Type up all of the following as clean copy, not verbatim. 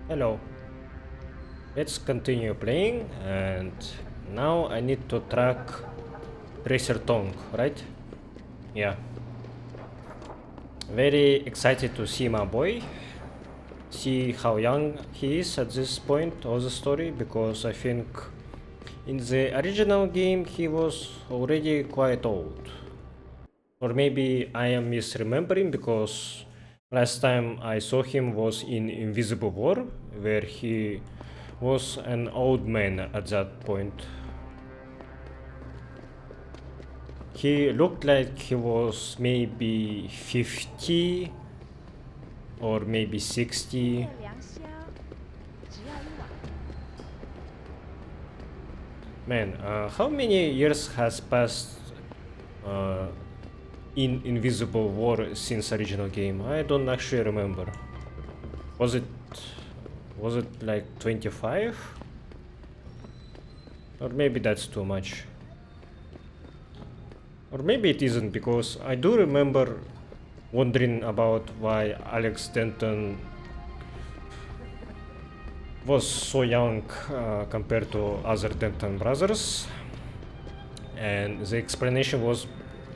Hello. Let's continue playing, and now I need to track Tracer Tongue, right? Yeah. Very excited to see my boy. See how young he is at this point of the story, because I think in the original game he was already quite old. Or maybe I am misremembering, because last time I saw him was in Invisible War, where he was an old man at that point. He looked like he was maybe 50 or maybe 60. Man, how many years has passed uh, in Invisible War since original game? I don't actually remember. Was it like 25? Or maybe that's too much. Or maybe it isn't, because I do remember wondering about why Alex Denton was so young compared to other Denton brothers. And the explanation was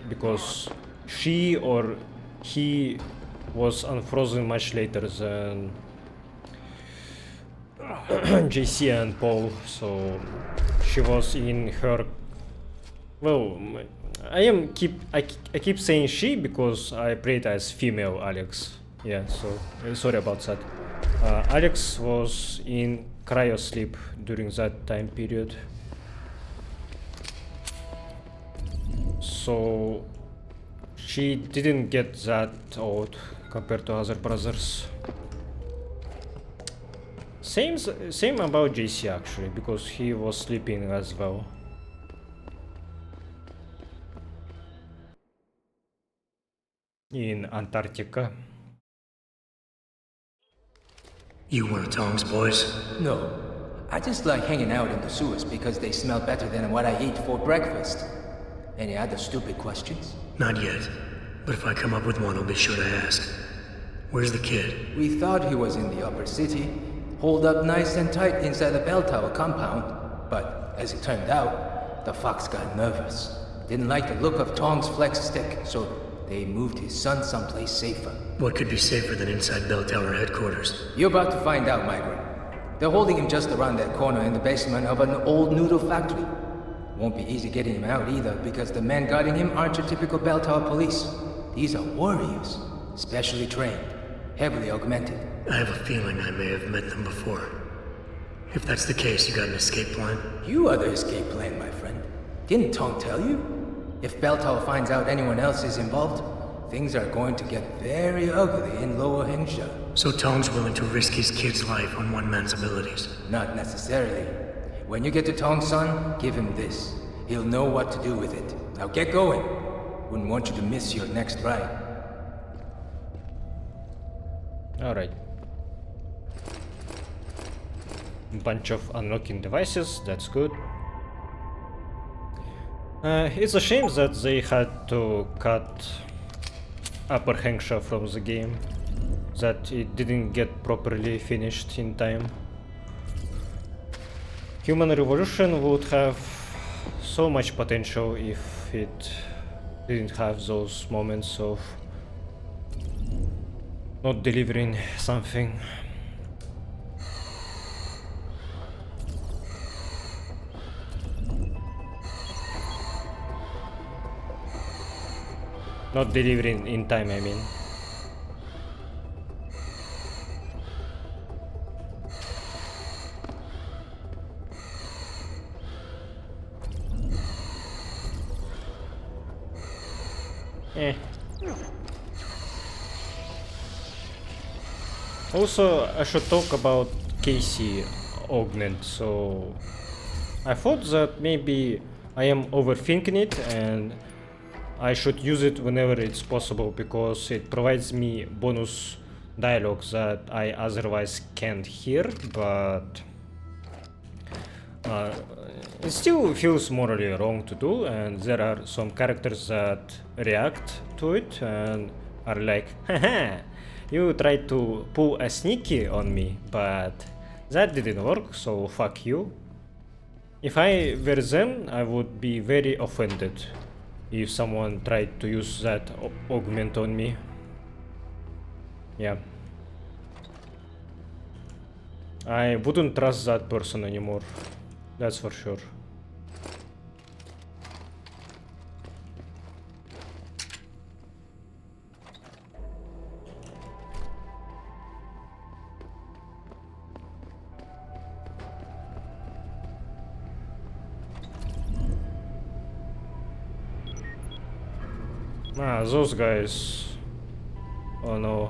because she or he was unfrozen much later than JC and Paul, so she was in her. Well, I keep saying she because I played as female Alex. Yeah, so sorry about that. Alex was in cryo sleep during that time period. So she didn't get that old compared to other brothers. Same about JC actually, because he was sleeping as well. In Antarctica. You one of Tom's boys? No. I just like hanging out in the sewers because they smell better than what I eat for breakfast. Any other stupid questions? Not yet. But if I come up with one, I'll be sure to ask. Where's the kid? We thought he was in the upper city, holed up nice and tight inside the Belltower compound. But as it turned out, the fox got nervous. Didn't like the look of Tong's flex stick, so they moved his son someplace safer. What could be safer than inside Belltower headquarters? You're about to find out, migrant. They're holding him just around that corner in the basement of an old noodle factory. Won't be easy getting him out either, because the men guarding him aren't your typical Belltower police. These are warriors, specially trained, heavily augmented. I have a feeling I may have met them before. If that's the case, you got an escape plan? You are the escape plan, my friend. Didn't Tong tell you? If Belltower finds out anyone else is involved, things are going to get very ugly in Lower Hengsha. So Tom's willing to risk his kid's life on one man's abilities? Not necessarily. When you get to Tong's son, give him this. He'll know what to do with it. Now get going. Wouldn't want you to miss your next ride. Alright. Bunch of unlocking devices, that's good. It's a shame that they had to cut Upper Hengsha from the game, that it didn't get properly finished in time. Human Revolution would have so much potential if it didn't have those moments of not delivering something. Not delivering in time, I mean. Also, I should talk about Casey Augment, so I thought that maybe I am overthinking it and I should use it whenever it's possible, because it provides me bonus dialogue that I otherwise can't hear, but it still feels morally wrong to do, and there are some characters that react to it and are like, haha, You tried to pull a sneaky on me, but that didn't work, so fuck you. If I were them, I would be very offended if someone tried to use that augment on me. Yeah. I wouldn't trust that person anymore. That's for sure. Ah, those guys. Oh no.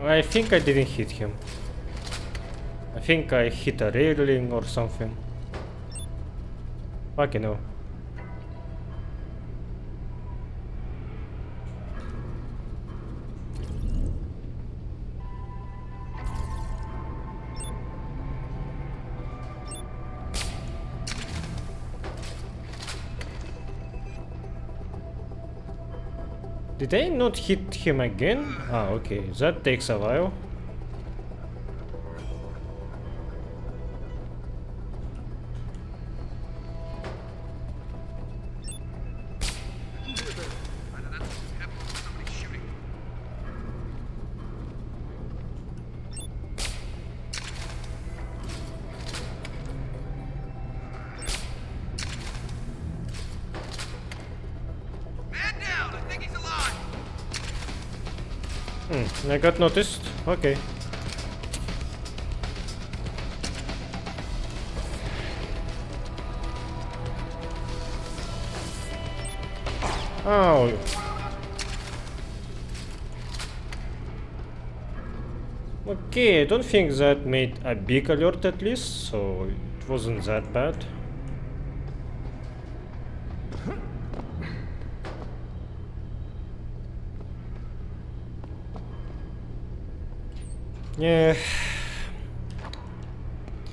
I think I didn't hit him. I think I hit a railing or something. Fucking hell. Did I not hit him again? Ah, okay, that takes a while. I got noticed. Okay. Oh. Okay, I don't think that made a big alert at least, so it wasn't that bad. Yeah.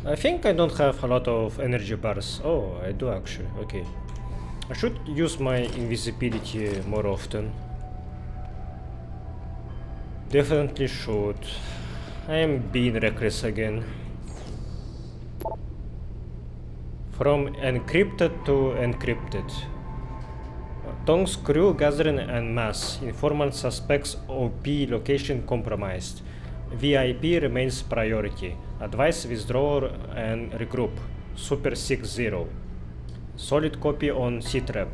I think I don't have a lot of energy bars. Oh, I do actually. Okay. I should use my invisibility more often. Definitely should. I am being reckless again. From encrypted to encrypted. Tong's crew gathering en masse. Informant suspects OP location compromised. VIP remains priority. Advise withdraw and regroup. Super 6-0. Solid copy on C-trap.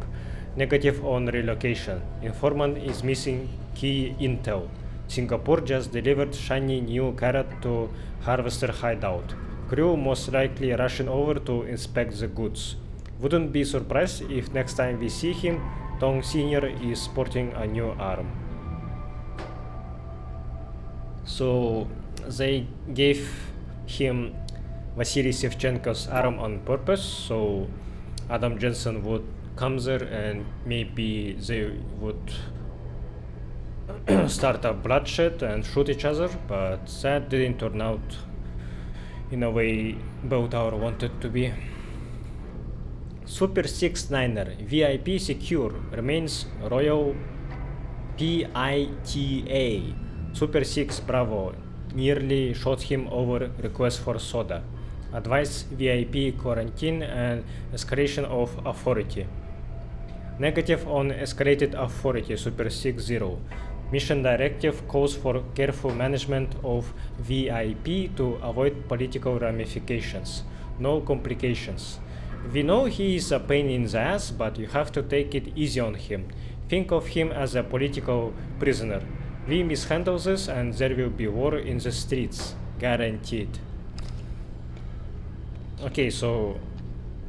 Negative on relocation. Informant is missing key intel. Singapore just delivered shiny new carrot to Harvester hideout. Crew most likely rushing over to inspect the goods. Wouldn't be surprised if next time we see him, Tong Sr. is sporting a new arm. So they gave him Vasily Sevchenko's arm on purpose, so Adam Jensen would come there and maybe they would start a bloodshed and shoot each other, but that didn't turn out in a way Belltower wanted to be. Super 6-9er, VIP secure, remains Royal PITA. Super 6 Bravo, nearly shot him over request for soda. Advise VIP quarantine and escalation of authority. Negative on escalated authority, Super 6-0. Mission directive calls for careful management of VIP to avoid political ramifications. No complications. We know he is a pain in the ass, but you have to take it easy on him. Think of him as a political prisoner. We mishandle this and there will be war in the streets. Guaranteed. Okay, so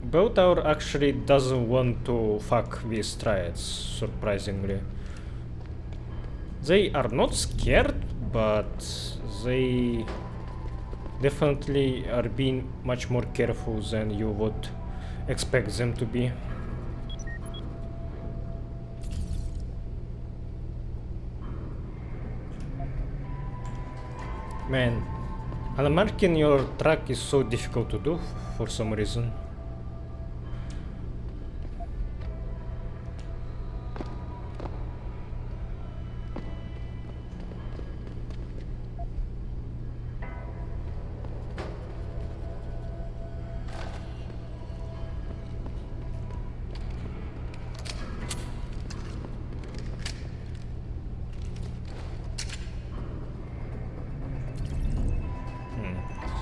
Belltower actually doesn't want to fuck with triads, surprisingly. They are not scared, but they definitely are being much more careful than you would expect them to be. Man, unmarking your truck is so difficult to do for some reason.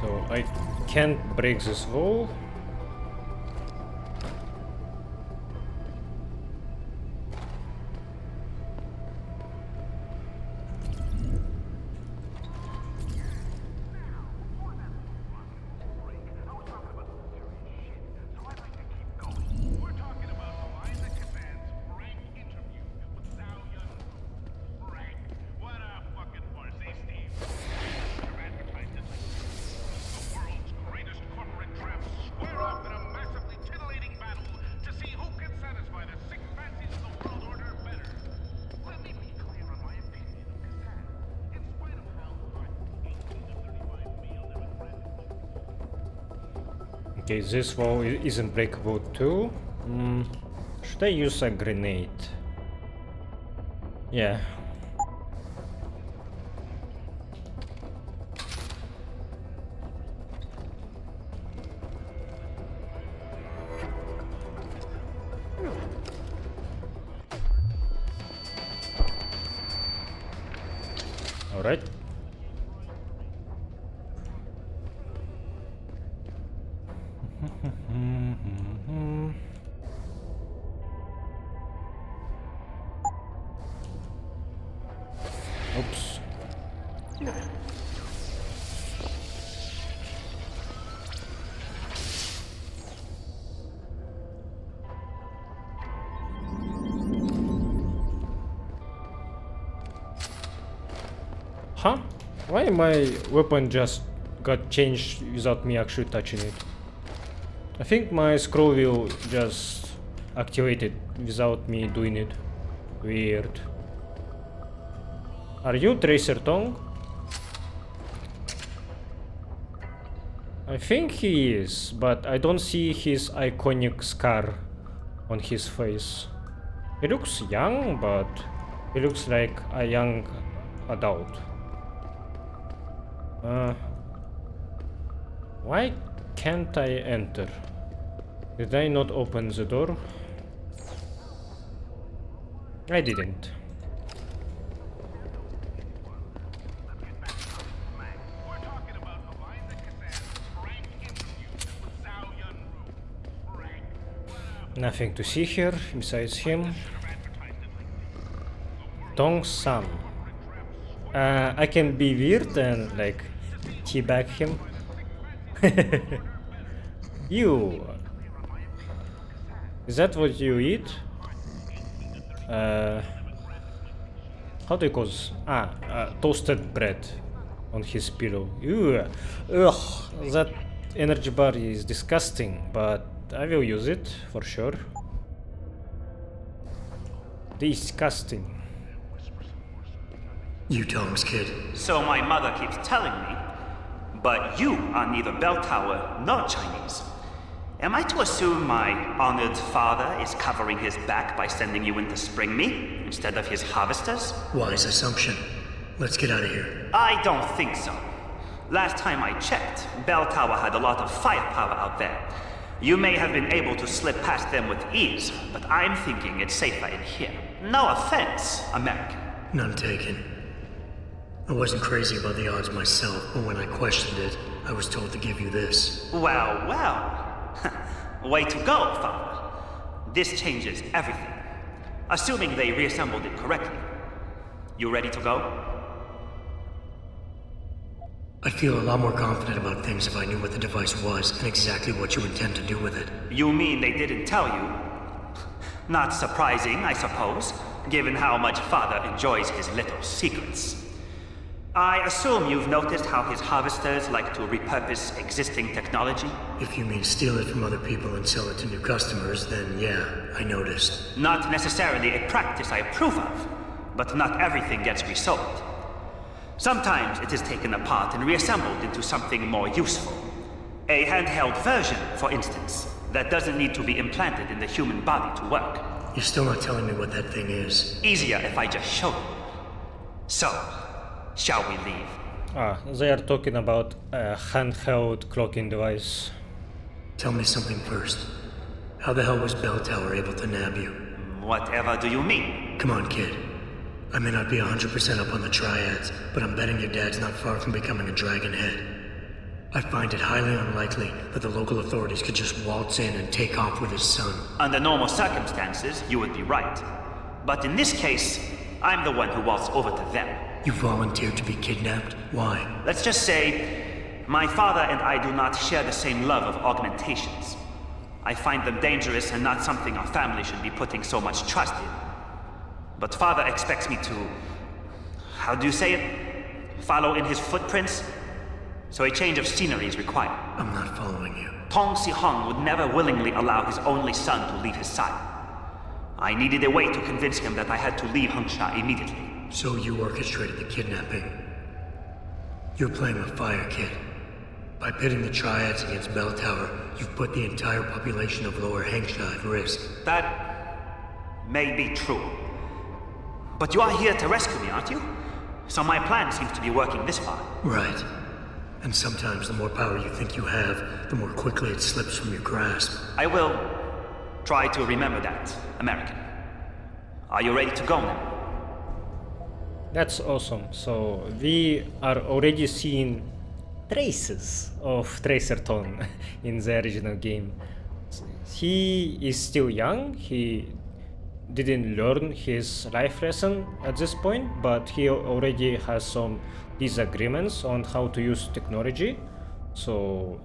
So I can't break this wall. Okay, this wall isn't breakable too. Should I use a grenade? Yeah. All right. Oops. Huh? Why my weapon just got changed without me actually touching it? I think my scroll wheel just activated without me doing it. Weird. Are you Tracer Tongue? I think he is, but I don't see his iconic scar on his face. He looks young, but he looks like a young adult. Why can't I enter? Did I not open the door? I didn't. Nothing to see here besides him. Dong-san. I can be weird and like teabag him. You. Is that what you eat? How do you call this? Toasted bread on his pillow. Ew. Ugh, that energy bar is disgusting, but I will use it for sure. Disgusting. You Tom's kid. So my mother keeps telling me. But you are neither Belltower nor Chinese. Am I to assume my honored father is covering his back by sending you in to spring me instead of his harvesters? Wise assumption. Let's get out of here. I don't think so. Last time I checked, Belltower had a lot of firepower out there. You may have been able to slip past them with ease, but I'm thinking it's safer in here. No offense, American. None taken. I wasn't crazy about the odds myself, but when I questioned it, I was told to give you this. Well, well. Way to go, Father. This changes everything. Assuming they reassembled it correctly. You ready to go? I'd feel a lot more confident about things if I knew what the device was and exactly what you intend to do with it. You mean they didn't tell you? Not surprising, I suppose, given how much Father enjoys his little secrets. I assume you've noticed how his harvesters like to repurpose existing technology? If you mean steal it from other people and sell it to new customers, then yeah, I noticed. Not necessarily a practice I approve of, but not everything gets resold. Sometimes it is taken apart and reassembled into something more useful. A handheld version, for instance, that doesn't need to be implanted in the human body to work. You're still not telling me what that thing is. Easier if I just show you. So, shall we leave? They are talking about a handheld clocking device. Tell me something first. How the hell was Belltower able to nab you? Whatever do you mean? Come on, kid. I may not be 100% up on the triads, but I'm betting your dad's not far from becoming a dragon head. I find it highly unlikely that the local authorities could just waltz in and take off with his son. Under normal circumstances, you would be right. But in this case, I'm the one who waltzed over to them. You volunteered to be kidnapped? Why? Let's just say, my father and I do not share the same love of augmentations. I find them dangerous and not something our family should be putting so much trust in. But father expects me to... how do you say it? Follow in his footprints? So a change of scenery is required. I'm not following you. Tong Si-hung would never willingly allow his only son to leave his side. I needed a way to convince him that I had to leave Hengsha immediately. So you orchestrated the kidnapping. You're playing with fire, kid. By pitting the triads against Belltower, you've put the entire population of Lower Hengsha at risk. That may be true. But you are here to rescue me, aren't you? So my plan seems to be working this far. Right. And sometimes the more power you think you have, the more quickly it slips from your grasp. I will try to remember that, American. Are you ready to go now? That's awesome. So we are already seeing traces of Tracer Tone in the original game. He is still young. He didn't learn his life lesson at this point, but he already has some disagreements on how to use technology. So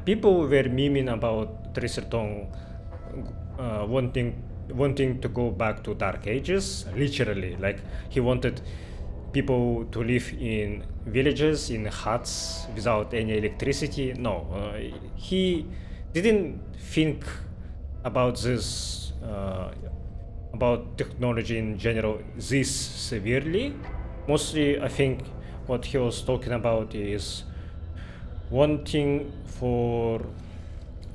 people were memeing about Tracer Tong wanting to go back to Dark Ages, literally. Like, he wanted people to live in villages, in huts, without any electricity. No, he didn't think about this, about technology in general, this severely. Mostly, I think what he was talking about is wanting for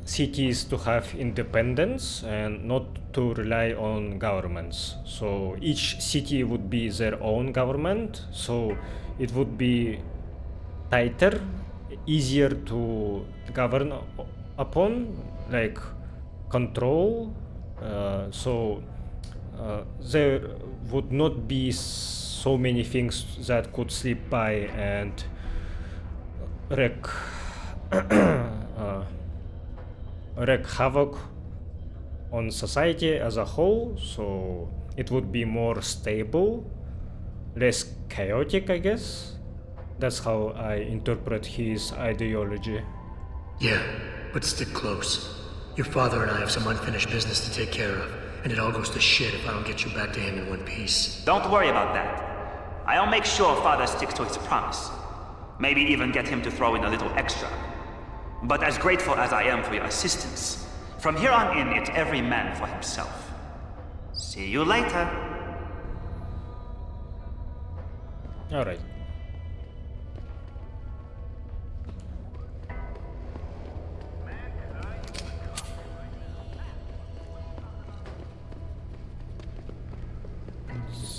cities to have independence and not to rely on governments. So each city would be their own government, so it would be tighter, easier to govern upon, like control. So there would not be so many things that could slip by and wreak havoc on society as a whole. So it would be more stable, less chaotic, I guess. That's how I interpret his ideology. Yeah, but stick close. Your father and I have some unfinished business to take care of, and it all goes to shit if I don't get you back to him in one piece. Don't worry about that. I'll make sure father sticks to his promise. Maybe even get him to throw in a little extra. But as grateful as I am for your assistance, from here on in, it's every man for himself. See you later. All right.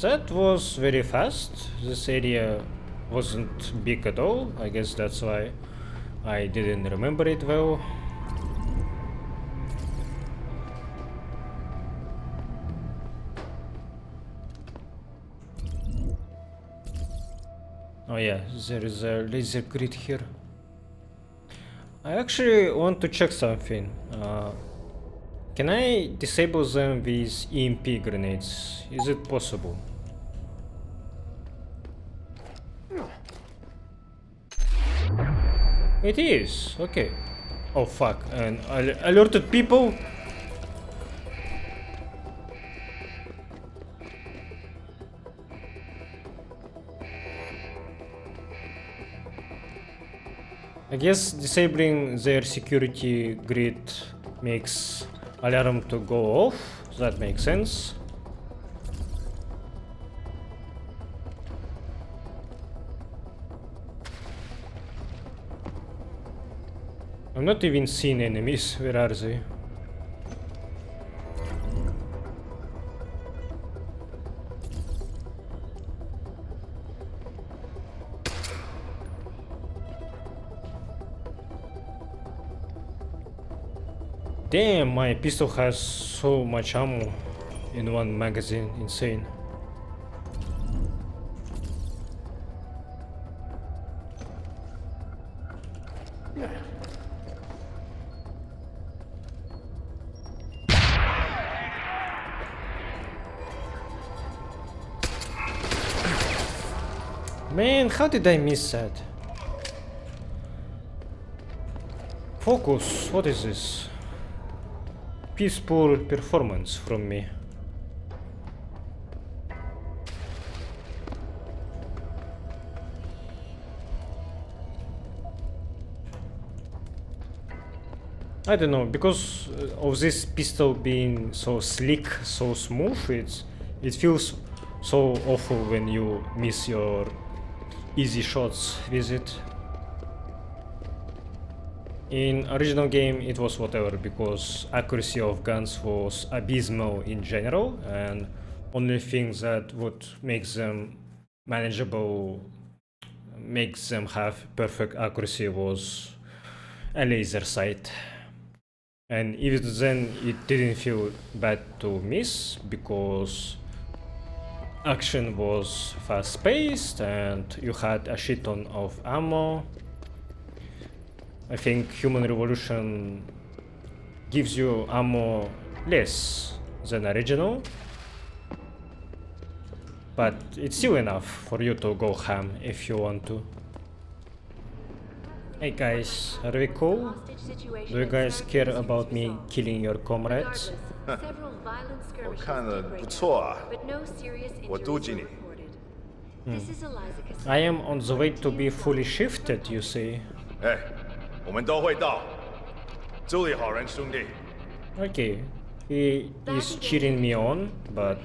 That was very fast. This area wasn't big at all. I guess that's why I didn't remember it well. Oh yeah, there is a laser grid here. I actually want to check something. Can I disable them with EMP grenades? Is it possible? It is, okay. Oh fuck, and I alerted people? I guess disabling their security grid makes alarm to go off. That makes sense. I'm not even seeing enemies. Where are they? Damn, my pistol has so much ammo in one magazine. Insane. Man, how did I miss that? Focus, what is this? Peaceful performance from me. I don't know, because of this pistol being so slick, so smooth, it feels so awful when you miss your easy shots with it. In original game it was whatever, because accuracy of guns was abysmal in general, and only thing that would make them manageable, makes them have perfect accuracy, was a laser sight. And even then it didn't feel bad to miss, because action was fast paced and you had a shit ton of ammo. I think Human Revolution gives you ammo less than original, but it's still enough for you to go ham if you want to. Hey guys, are we cool? Do you guys care about me killing your comrades? 我看了不错啊，我妒忌你。 I am on the way to be fully shifted, you see. 哎，我们都会到，祝你好人兄弟。 Okay, he is cheering me on, but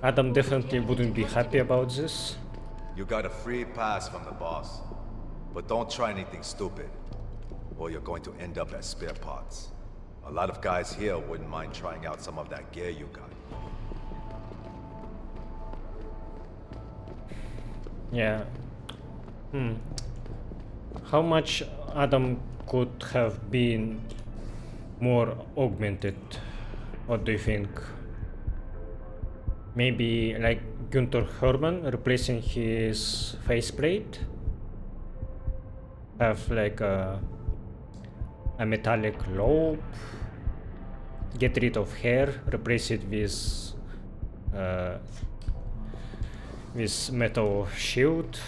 Adam definitely wouldn't be happy about this. You got a free pass from the boss. But don't try anything stupid, or you're going to end up as spare parts. A lot of guys here wouldn't mind trying out some of that gear you got. Yeah. How much Adam could have been more augmented? What do you think? Maybe like Günther Hermann replacing his faceplate? Have like a metallic lobe, get rid of hair, replace it with metal shield.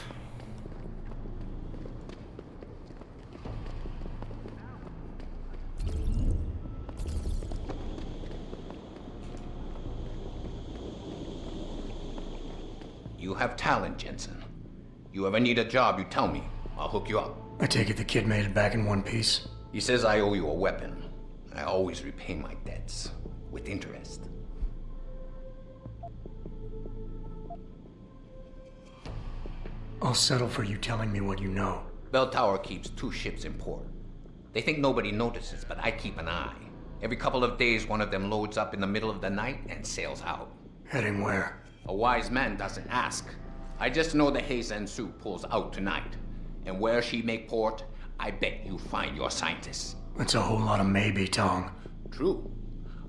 You have talent, Jensen. You ever need a job, you tell me. I'll hook you up. I take it the kid made it back in one piece? He says I owe you a weapon. I always repay my debts. With interest. I'll settle for you telling me what you know. Belltower keeps 2 ships in port. They think nobody notices, but I keep an eye. Every couple of days, one of them loads up in the middle of the night and sails out. Heading where? A wise man doesn't ask. I just know the Heizen Su pulls out tonight. And where she make port, I bet you find your scientists. That's a whole lot of maybe, Tong. True.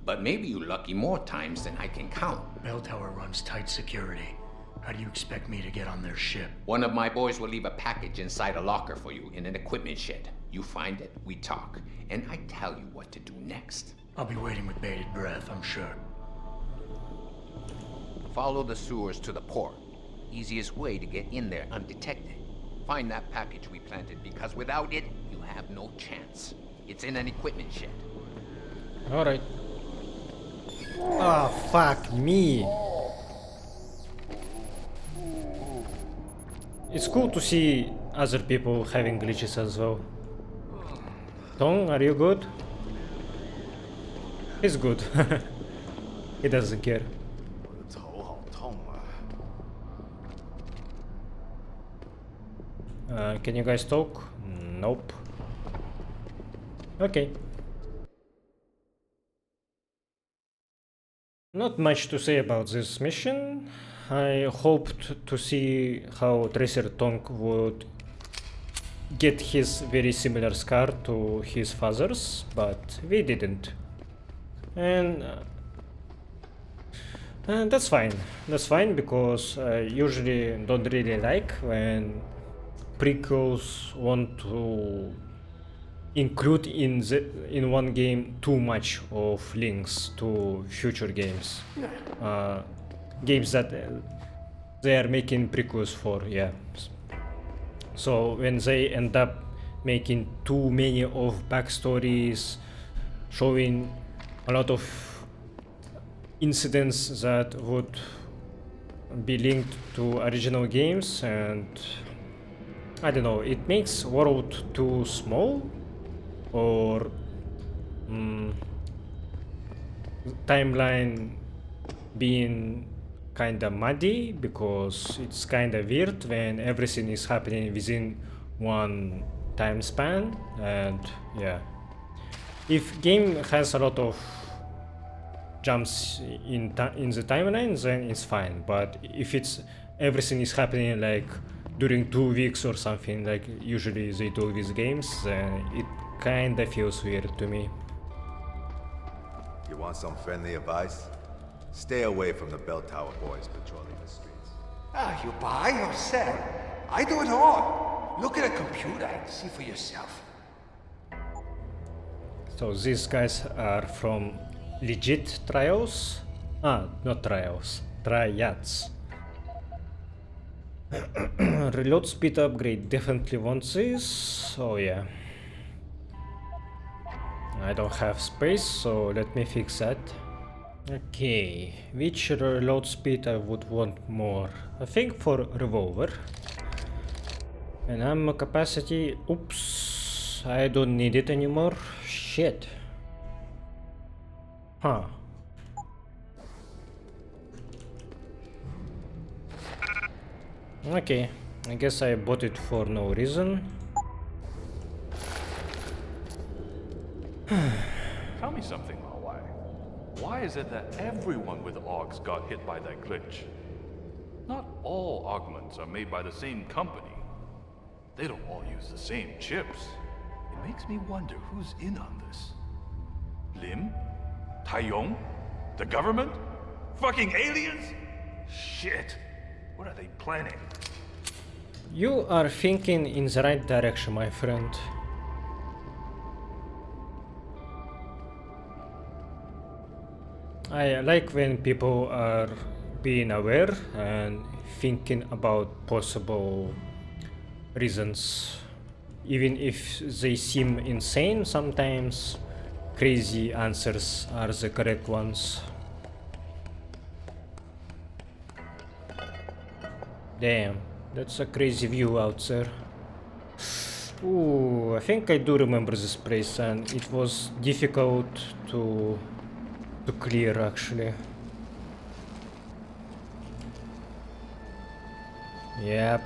But maybe you lucky more times than I can count. Belltower runs tight security. How do you expect me to get on their ship? One of my boys will leave a package inside a locker for you in an equipment shed. You find it, we talk, and I tell you what to do next. I'll be waiting with bated breath, I'm sure. Follow the sewers to the port. Easiest way to get in there undetected. Find that package we planted, because without it, you have no chance. It's in an equipment shed. Alright. Oh, fuck me. It's cool to see other people having glitches as well. Tong, are you good? He's good. He doesn't care. 我的头好痛啊！ Can you guys talk? Nope. Okay. Not much to say about this mission. I hoped to see how Tracer Tonk would get his very similar scar to his father's, but we didn't. And that's fine. That's fine because I usually don't really like when prequels want to include in one game too much of links to future games. Games that they are making prequels for, yeah. So when they end up making too many of backstories, showing a lot of incidents that would be linked to original games, and I don't know, it makes world too small, or timeline being kinda muddy because it's kinda weird when everything is happening within one time span. And yeah, if game has a lot of jumps in the timeline, then it's fine. But if it's everything is happening like during 2 weeks or something, like usually they do with games, then it kinda feels weird to me. You want some friendly advice? Stay away from the Belltower boys patrolling the streets. You buy or sell? I do it all. Look at a computer and see for yourself. So these guys are from legit trials? Not trials, triads. Reload speed upgrade, definitely want this. Oh yeah. I don't have space, so let me fix that. Okay, which reload speed I would want more? I think for revolver. And ammo capacity, oops, I don't need it anymore. Shit. Huh. Okay, I guess I bought it for no reason. Tell me something, Mawai. Why is it that everyone with AUGs got hit by that glitch? Not all augments are made by the same company. They don't all use the same chips. It makes me wonder who's in on this. Lim? Taiyong? The government? Fucking aliens? Shit. What are they planning? You are thinking in the right direction, my friend. I like when people are being aware and thinking about possible reasons. Even if they seem insane, sometimes crazy answers are the correct ones. Damn, that's a crazy view out there. Ooh, I think I do remember this place, and it was difficult to clear actually. Yep.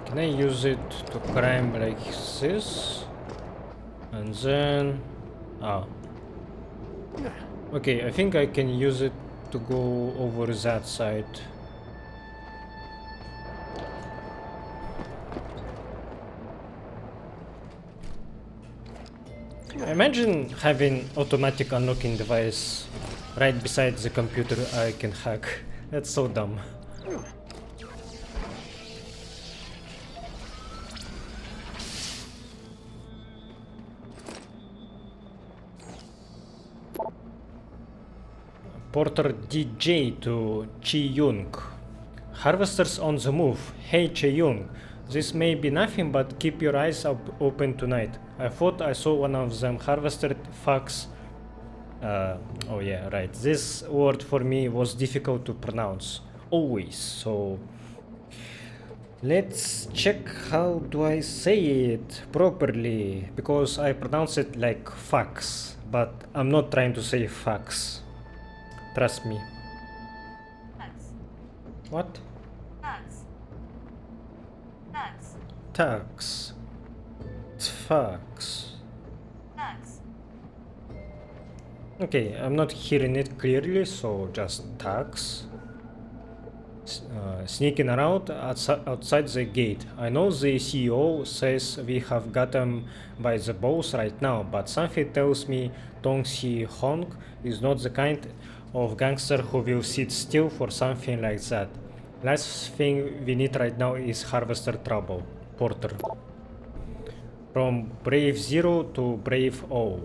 Can I use it to climb like this? And then... oh. Okay, I think I can use it to go over that side. Imagine having automatic unlocking device right beside the computer I can hack. That's so dumb. Porter DJ to Chi Young. Harvesters on the move. Hey Chi Young. This may be nothing, but keep your eyes open tonight. I thought I saw one of them harvested fucks. Oh yeah, right. This word for me was difficult to pronounce. Always. So let's check how do I say it properly. Because I pronounce it like fucks. But I'm not trying to say fucks. Trust me. What? Tax. Fax. Okay, I'm not hearing it clearly, so just tax. Sneaking around outside the gate. I know the CEO says we have got them by the balls right now, but something tells me Tong Si Hong is not the kind of gangster who will sit still for something like that. Last thing we need right now is harvester trouble. Porter. From Brave 0 to Brave O.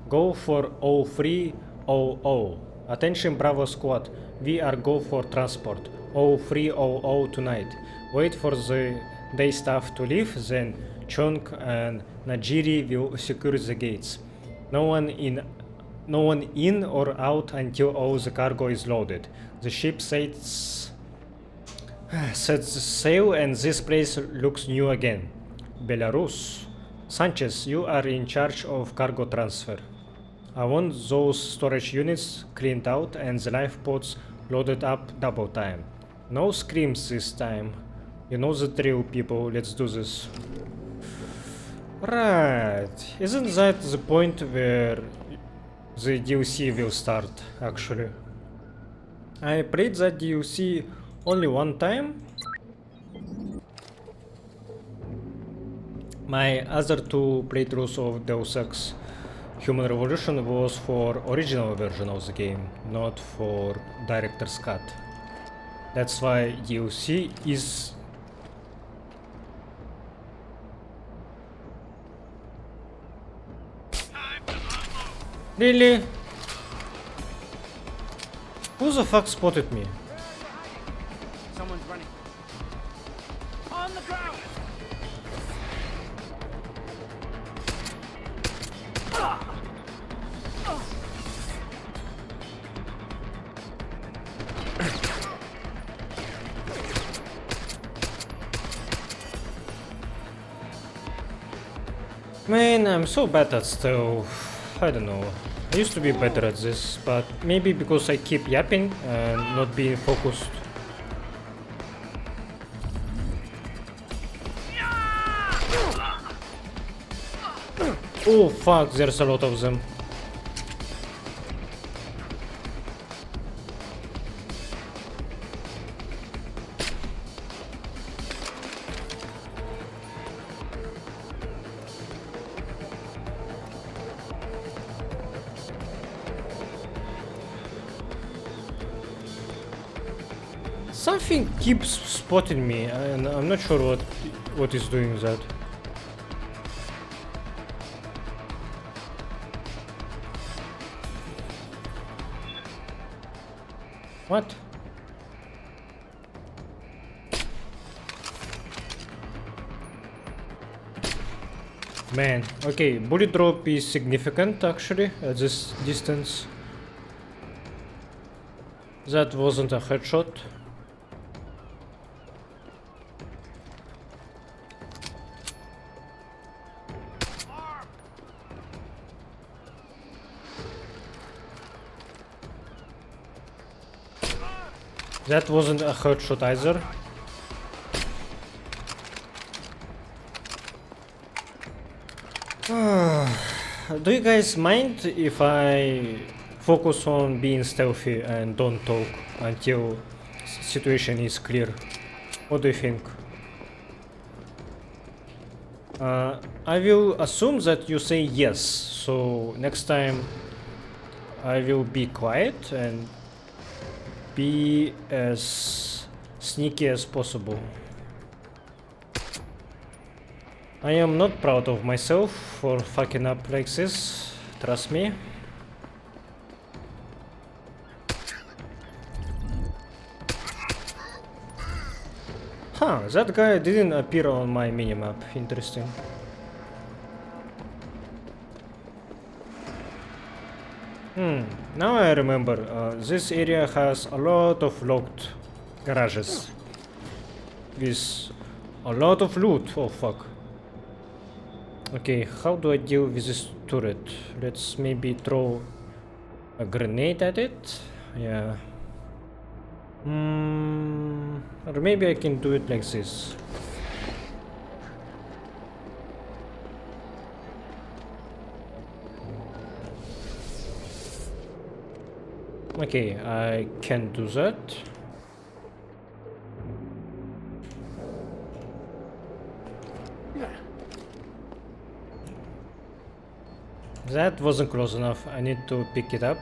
Go for 0300. Attention Bravo Squad. We are go for transport. 0300 tonight. Wait for the day staff to leave, then Chung and Najiri will secure the gates. No one in or out until all the cargo is loaded. The ship sets sail and this place looks new again. Belarus. Sanchez, you are in charge of cargo transfer. I want those storage units cleaned out and the life pods loaded up double time. No screams this time. You know the drill, people. Let's do this. Right. Isn't that the point where the DLC will start, actually? I played that DLC only one time. My other two playthroughs of Deus Ex Human Revolution was for original version of the game, not for director's cut. That's why DLC is... Really? Who the fuck spotted me? Someone's running. On the ground! Man, I'm so bad at stealth. I don't know. I used to be better at this, but maybe because I keep yapping and not being focused. Oh fuck, there's a lot of them. Something keeps spotting me and I'm not sure what is doing that. What? Man, okay, bullet drop is significant actually at this distance. That wasn't a headshot. That wasn't a headshot either. Do you guys mind if I focus on being stealthy and don't talk until situation is clear? What do you think? I will assume that you say yes, so next time I will be quiet and be as sneaky as possible. I am not proud of myself for fucking up like this, trust me. Huh, that guy didn't appear on my minimap. Interesting. Now I remember, this area has a lot of locked garages with a lot of loot. Oh fuck. Okay, how do I deal with this turret? Let's maybe throw a grenade at it. Yeah. Or maybe I can do it like this. Okay, I can do that. That wasn't close enough. I need to pick it up.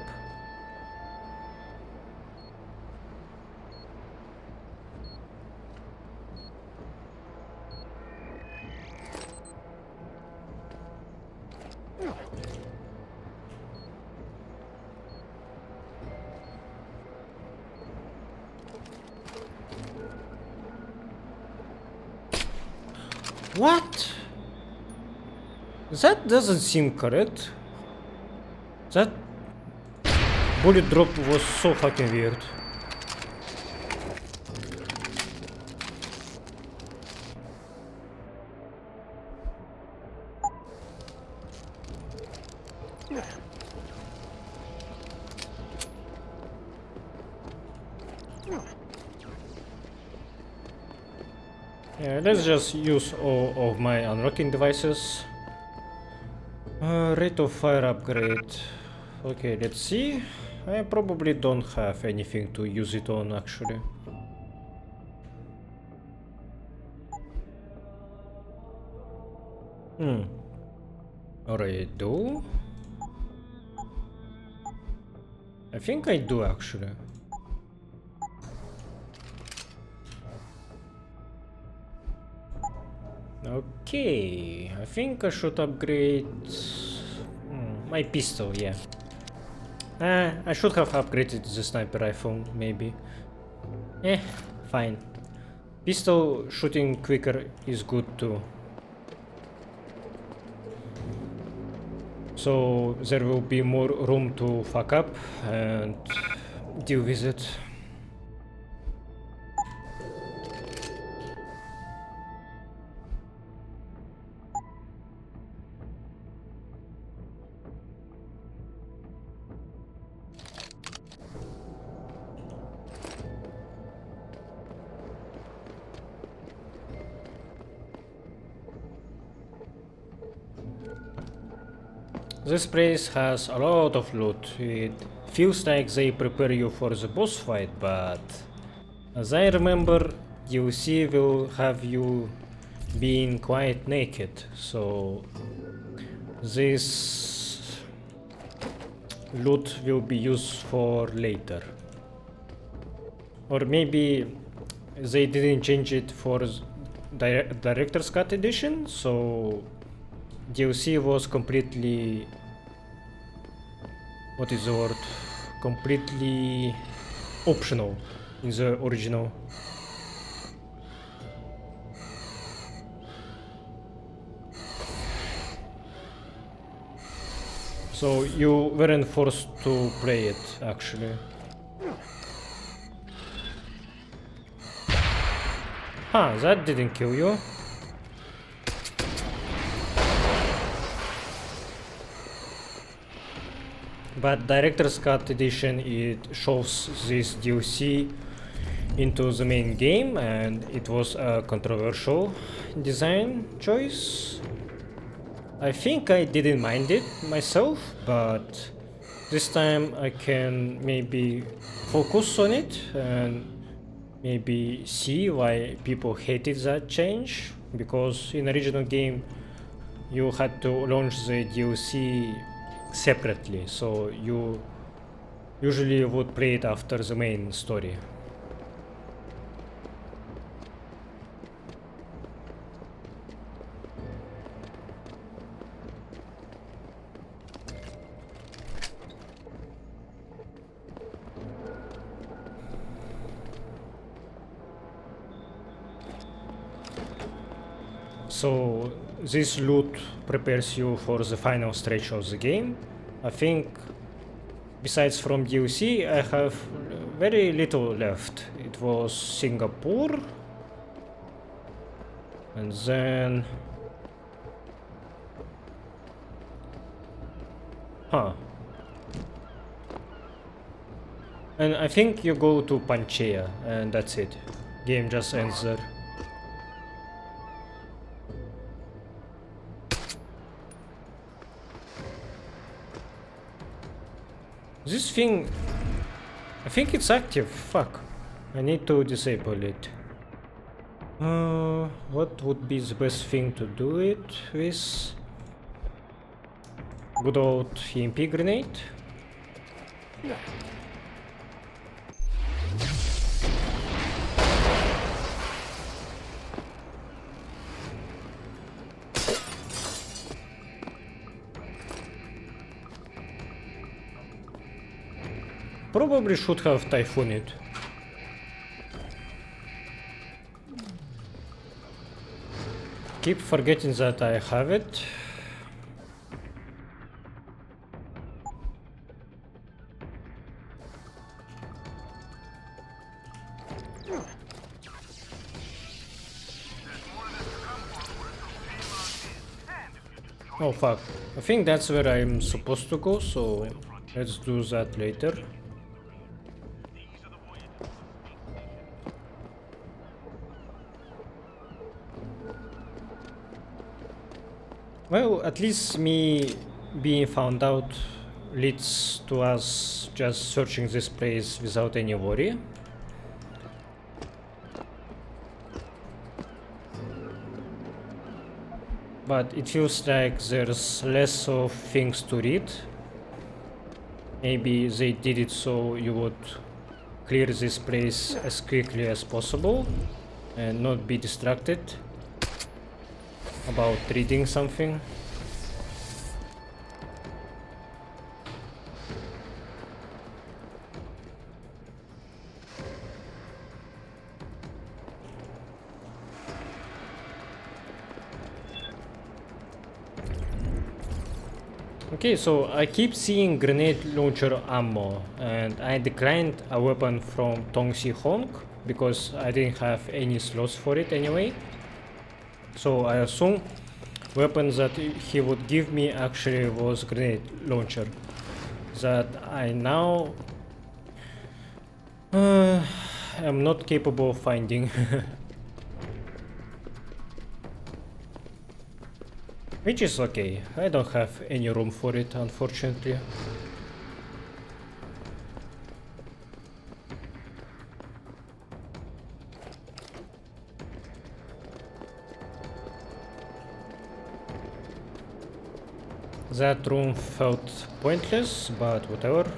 What? That doesn't seem correct. That bullet drop was so fucking weird. Yeah, let's just use all of my unlocking devices. Rate of fire upgrade. Okay, let's see. I probably don't have anything to use it on actually. Or I do? I think I do actually. Okay, I think I should upgrade my pistol, yeah. I should have upgraded the sniper rifle, maybe. Fine. Pistol shooting quicker is good too. So there will be more room to fuck up and deal with it. This place has a lot of loot. It feels like they prepare you for the boss fight, but as I remember, DLC will have you being quite naked, so this loot will be used for later. Or maybe they didn't change it for Director's Cut edition, so DLC was completely, what is the word, completely optional in the original. So you weren't forced to play it actually. Huh, that didn't kill you. But Director's Cut edition, it shows this DLC into the main game, and it was a controversial design choice. I think I didn't mind it myself, but this time I can maybe focus on it and maybe see why people hated that change, because in the original game you had to launch the DLC separately, so you usually would play it after the main story. So this loot prepares you for the final stretch of the game. I think besides from DLC I have very little left. It was Singapore, and then and I think you go to Panchea and that's it. Game just ends there. This thing, I think it's active. Fuck. I need to disable it. What would be the best thing to do it with? Good old EMP grenade. Probably should have Typhoon it. Keep forgetting that I have it. Oh fuck, I think that's where I'm supposed to go, so let's do that later. Well, at least me being found out leads to us just searching this place without any worry. But it feels like there's less of things to read. Maybe they did it so you would clear this place as quickly as possible and not be distracted about reading something. Okay, so I keep seeing grenade launcher ammo, and I declined a weapon from Tong Si Hong because I didn't have any slots for it anyway. So I assume weapon that he would give me actually was grenade launcher that I now am not capable of finding. Which is okay, I don't have any room for it, unfortunately. That room felt pointless, but whatever.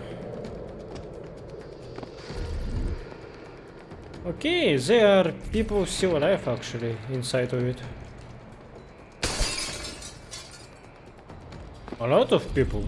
Okay, there are people still alive actually inside of it. A lot of people.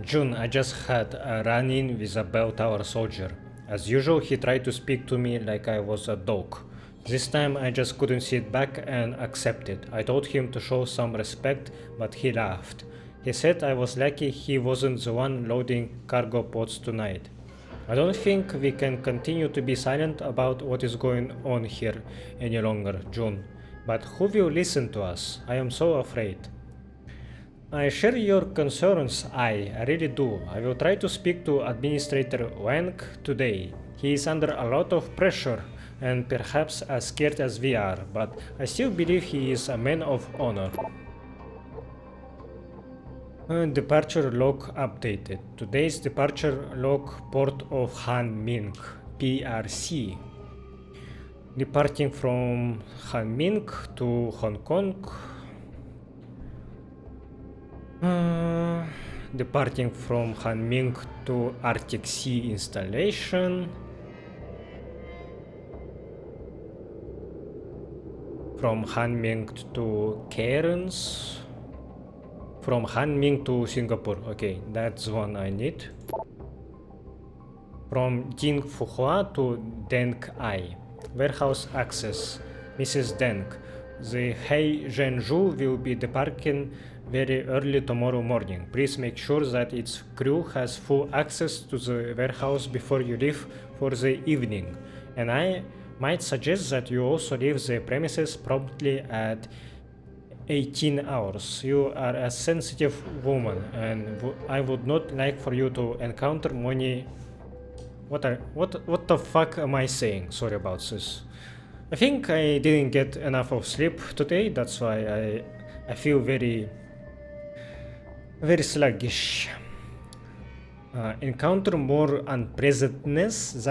June, I just had a run-in with a Belltower soldier. As usual, he tried to speak to me like I was a dog. This time I just couldn't sit back and accept it. I told him to show some respect, but he laughed. He said I was lucky he wasn't the one loading cargo pods tonight. I don't think we can continue to be silent about what is going on here any longer, June. But who will listen to us? I am so afraid. I share your concerns, I really do. I will try to speak to Administrator Wang today. He is under a lot of pressure and perhaps as scared as we are, but I still believe he is a man of honor. Departure log updated. Today's departure log: port of Han Ming, PRC. Departing from Han Ming to Hong Kong. Departing from Han Ming to Arctic Sea installation. From Han Ming to Cairns. From Han Ming to Singapore. Okay, that's one I need. From Ding Fuhua to Deng Ai. Warehouse access. Mrs. Deng. The Hei Zhenju will be departing very early tomorrow morning. Please make sure that its crew has full access to the warehouse before you leave for the evening. And I might suggest that you also leave the premises promptly at 18 hours. You are a sensitive woman, and I would not like for you to encounter many... What the fuck am I saying? Sorry about this. I think I didn't get enough of sleep today, that's why I feel very sluggish. Encounter more unpleasantness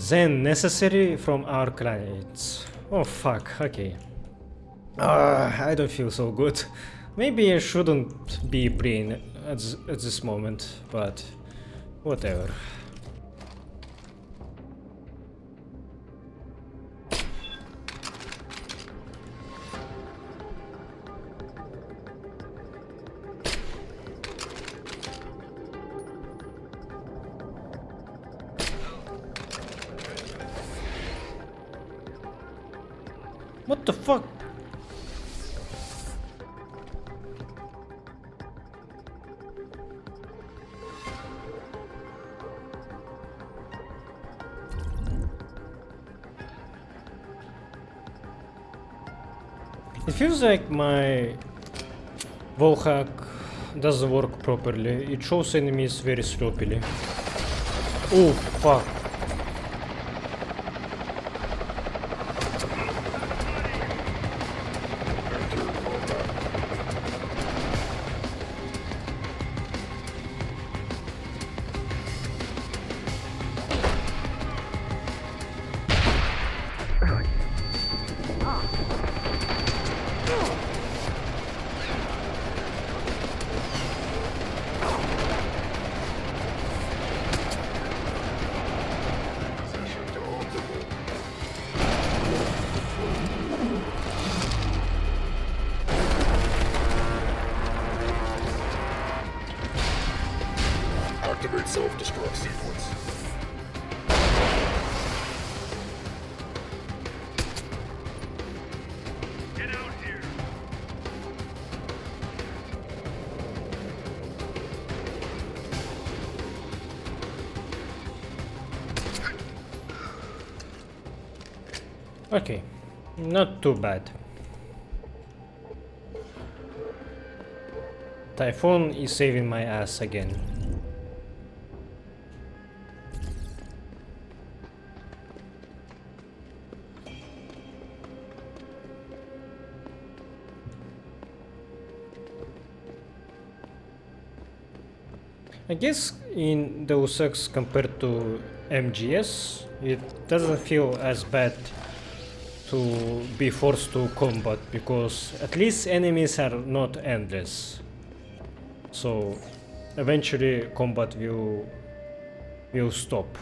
than necessary from our clients. Oh fuck, okay. I don't feel so good. Maybe I shouldn't be praying at this moment, but whatever. What the fuck? It feels like my wallhack doesn't work properly. It shows enemies very sloppily. Oh fuck. Activate self-destruct sequence. Get out here! Okay, not too bad. Typhoon is saving my ass again. I guess in Deus Ex compared to MGS, it doesn't feel as bad to be forced to combat, because at least enemies are not endless. So eventually combat will stop.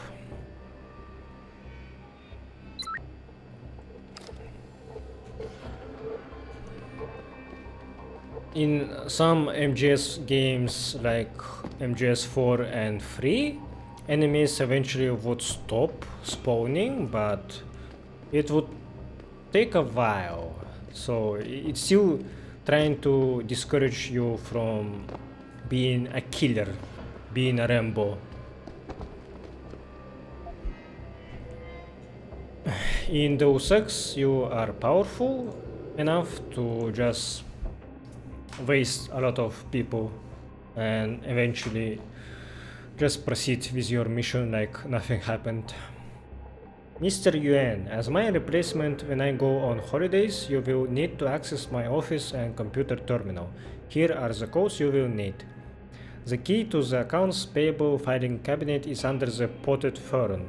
In some MGS games like MGS 4 and 3, enemies eventually would stop spawning, but it would take a while. So it's still trying to discourage you from being a killer, being a Rambo. In Deus Ex, you are powerful enough to just waste a lot of people and eventually just proceed with your mission like nothing happened. Mr. Yuan, as my replacement when I go on holidays, you will need to access my office and computer terminal. Here are the codes you will need. The key to the accounts payable filing cabinet is under the potted fern.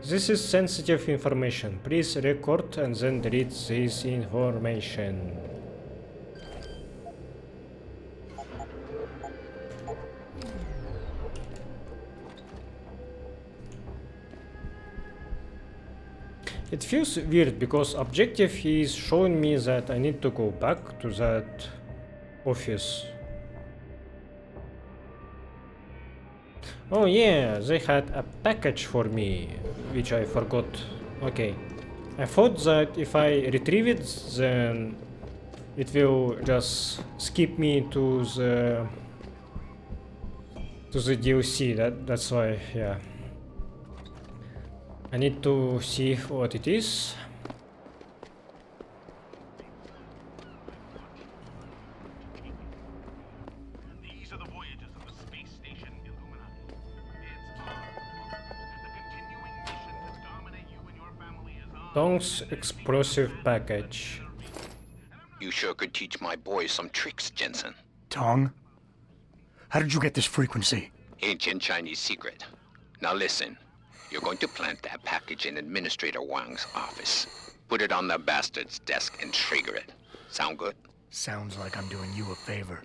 This is sensitive information. Please record and then delete this information. It feels weird because objective is showing me that I need to go back to that office. Oh yeah, they had a package for me, which I forgot. Okay. I thought that if I retrieve it, then it will just skip me to the DLC. That's why, yeah. I need to see what it is. These are the voyages of the space station Illuminati. It's the continuing mission to dominate you and your family is on. Tong's explosive package. You sure could teach my boys some tricks, Jensen. Tong? How did you get this frequency? Ancient Chinese secret. Now listen. You're going to plant that package in Administrator Wang's office. Put it on the bastard's desk and trigger it. Sound good? Sounds like I'm doing you a favor.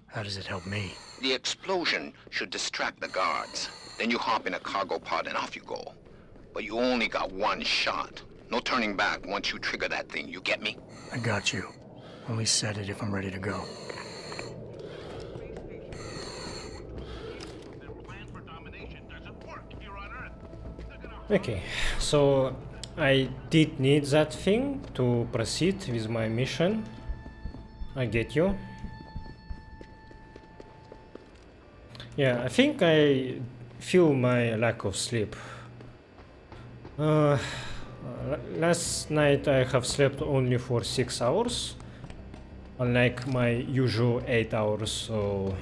How does it help me? The explosion should distract the guards. Then you hop in a cargo pod and off you go. But you only got one shot. No turning back once you trigger that thing, you get me? I got you. Only set it if I'm ready to go. Okay, so I did need that thing to proceed with my mission. I get you. Yeah, I think I feel my lack of sleep. Last night I have slept only for 6 hours, unlike my usual 8 hours, so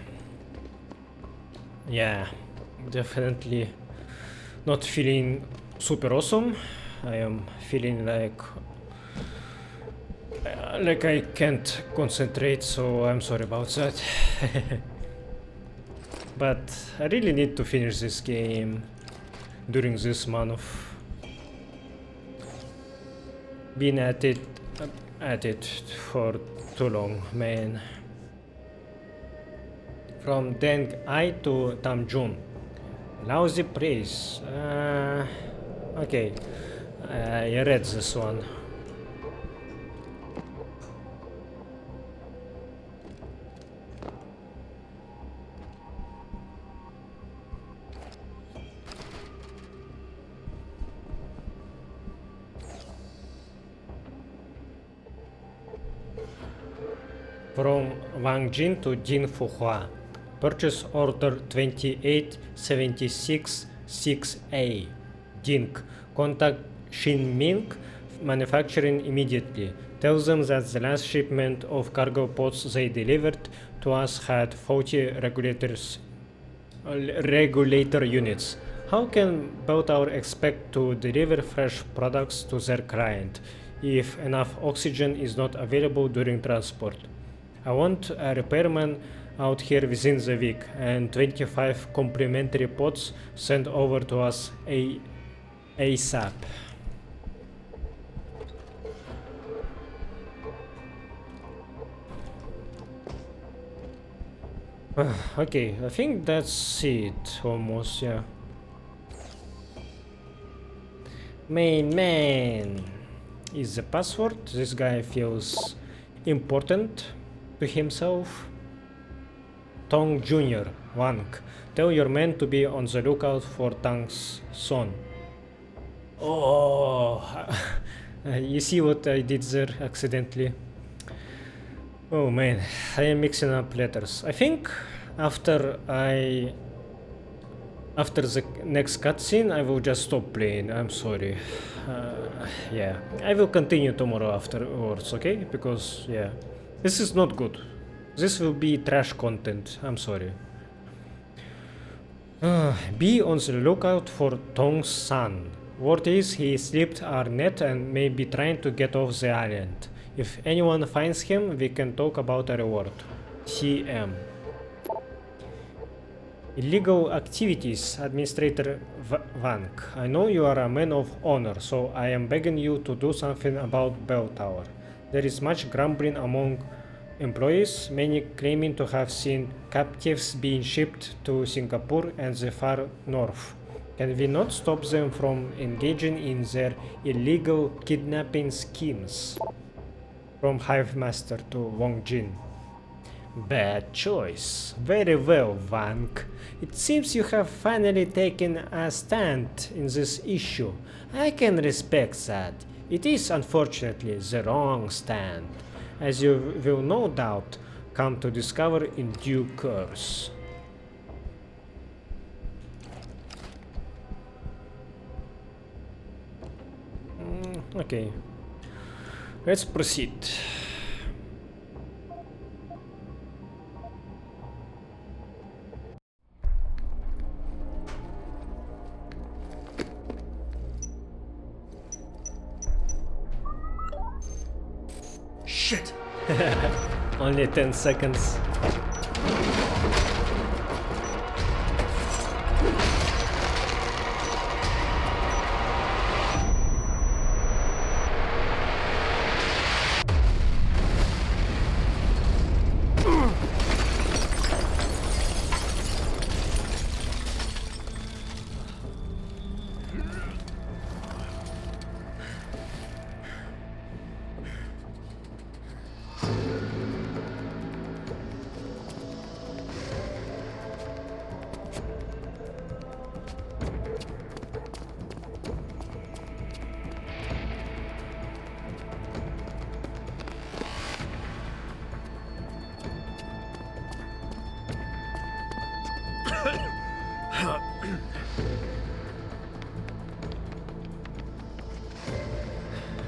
yeah, definitely not feeling super awesome. I am feeling like I can't concentrate, so I'm sorry about that. But I really need to finish this game during this month. Been at it for too long, man. From Deng Ai to Tam Jun. Lousy praise. Okay, I read this one. From Wang Jin to Jin Fuhua. Purchase order 28766A. Ding. Contact Xinming Manufacturing immediately. Tell them that the last shipment of cargo pods they delivered to us had faulty regulator units. How can Belltower expect to deliver fresh products to their client if enough oxygen is not available during transport? I want a repairman out here within the week and 25 complimentary pods sent over to us ASAP. Okay, I think that's it almost, yeah. Main man is the password. This guy feels important to himself. Tong Jr. Wang. Tell your men to be on the lookout for Tang's son. Oh, you see what I did there accidentally? Oh man, I am mixing up letters. I think after the next cutscene I will just stop playing. I'm sorry. Yeah, I will continue tomorrow afterwards, okay? Because yeah, this is not good. This will be trash content. I'm sorry. Be on the lookout for Tong's son. Word is he slipped our net and may be trying to get off the island. If anyone finds him, we can talk about a reward. CM. Illegal activities, Administrator Vank. I know you are a man of honor, so I am begging you to do something about Belltower. There is much grumbling among employees, many claiming to have seen captives being shipped to Singapore and the far north. Can we not stop them from engaging in their illegal kidnapping schemes? From Hive Master to Wong Jin. Bad choice. Very well, Vank. It seems you have finally taken a stand in this issue. I can respect that. It is unfortunately the wrong stand, as you will no doubt come to discover in due course. Okay, let's proceed. Shit! Only 10 seconds.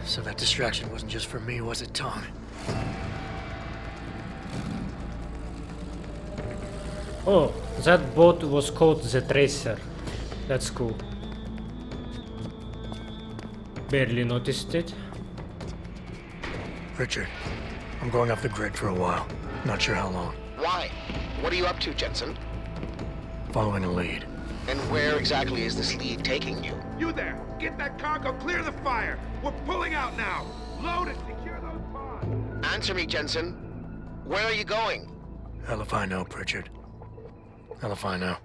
So that distraction wasn't just for me, was it, Tom? Oh, that boat was called the Tracer. That's cool. Barely noticed it. Richard, I'm going off the grid for a while. Not sure how long. Why? What are you up to, Jensen? Following a lead. And where exactly is this lead taking you? You there! Get that cargo clear the fire! We're pulling out now! Load and secure those pods! Answer me, Jensen. Where are you going? Hell if I know, Pritchard. Hell if I know.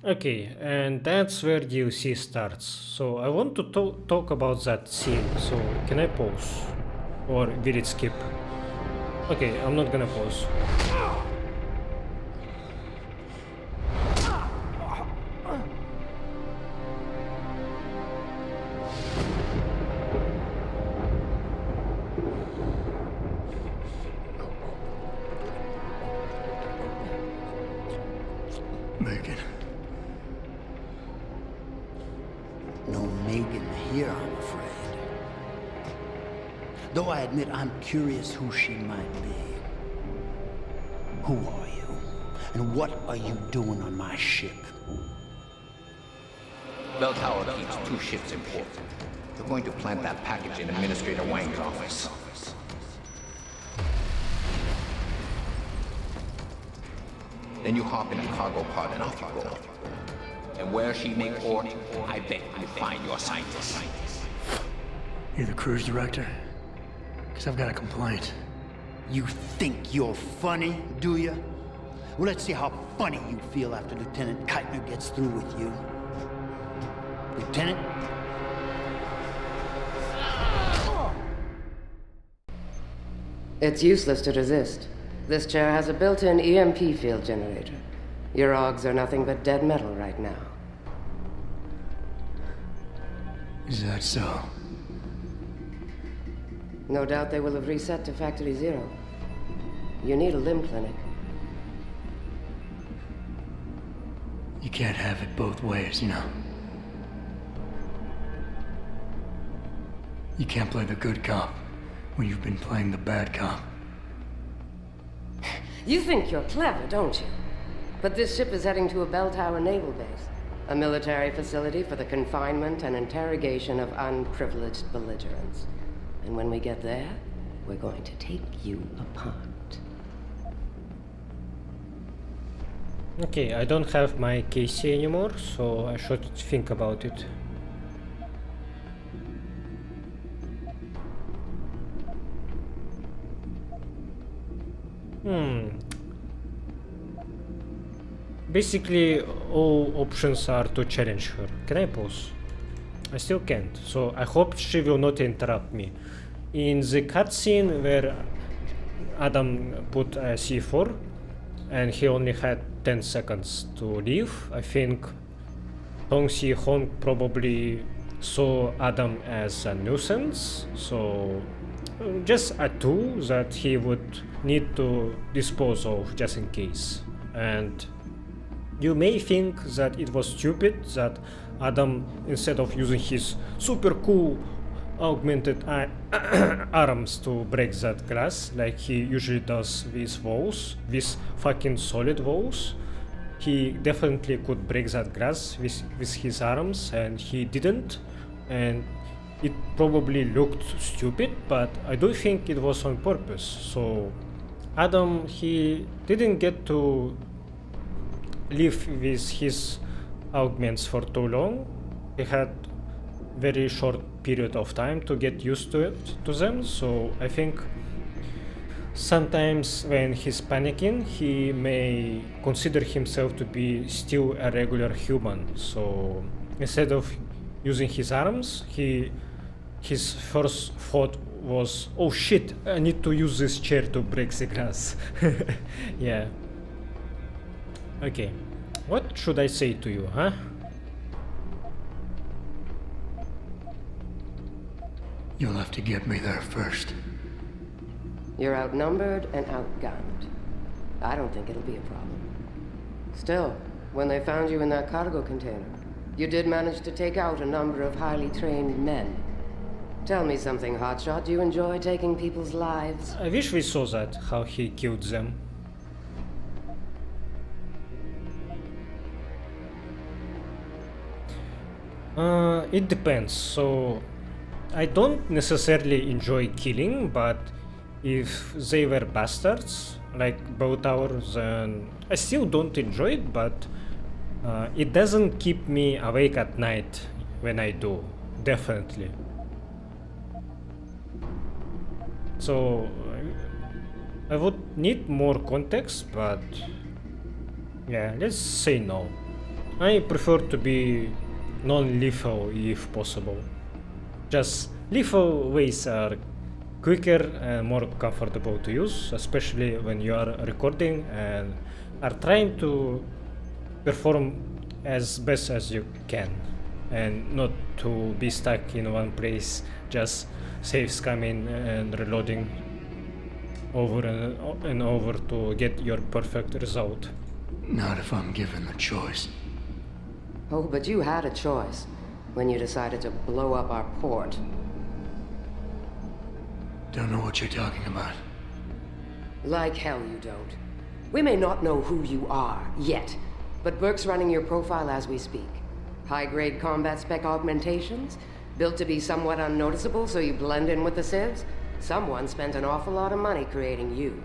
Okay, and that's where DLC starts. So I want to talk about that scene. So can I pause? Or will it skip? Okay, I'm not gonna pause. Megan. No Megan here, I'm afraid. Though I admit I'm curious who she might be. Who are you? And what are you doing on my ship? Belltower keeps 2 ships in port. You're going to plant that package in Administrator Wang's office. Then you hop in a cargo pod and off you go. And where she may port, I bet you find your scientists. You the cruise director? Because I've got a complaint. You think you're funny, do you? Well, let's see how funny you feel after Lieutenant Keitner gets through with you. Lieutenant? It's useless to resist. This chair has a built-in EMP field generator. Your augs are nothing but dead metal right now. Is that so? No doubt they will have reset to Factory Zero. You need a limb clinic. You can't have it both ways, you know. You can't play the good cop when you've been playing the bad cop. You think you're clever, don't you? But this ship is heading to a Belltower naval base, a military facility for the confinement and interrogation of unprivileged belligerents. And when we get there, we're going to take you apart. Okay, I don't have my KC anymore, so I should think about it. Basically, all options are to challenge her. Can I pause? I still can't, so I hope she will not interrupt me. In the cutscene where Adam put a C4 and he only had 10 seconds to leave, I think Hong Si-hong probably saw Adam as a nuisance, so just a tool that he would need to dispose of just in case. And you may think that it was stupid that Adam, instead of using his super cool augmented arms to break that glass like he usually does with walls, with fucking solid walls, he definitely could break that glass with his arms, and he didn't, and it probably looked stupid, but I do think it was on purpose. So Adam, he didn't get to live with his augments for too long. He had very short period of time to get used to them, so I think sometimes when he's panicking, he may consider himself to be still a regular human. So instead of using his arms, his first thought was, oh shit, I need to use this chair to break the glass. Yeah. Okay, what should I say to you, huh? You'll have to get me there first. You're outnumbered and outgunned. I don't think it'll be a problem. Still, when they found you in that cargo container, you did manage to take out a number of highly trained men. Tell me something, Hotshot. Do you enjoy taking people's lives? I wish we saw that, how he killed them. It depends. So I don't necessarily enjoy killing, but if they were bastards like Belltower, then I still don't enjoy it, but it doesn't keep me awake at night when I do, definitely. So I would need more context, but yeah, let's say no. I prefer to be non-lethal if possible. Just lethal ways are quicker and more comfortable to use, especially when you are recording and are trying to perform as best as you can, and not to be stuck in one place, just save scamming and reloading over and over to get your perfect result. Not if I'm given the choice. Oh, but you had a choice when you decided to blow up our port. Don't know what you're talking about. Like hell you don't. We may not know who you are, yet, but Burke's running your profile as we speak. High-grade combat spec augmentations, built to be somewhat unnoticeable so you blend in with the civs. Someone spent an awful lot of money creating you.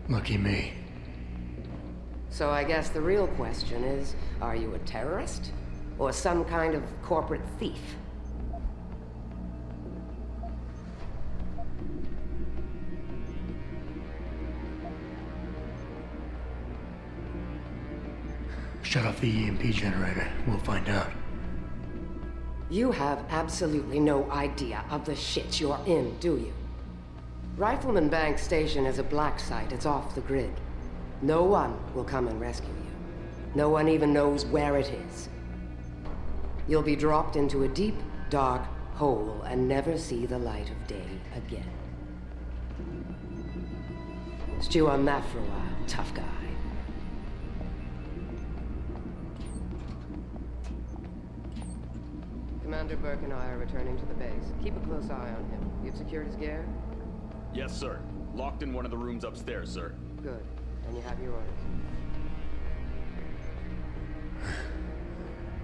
Lucky me. So I guess the real question is, are you a terrorist? Or some kind of corporate thief? Shut off the EMP generator. We'll find out. You have absolutely no idea of the shit you're in, do you? Rifleman Bank Station is a black site. It's off the grid. No one will come and rescue you. No one even knows where it is. You'll be dropped into a deep, dark hole and never see the light of day again. Stew on that for a while, tough guy. Commander Burke and I are returning to the base. Keep a close eye on him. You've secured his gear? Yes, sir. Locked in one of the rooms upstairs, sir. Good. And you have your orders.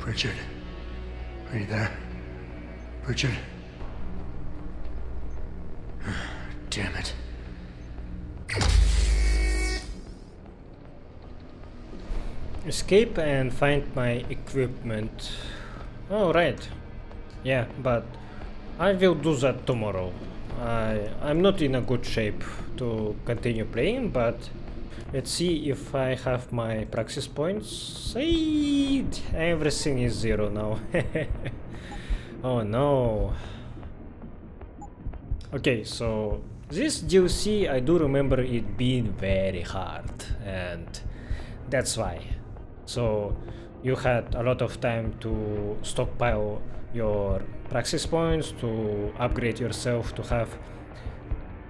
Richard. Are you there? Richard? Damn it. Escape and find my equipment. Oh, right. Yeah, but I will do that tomorrow. I'm not in a good shape to continue playing, but let's see if I have my praxis points. Everything is 0 now. Oh no. Okay, so this DLC, I do remember it being very hard, and that's why. So you had a lot of time to stockpile your praxis points, to upgrade yourself, to have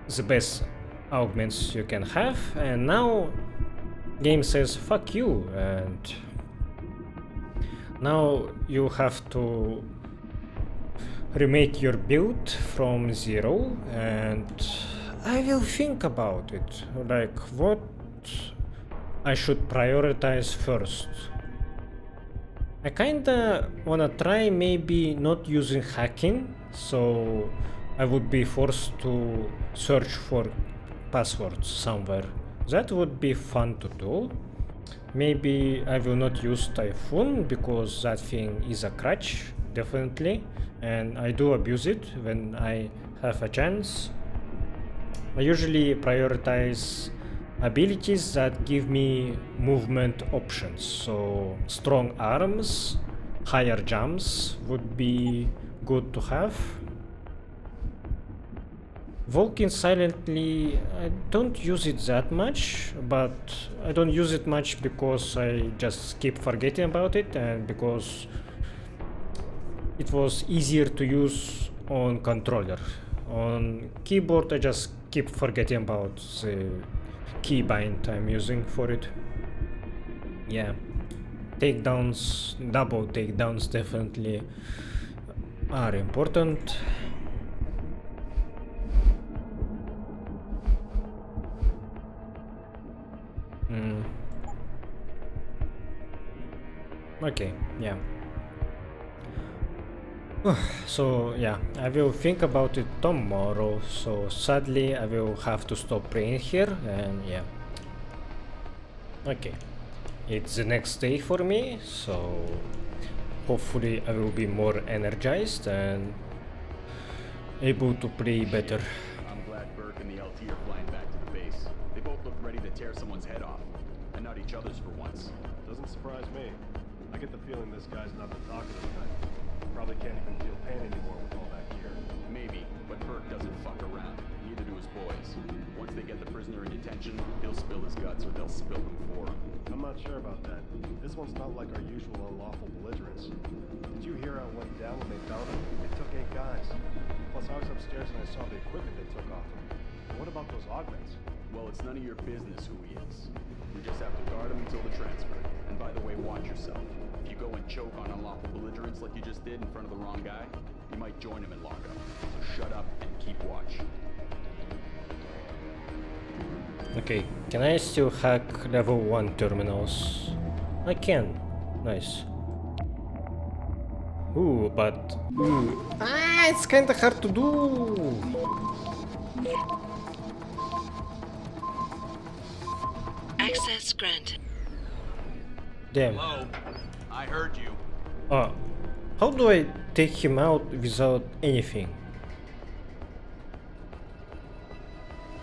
the best augments you can have, and now game says fuck you, and now you have to remake your build from 0, and I will think about it, like what I should prioritize first. I kinda wanna try maybe not using hacking, so I would be forced to search for passwords somewhere. That would be fun to do. Maybe I will not use Typhoon because that thing is a crutch, definitely, and I do abuse it when I have a chance. I usually prioritize abilities that give me movement options, so strong arms, higher jumps would be good to have. Walking silently, I don't use it that much, but I don't use it much because I just keep forgetting about it, and because it was easier to use on controller. On keyboard I just keep forgetting about the keybind I'm using for it. Yeah, takedowns, double takedowns definitely are important. Okay, yeah. So yeah, I will think about it tomorrow, so sadly I will have to stop playing here, and yeah. Okay, it's the next day for me, so hopefully I will be more energized and able to play better. I'm glad Burke and the LT are flying back to the base. They both look ready to tear someone's head off, and not each other's for once. Doesn't surprise me. I get the feeling this guy's not the talk of the night. Probably can't even feel pain anymore with all that gear. Maybe, but Burke doesn't fuck around. Neither do his boys. Once they get the prisoner in detention, he'll spill his guts or they'll spill them for him. I'm not sure about that. This one's not like our usual unlawful belligerents. Did you hear how it went down when they found him? They took 8 guys. Plus I was upstairs and I saw the equipment they took off him. And what about those augments? Well, it's none of your business who he is. We just have to guard him until the transfer. And by the way, watch yourself. If you go and choke on unlawful belligerents like you just did in front of the wrong guy, you might join him in lockup. So shut up and keep watch. Okay, can I still hack level 1 terminals? I can. Nice. Ooh, but... it's kinda hard to do! Access granted. Damn. Hello? I heard you. How do I take him out without anything?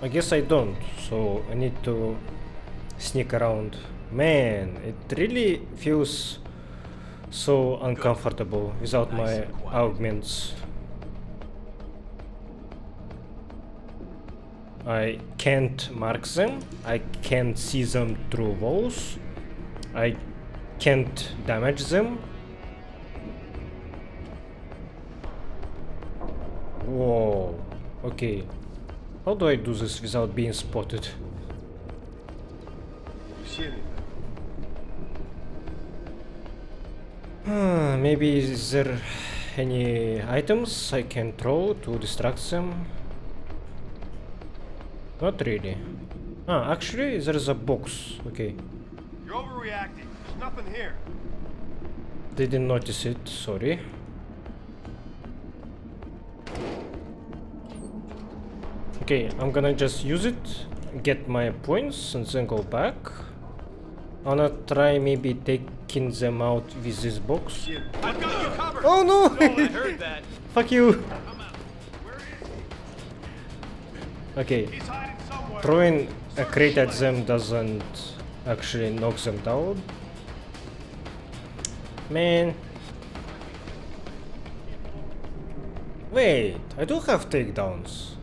I guess I don't, so I need to sneak around. Man, it really feels so uncomfortable without my augments. I can't mark them, I can't see them through walls, I can't damage them. Whoa, okay. How do I do this without being spotted? You see anything? Maybe is there any items I can throw to distract them? Not really. Actually, there's a box. Okay. You're overreacting. There's nothing here. Didn't notice it, sorry. Okay, I'm gonna just use it, get my points, and then go back. I'm gonna try maybe taking them out with this box. I've got you covered. Oh no! I heard that. Fuck you! Okay, throwing a crate at them doesn't actually knock them down. Man. Wait, I do have takedowns.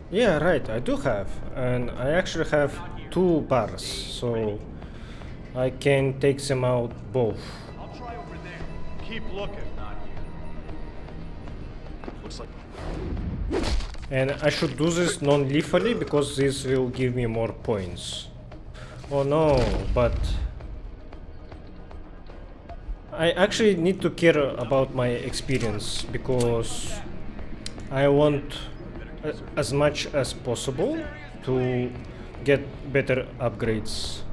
Yeah, right, I do have. And I actually have 2 bars, so I can take them out both. I'll try over there. Keep looking. Not here. Looks like. And I should do this non-lethally because this will give me more points. Oh no, but I actually need to care about my experience because I want as much as possible to get better upgrades.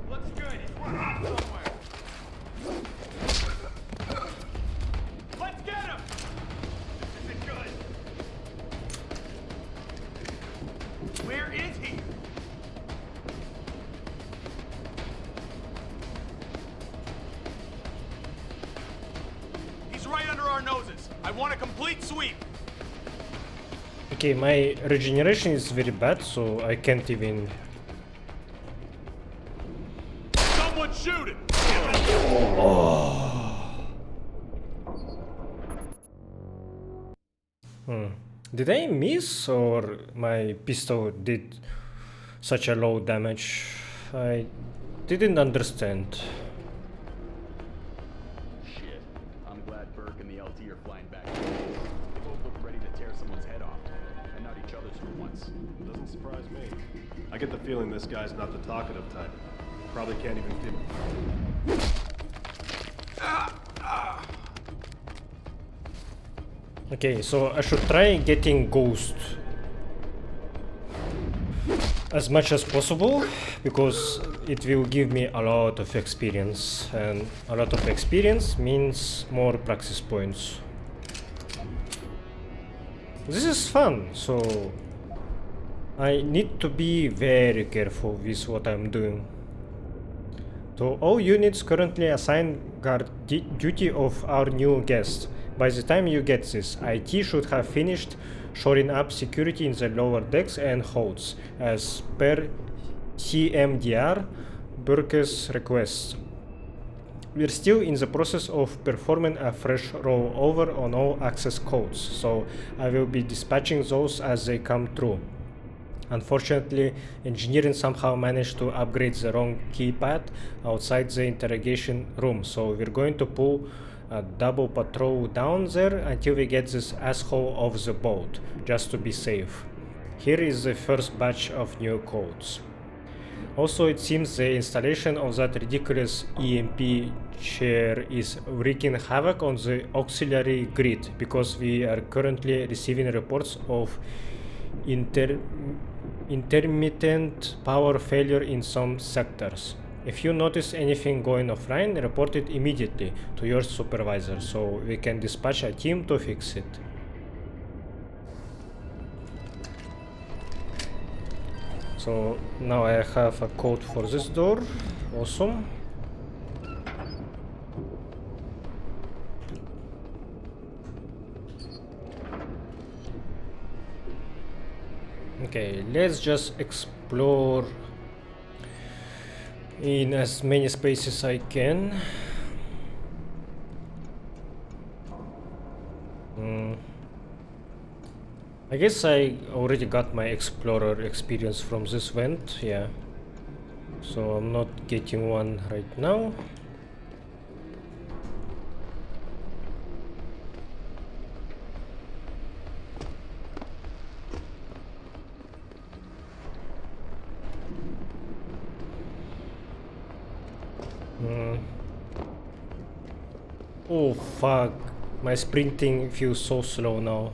Let's get him. This isn't good. Where is he? He's right under our noses. I want a complete sweep. Okay, my regeneration is very bad, so I can't even... Someone shoot him! Oh. Did I miss, or my pistol did such a low damage? I didn't understand. Shit. I'm glad Burke and the LT are flying back. They both look ready to tear someone's head off. And not each other's for once. Doesn't surprise me. I get the feeling this guy's not the talkative type. Probably can't even feel. Okay, so I should try getting Ghost as much as possible because it will give me a lot of experience, and a lot of experience means more practice points. This is fun, so I need to be very careful with what I'm doing. So all units currently assigned guard duty of our new guest. By the time you get this, IT should have finished shoring up security in the lower decks and holds, as per CMDR Burke's request. We're still in the process of performing a fresh rollover on all access codes, so I will be dispatching those as they come through. Unfortunately, engineering somehow managed to upgrade the wrong keypad outside the interrogation room, so we're going to pull a double patrol down there until we get this asshole off the boat, just to be safe. Here is the first batch of new codes. Also, it seems the installation of that ridiculous EMP chair is wreaking havoc on the auxiliary grid, because we are currently receiving reports of intermittent power failure in some sectors. If you notice anything going offline, report it immediately to your supervisor so we can dispatch a team to fix it. So now I have a code for this door. Awesome. Okay, let's just explore in as many spaces I can. I guess I already got my explorer experience from this vent, yeah. So I'm not getting one right now. Oh fuck, my sprinting feels so slow now.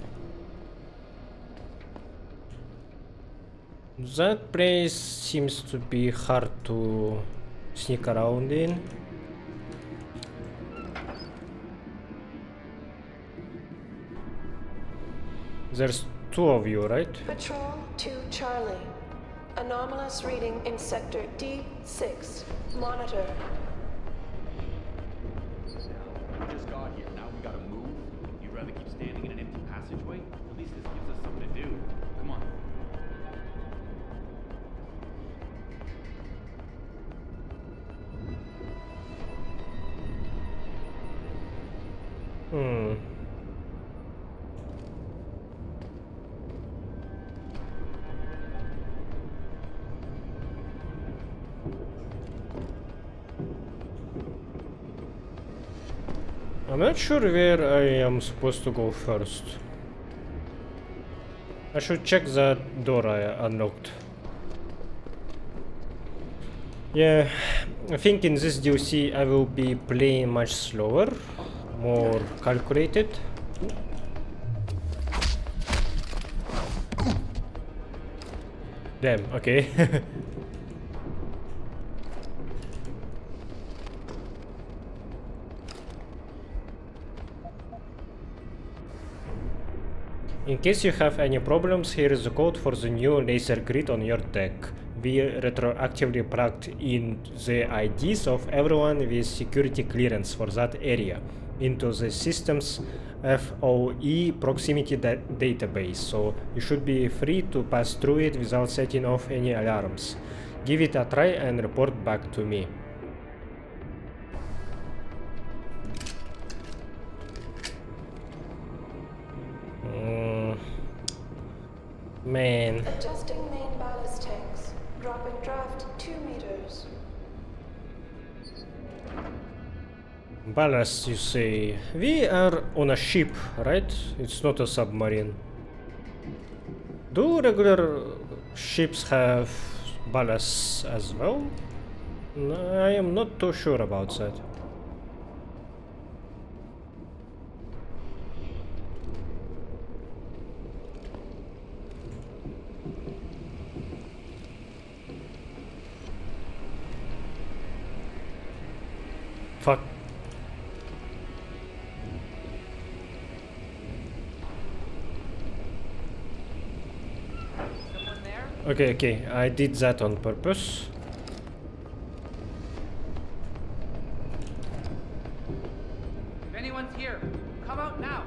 That place seems to be hard to sneak around in. There's two of you, right? Patrol to Charlie. Anomalous reading in sector D6. Monitor. We just got here. Now we gotta move. You'd rather keep standing in an empty passageway? At least this gives us something to do. Come on. I'm not sure where I am supposed to go first. I should check that door I unlocked. Yeah, I think in this DLC I will be playing much slower, more calculated. Damn, okay. In case you have any problems, here is the code for the new laser grid on your deck. We retroactively plugged in the IDs of everyone with security clearance for that area into the system's FOE proximity database, so you should be free to pass through it without setting off any alarms. Give it a try and report back to me. Man. Adjusting main ballast tanks. Dropping draft 2 meters. Ballast, you say? We are on a ship, right? It's not a submarine. Do regular ships have ballasts as well? I am not too sure about that. Fuck. Okay, I did that on purpose. If anyone's here, come out now.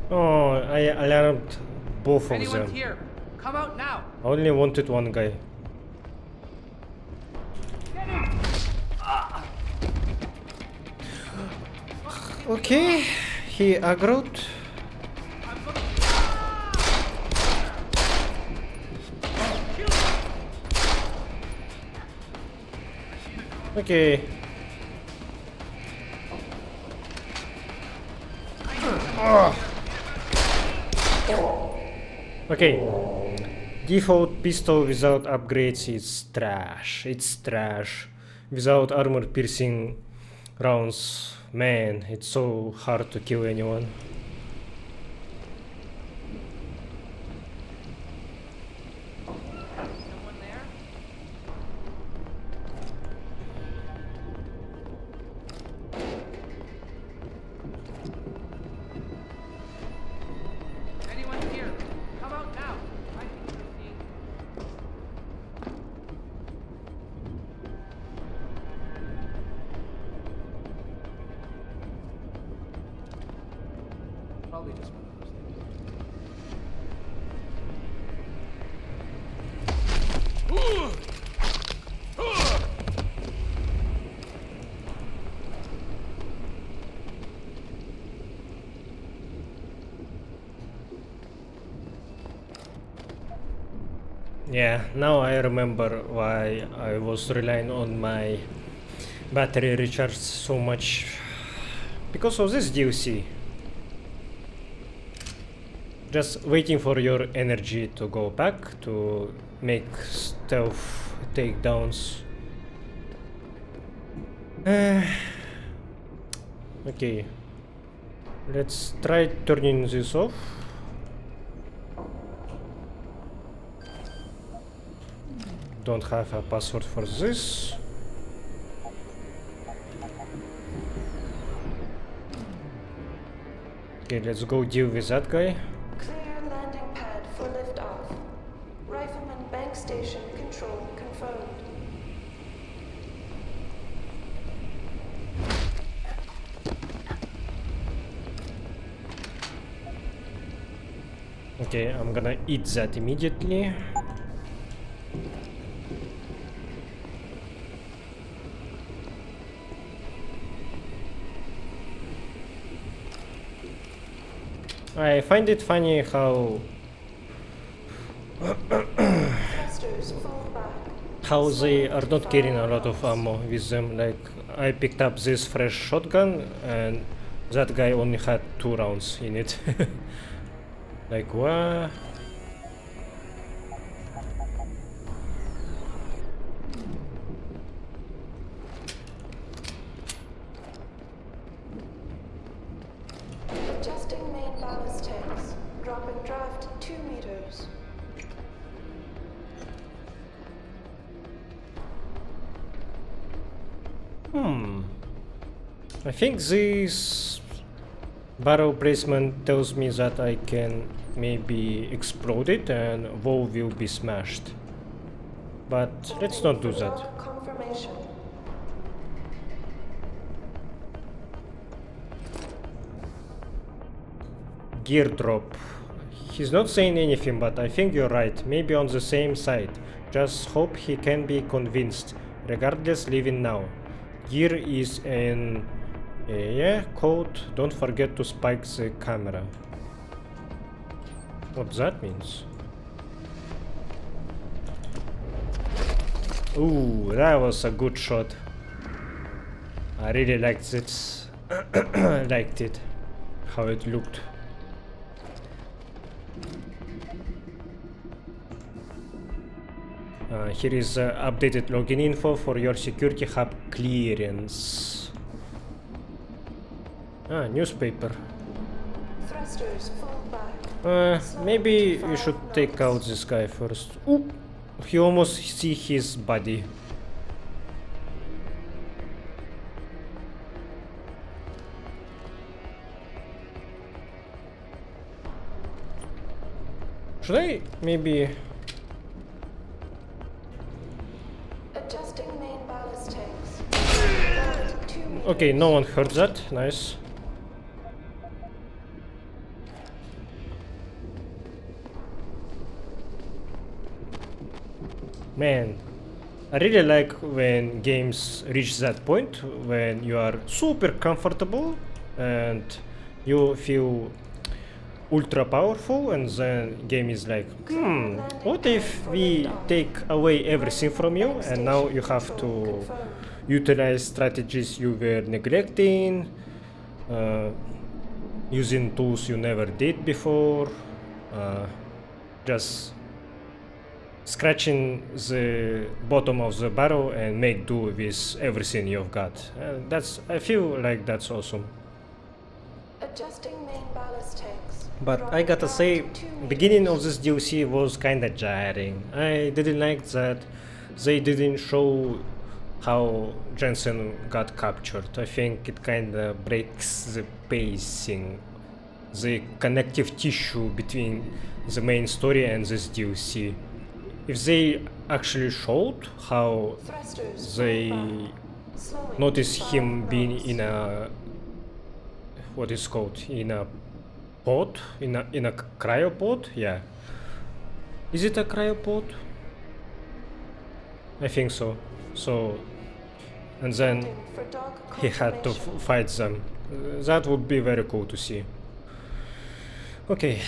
Oh, I alarmed both of them. Here, come out now. I only wanted one guy. Okay, he aggroed. Okay. Okay. Default pistol without upgrades is trash. It's trash. Without armor piercing rounds, man, it's so hard to kill anyone. Probably just one of those Yeah, now I remember why I was relying on my battery recharge so much. Because of this DLC. Just waiting for your energy to go back to make stealth takedowns. Okay. Let's try turning this off. Don't have a password for this. Okay, let's go deal with that guy. Clear landing pad for liftoff. Rifleman bank station control confirmed. Okay, I'm gonna eat that immediately. I find it funny how they are not carrying a lot of ammo with them. Like, I picked up this fresh shotgun and that guy only had 2 rounds in it. Like, what? Adjusting main ballast tanks. Dropping draft 2 meters. I think this barrel placement tells me that I can maybe explode it and wall will be smashed. But let's not do that. Confirmation. Gear drop. He's not saying anything, but I think you're right. Maybe on the same side. Just hope he can be convinced. Regardless, leaving now. Gear is in yeah, code. Don't forget to spike the camera. What that means? Ooh, that was a good shot. I really liked it. Liked it. How it looked. Here is updated login info for your security hub clearance. Newspaper. Thrusters fall back. Maybe we should take out this guy first. Ooh, he almost see his body. Should I maybe... Adjusting main ballast tanks. Okay, no one heard that. Nice. Man, I really like when games reach that point when you are super comfortable and you feel ultra powerful, and then game is like, what if we take away everything from you and now you have to utilize strategies you were neglecting, using tools you never did before, just scratching the bottom of the barrel and make do with everything you've got. I feel like that's awesome. Adjusting main ballast tanks. But I gotta say, beginning of this DLC was kinda jarring. I didn't like that they didn't show how Jensen got captured. I think it kinda breaks the pacing, the connective tissue between the main story and this DLC. If they actually showed how they noticed him being in a, what is called, in a pod, in a cryopod, yeah. Is it a cryopod? I think so. So, and then he had to fight them. That would be very cool to see. Okay,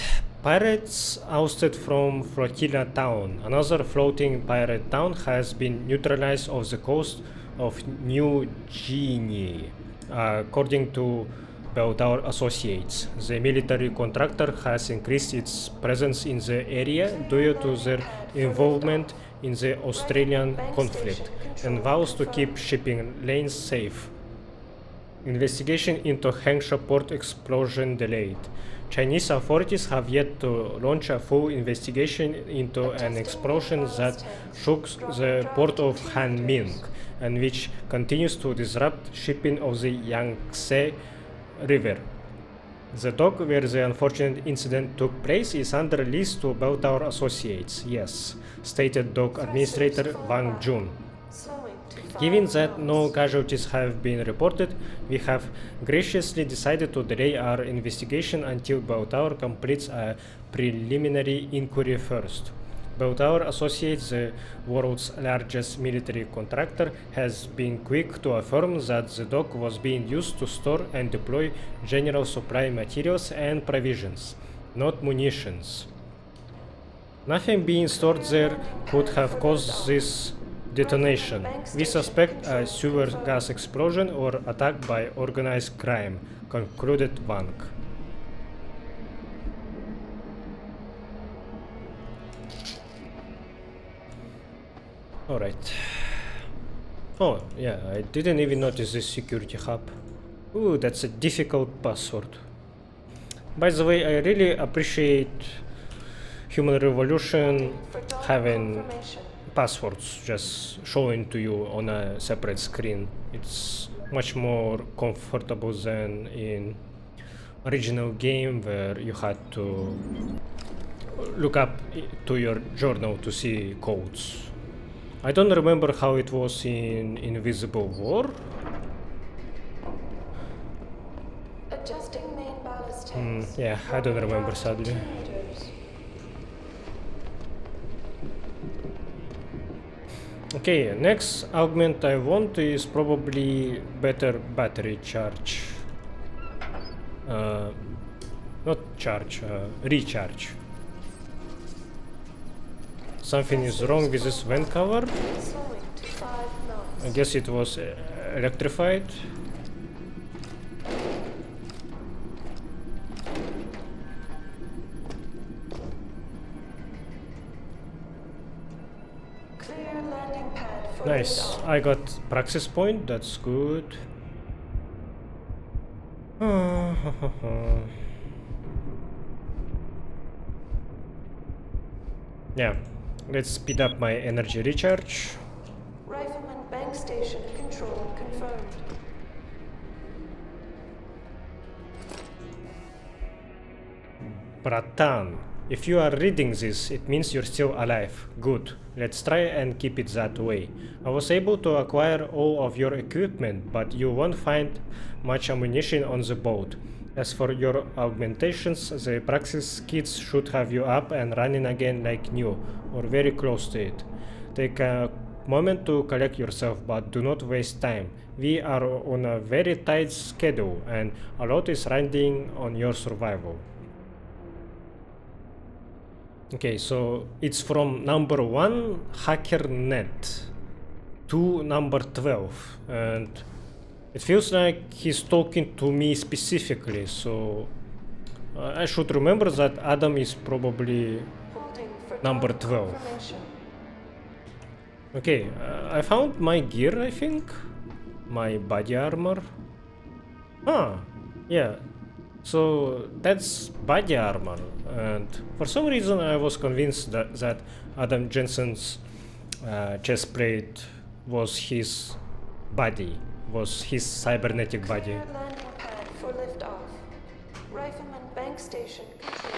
pirates ousted from Flotilla Town. Another floating pirate town has been neutralized off the coast of New Guinea, according to Belltower Associates. The military contractor has increased its presence in the area due to their involvement in the Australian conflict and vows to keep shipping lanes safe. Investigation into Hengsha port explosion delayed. Chinese authorities have yet to launch a full investigation into an explosion that shook the port of Hanming and which continues to disrupt shipping of the Yangtze River. The dock where the unfortunate incident took place is under lease to Belltower Associates, yes, stated dock administrator Wang Jun. Given that no casualties have been reported, we have graciously decided to delay our investigation until Belltower completes a preliminary inquiry first. Belltower Associates, the world's largest military contractor, has been quick to affirm that the dock was being used to store and deploy general supply materials and provisions, not munitions. Nothing being stored there could have caused this detonation. We suspect a sewer gas explosion or attack by organized crime, concluded Wang. Alright. Oh, yeah, I didn't even notice this security hub. Ooh, that's a difficult password. By the way, I really appreciate Human Revolution having passwords just showing to you on a separate screen. It's much more comfortable than in original game where you had to look up to your journal to see codes. I don't remember how it was in Invisible War. Adjusting main ballast tanks. Yeah, I don't remember sadly. Okay, next augment I want is probably better battery charge. Not charge, recharge. Something is wrong with this vent cover. I guess it was electrified. Nice, I got praxis point, that's good. Yeah, let's speed up my energy recharge. Rifleman bank station control confirmed. Bratan, if you are reading this, it means you're still alive. Good. Let's try and keep it that way. I was able to acquire all of your equipment, but you won't find much ammunition on the boat. As for your augmentations, the praxis kits should have you up and running again like new, or very close to it. Take a moment to collect yourself, but do not waste time. We are on a very tight schedule, and a lot is riding on your survival. Okay, so it's from number 1 HackerNet to number 12, and it feels like he's talking to me specifically, so I should remember that Adam is probably number 12. Okay, I found my gear, I think. My body armor. Ah, yeah. So that's body armor, and for some reason I was convinced that Adam Jensen's chest plate was his body, was his cybernetic body. Landing pad for liftoff. Rifleman bank station control.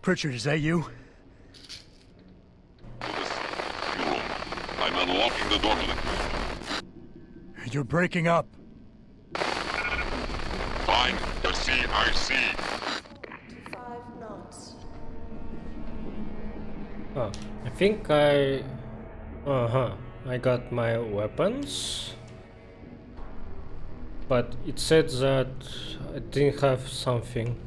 Pritchard, is that you? I'm unlocking the door link. You're breaking up. Find the CIC. 5 knots. Oh, I think I got my weapons, but it said that I didn't have something.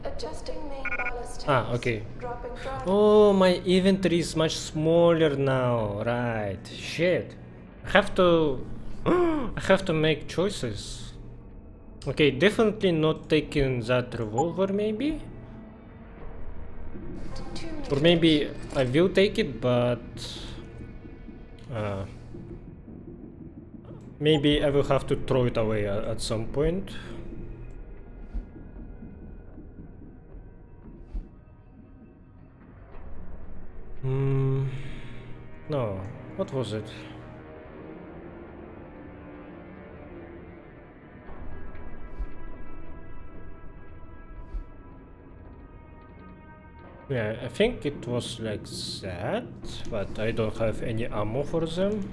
Adjusting main ballast tanks. Ah, okay. Dropping drive. Oh, my inventory is much smaller now. Right. Shit. I have to make choices. Okay, definitely not taking that revolver, maybe? Or maybe I will take it, but Maybe I will have to throw it away at some point. No, what was it? Yeah, I think it was like that, but I don't have any ammo for them.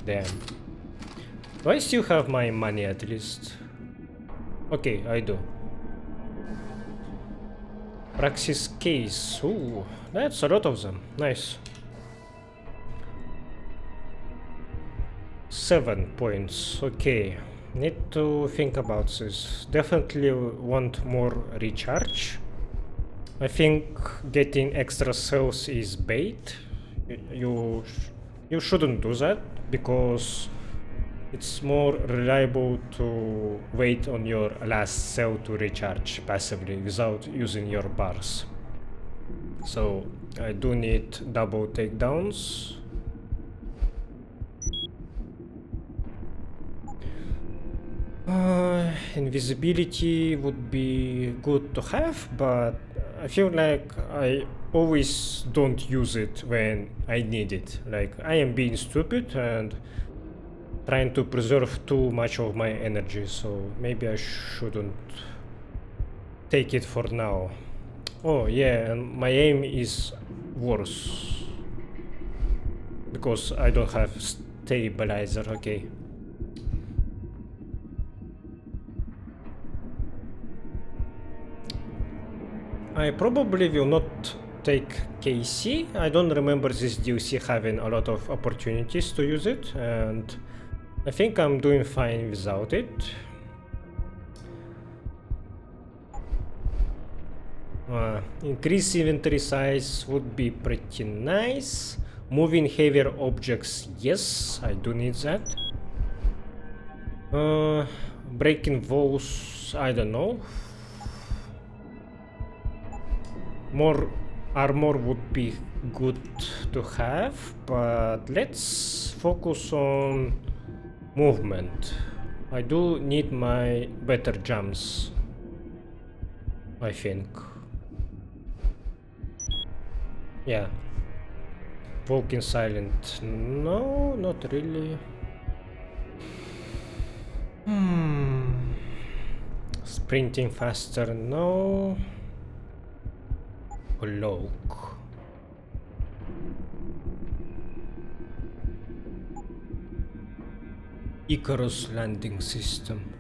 Damn. Do I still have my money at least? Okay, I do. Praxis case. Ooh, that's a lot of them. Nice. 7 points. Okay. Need to think about this. Definitely want more recharge. I think getting extra cells is bait. You shouldn't do that because it's more reliable to wait on your last cell to recharge passively without using your bars. So I do need double takedowns. Invisibility would be good to have, but I feel like I always don't use it when I need it. Like, I am being stupid and trying to preserve too much of my energy, so maybe I shouldn't take it for now. Oh yeah, and my aim is worse because I don't have stabilizer. Okay. I probably will not take KC. I don't remember this DLC having a lot of opportunities to use it, and I think I'm doing fine without it. Increase inventory size would be pretty nice. Moving heavier objects, yes, I do need that. Breaking walls, I don't know. More armor would be good to have, but let's focus on movement. I do need my better jumps, I think. Yeah. Walking silent. No, not really. Sprinting faster, no. Cloak. Icarus landing system.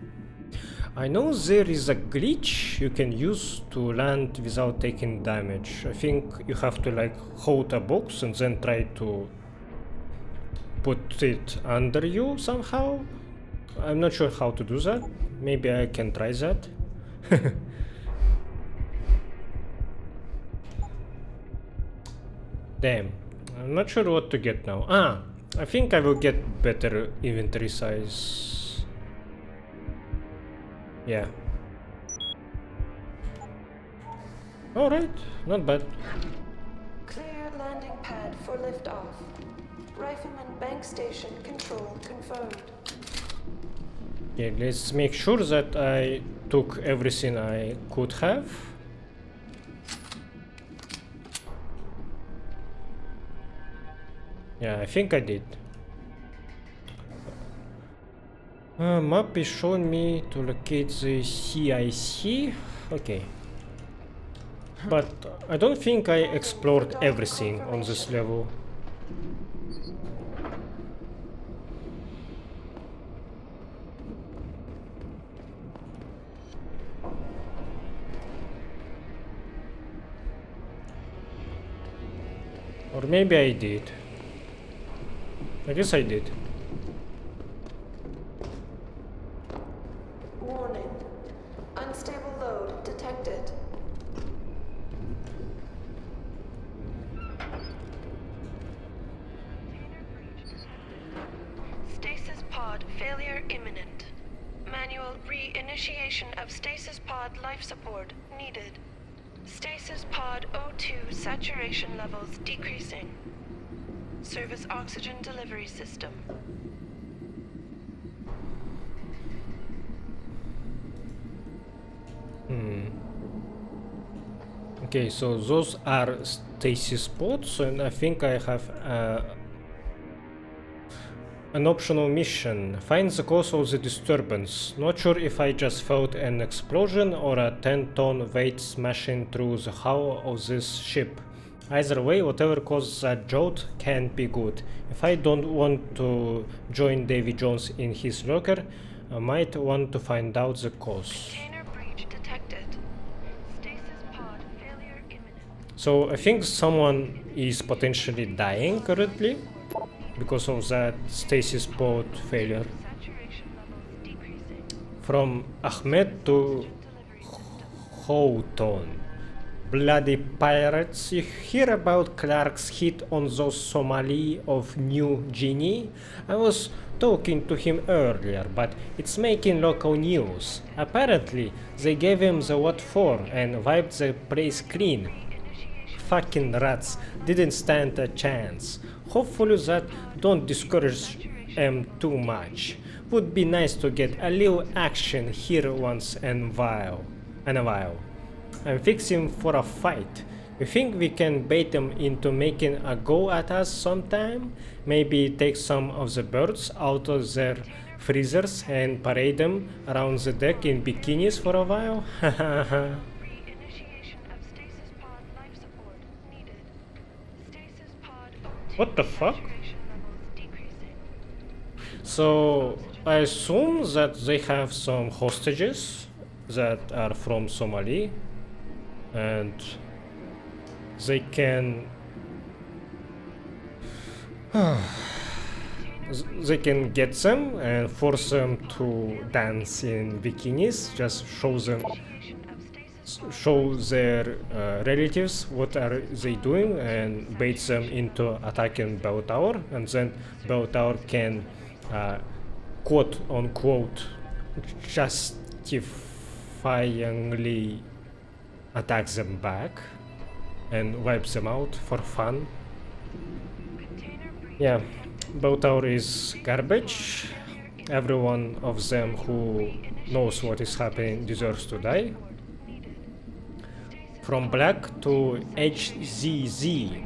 I know there is a glitch you can use to land without taking damage. I think you have to like hold a box and then try to put it under you somehow. I'm not sure how to do that. Maybe I can try that. Damn, I'm not sure what to get now. I think I will get better inventory size. Yeah. Alright, not bad. Clear landing pad for liftoff. Rifleman bank station control confirmed. Yeah, let's make sure that I took everything I could have. Yeah, I think I did. Map is showing me to locate the CIC. Okay. But I don't think I explored everything on this level. Or maybe I did. I guess I did. Warning. Unstable load detected. Stasis pod failure imminent. Manual re-initiation of stasis pod life support needed. Stasis pod O2 saturation levels decreasing. Service oxygen delivery system. Okay, so those are stasis pods, and I think I have an optional mission. Find the cause of the disturbance. Not sure if I just felt an explosion or a 10-ton weight smashing through the hull of this ship. Either way, whatever caused that jolt can't be good. If I don't want to join Davy Jones in his locker, I might want to find out the cause. Container breach detected. Stasis pod failure imminent. So I think someone is potentially dying currently because of that stasis pod failure. From Ahmed to Houghton. Bloody pirates. You hear about Clark's hit on those Somali of New Guinea? I was talking to him earlier, but it's making local news. Apparently, they gave him the what for and wiped the place clean. Fucking rats didn't stand a chance. Hopefully that don't discourage them too much. Would be nice to get a little action here once in a while. I'm fixing for a fight. You think we can bait them into making a go at us sometime? Maybe take some of the birds out of their freezers and parade them around the deck in bikinis for a while? What the fuck? So I assume that they have some hostages that are from Somali, and they can get them and force them to dance in bikinis, just show their relatives what are they doing and bait them into attacking Belltower, and then Belltower can quote unquote justifyingly attack them back and wipe them out for fun. Yeah, Belltower is garbage. Every one of them who knows what is happening deserves to die. From Black to HZZ.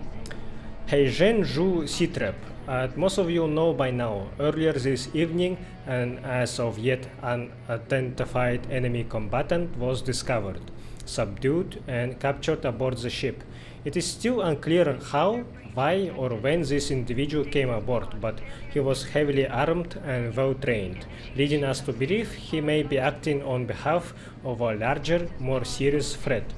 Heijin Zhu Sitrep. Most of you know by now, earlier this evening, an as of yet unidentified enemy combatant was discovered, subdued, and captured aboard the ship. It is still unclear how, why, or when this individual came aboard, but he was heavily armed and well trained, leading us to believe he may be acting on behalf of a larger, more serious threat.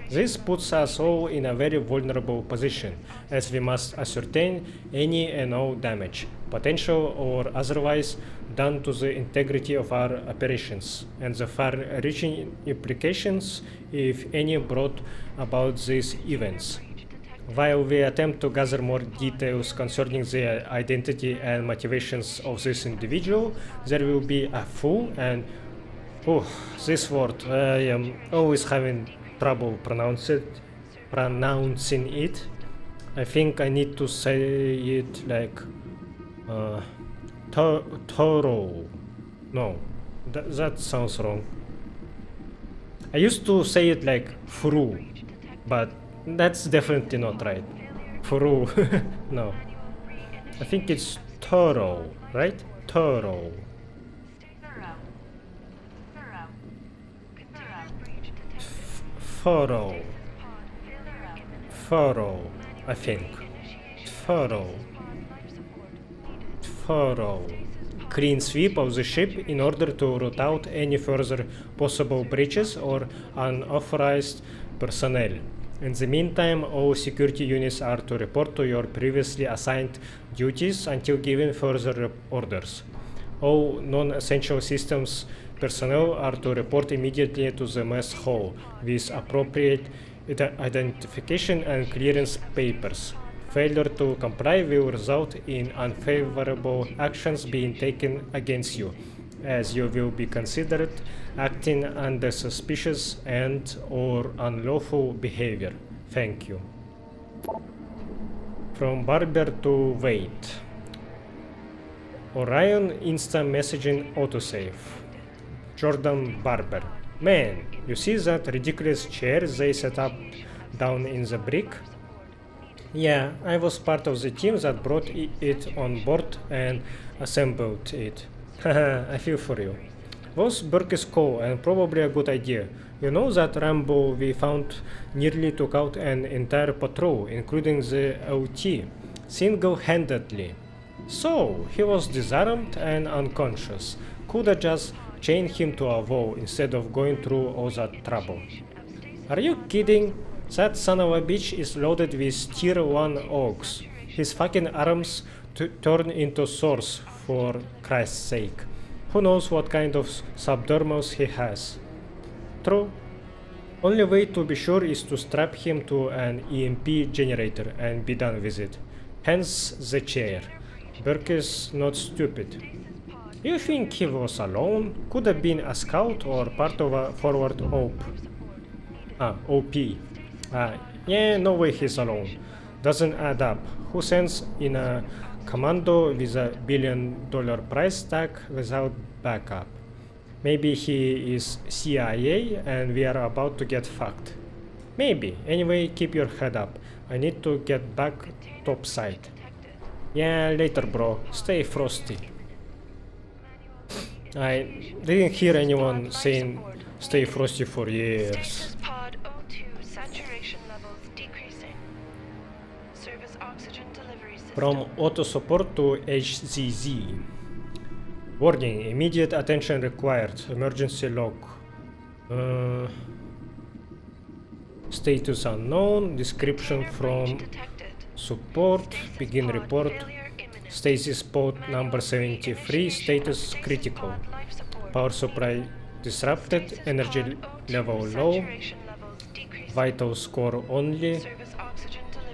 This puts us all in a very vulnerable position, as we must ascertain any and all damage, potential or otherwise, done to the integrity of our operations, and the far-reaching implications, if any, brought about these events. While we attempt to gather more details concerning the identity and motivations of this individual, there will be a full and... this word, I am always having trouble pronouncing it. I think I need to say it like Toro. No, that sounds wrong. I used to say it like Furu, but that's definitely not right. Furu. No. I think it's Toro, right? Toro. Furrow, I think. Furrow. Clean sweep of the ship in order to root out any further possible breaches or unauthorized personnel. In the meantime, all security units are to report to your previously assigned duties until given further orders. All non-essential systems personnel are to report immediately to the mess hall with appropriate identification and clearance papers. Failure to comply will result in unfavorable actions being taken against you, as you will be considered acting under suspicious and/or unlawful behavior. Thank you. From Barber to Wait. Orion instant messaging autosave. Jordan Barber. Man, you see that ridiculous chair they set up down in the brick? Yeah, I was part of the team that brought it on board and assembled it. Haha, I feel for you. Was Burke is cool and probably a good idea. You know that Rambo we found nearly took out an entire patrol, including the OT, single-handedly. So, he was disarmed and unconscious. Coulda just chained him to a wall instead of going through all that trouble. Are you kidding? That son of a bitch is loaded with tier 1 oaks. His fucking arms turn into swords, for Christ's sake. Who knows what kind of subdermals he has. True. Only way to be sure is to strap him to an EMP generator and be done with it. Hence the chair. Burke is not stupid. You think he was alone? Could have been a scout or part of a forward OP. Yeah, no way he's alone. Doesn't add up. Who sends in a commando with $1 billion price tag without backup? Maybe he is CIA and we are about to get fucked. Maybe. Anyway, keep your head up. I need to get back topside. Yeah, later bro. Stay frosty. I didn't hear anyone saying stay frosty for years. Pod O2 saturation levels decreasing. Service oxygen delivery system. From auto support to HZZ. Warning, immediate attention required. Emergency log. Status unknown. Description from support. Begin report. Stasis pod number 73. Status critical. Power supply disrupted. Energy level low. Vital score only.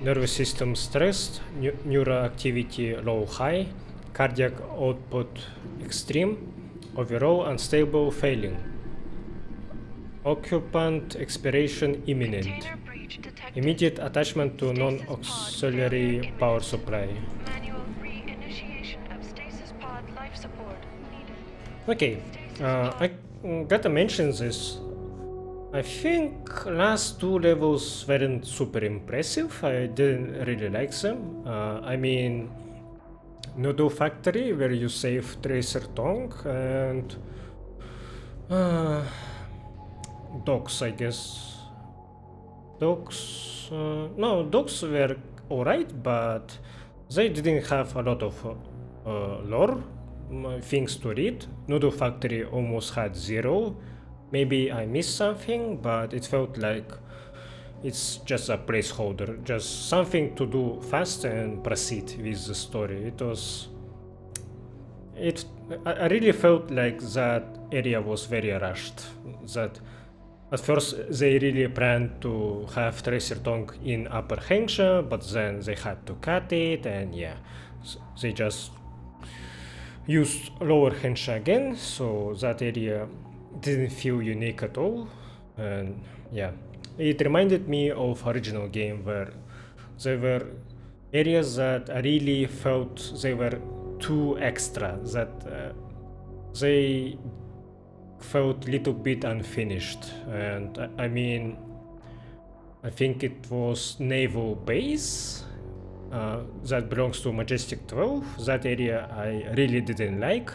Nervous system stressed. Neural activity low high. Cardiac output extreme. Overall unstable failing. Occupant expiration imminent. Immediate attachment to non-auxiliary power supply. Okay, I gotta mention this. I think last two levels weren't super impressive. I didn't really like them. I mean, Noodle Factory, where you save Tracer Tongue, and Dogs, I guess. Dogs, no, Dogs were alright, but they didn't have a lot of lore, things to read. Noodle Factory almost had 0. Maybe I missed something, but it felt like it's just a placeholder, just something to do fast and proceed with the story. I really felt like that area was very rushed. That at first they really planned to have Tracer Tongue in Upper Hengsha, but then they had to cut it, and yeah, they just used Lower Hengsha again, so that area didn't feel unique at all. And yeah, it reminded me of original game where there were areas that I really felt they were too extra, that they felt little bit unfinished. And I mean, I think it was naval base that belongs to Majestic 12. That area I really didn't like.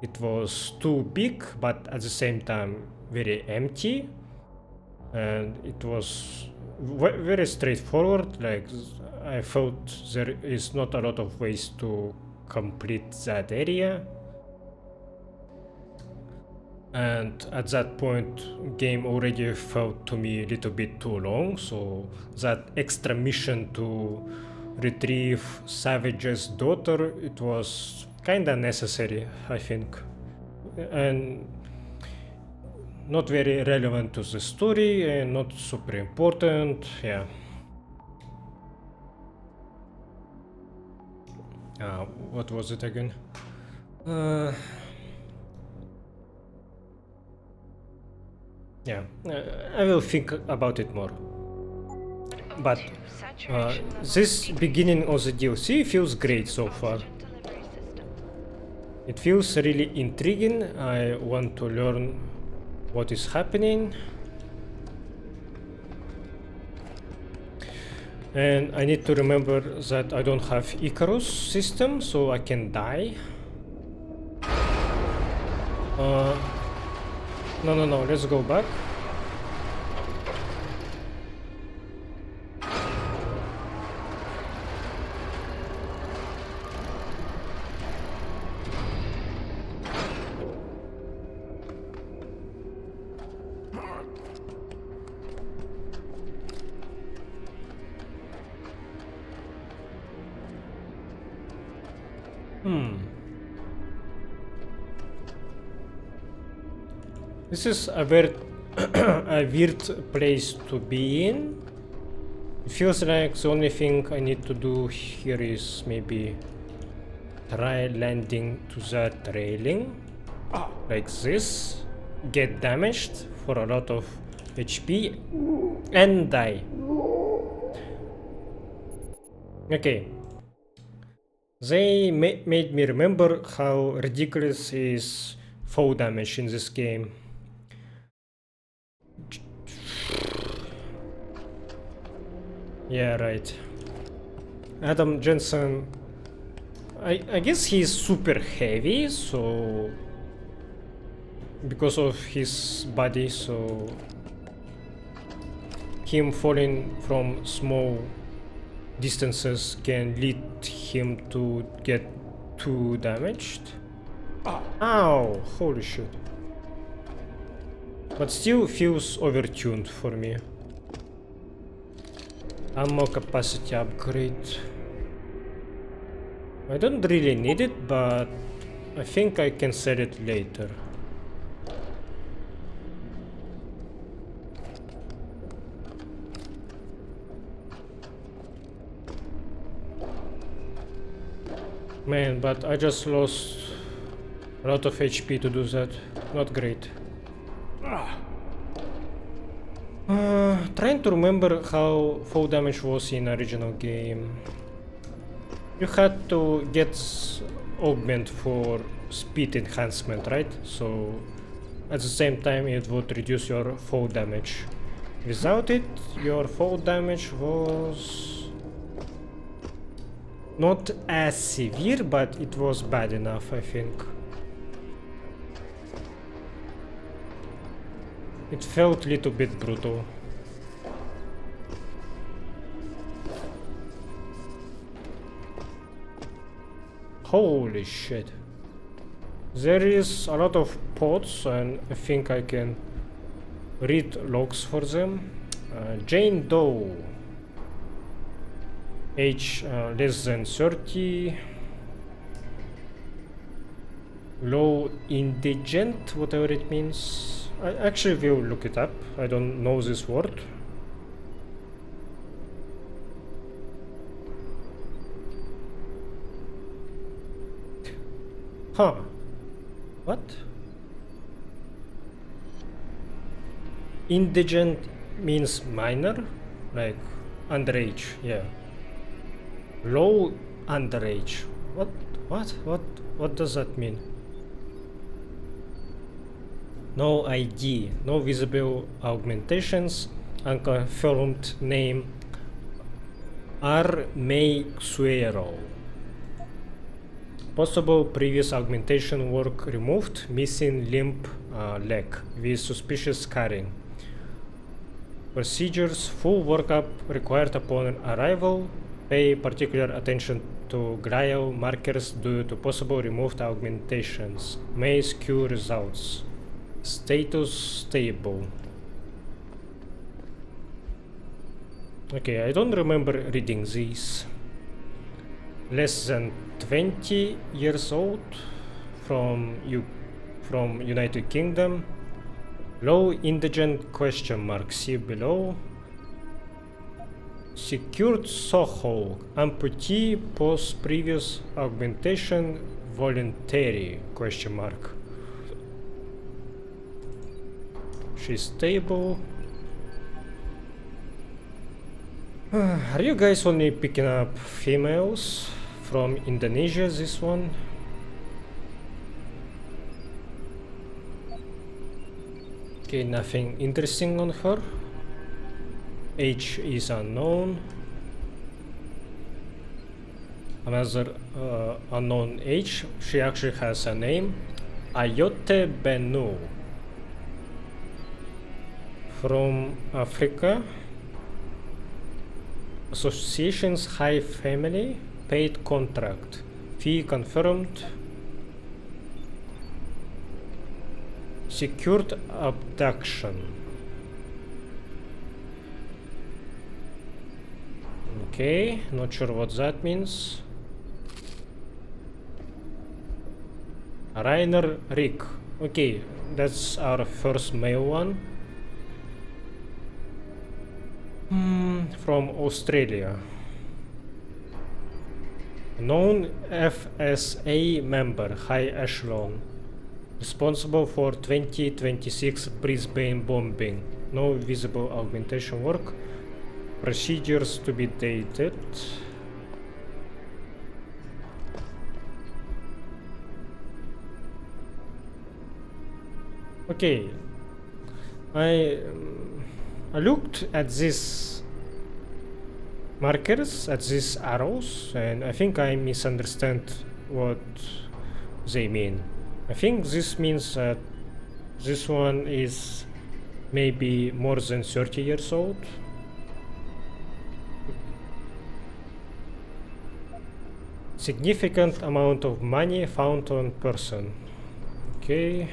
It was too big, but at the same time very empty. And it was very straightforward. Like, I felt there is not a lot of ways to complete that area. And at that point, game already felt to me a little bit too long, so that extra mission to retrieve Savage's daughter, it was kinda necessary, I think. And not very relevant to the story and not super important, yeah. What was it again? Yeah, I will think about it more. but this beginning of the DLC feels great so far. It feels really intriguing. I want to learn what is happening. And I need to remember that I don't have Icarus system, so I can die. No, let's go back. This is a weird, a weird place to be in. It feels like the only thing I need to do here is maybe try landing to that railing, like this, get damaged for a lot of HP, and die. Okay. They made me remember how ridiculous is fall damage in this game. Yeah, right. Adam Jensen, I guess he's super heavy, so because of his body, so him falling from small distances can lead him to get too damaged. Ow! Holy shit. But still feels overtuned for me. Ammo capacity upgrade. I don't really need it, but I think I can sell it later. Man, but I just lost a lot of HP to do that. Not great. Trying to remember how fall damage was in original game. You had to get augment for speed enhancement, right? So at the same time it would reduce your fall damage. Without it, your fall damage was not as severe, but it was bad enough, I think. It felt a little bit brutal. Holy shit. There is a lot of pods and I think I can read logs for them. Jane Doe. Age less than 30. Low indigent, whatever it means. I actually will look it up. I don't know this word. Huh. What? Indigent means minor? Like underage, yeah. Low underage. What does that mean? No ID, no visible augmentations, unconfirmed name R. May Suero. Possible previous augmentation work removed, missing limb, leg, with suspicious scarring. Procedures, full workup required upon arrival. Pay particular attention to glial markers due to possible removed augmentations. May skew results. Status stable. Okay, I don't remember reading these. Less than 20 years old, from United Kingdom. Low indigent question mark, see below. Secured Soho, amputee post previous augmentation voluntary question mark. She's stable. Are you guys only picking up females from Indonesia, this one? Okay, nothing interesting on her. Age is unknown. Another unknown age. She actually has a name. Ayotte Benu. From Africa. Association's high family. Paid contract. Fee confirmed. Secured abduction. Okay, not sure what that means. Rainer Rick. Okay, that's our first male one. From Australia. Known FSA member, high echelon. Responsible for 2026 Brisbane bombing. No visible augmentation work. Procedures to be dated. Okay, I looked at these markers, at these arrows, and I think I misunderstand what they mean. I think this means that this one is maybe more than 30 years old. Significant amount of money found on person. Okay.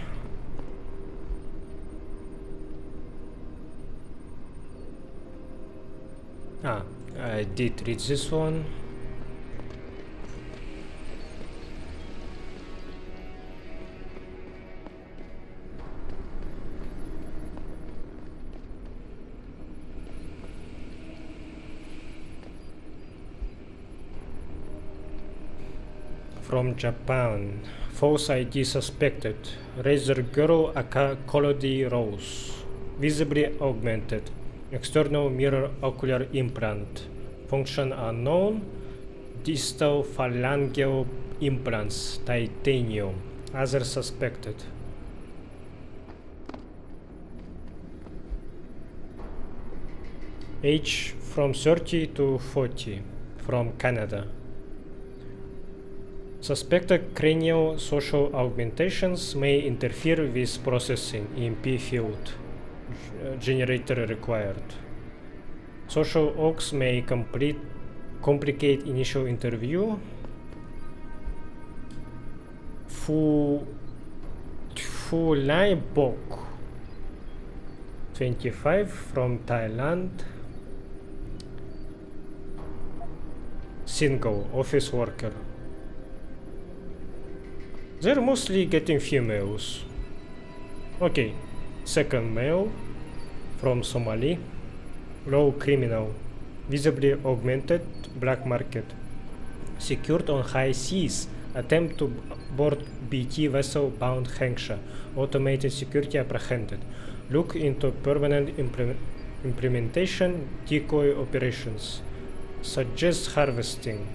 I did read this one. From Japan. False ID suspected. Razor Girl aka Colody Rose. Visibly augmented. External mirror ocular implant. Function unknown. Distal phalangeal implants. Titanium. Other suspected. Age from 30 to 40. From Canada. Suspected cranial social augmentations may interfere with processing. EMP field. Generator required. Social oaks may complicate initial interview. Fulai Bok 25 from Thailand. Single office worker. They're mostly getting females. Okay, second male from Somali. Low criminal. Visibly augmented. Black market. Secured on high seas. Attempt to board BT vessel bound Hengsha. Automated security apprehended. Look into permanent implementation. Decoy operations. Suggest harvesting.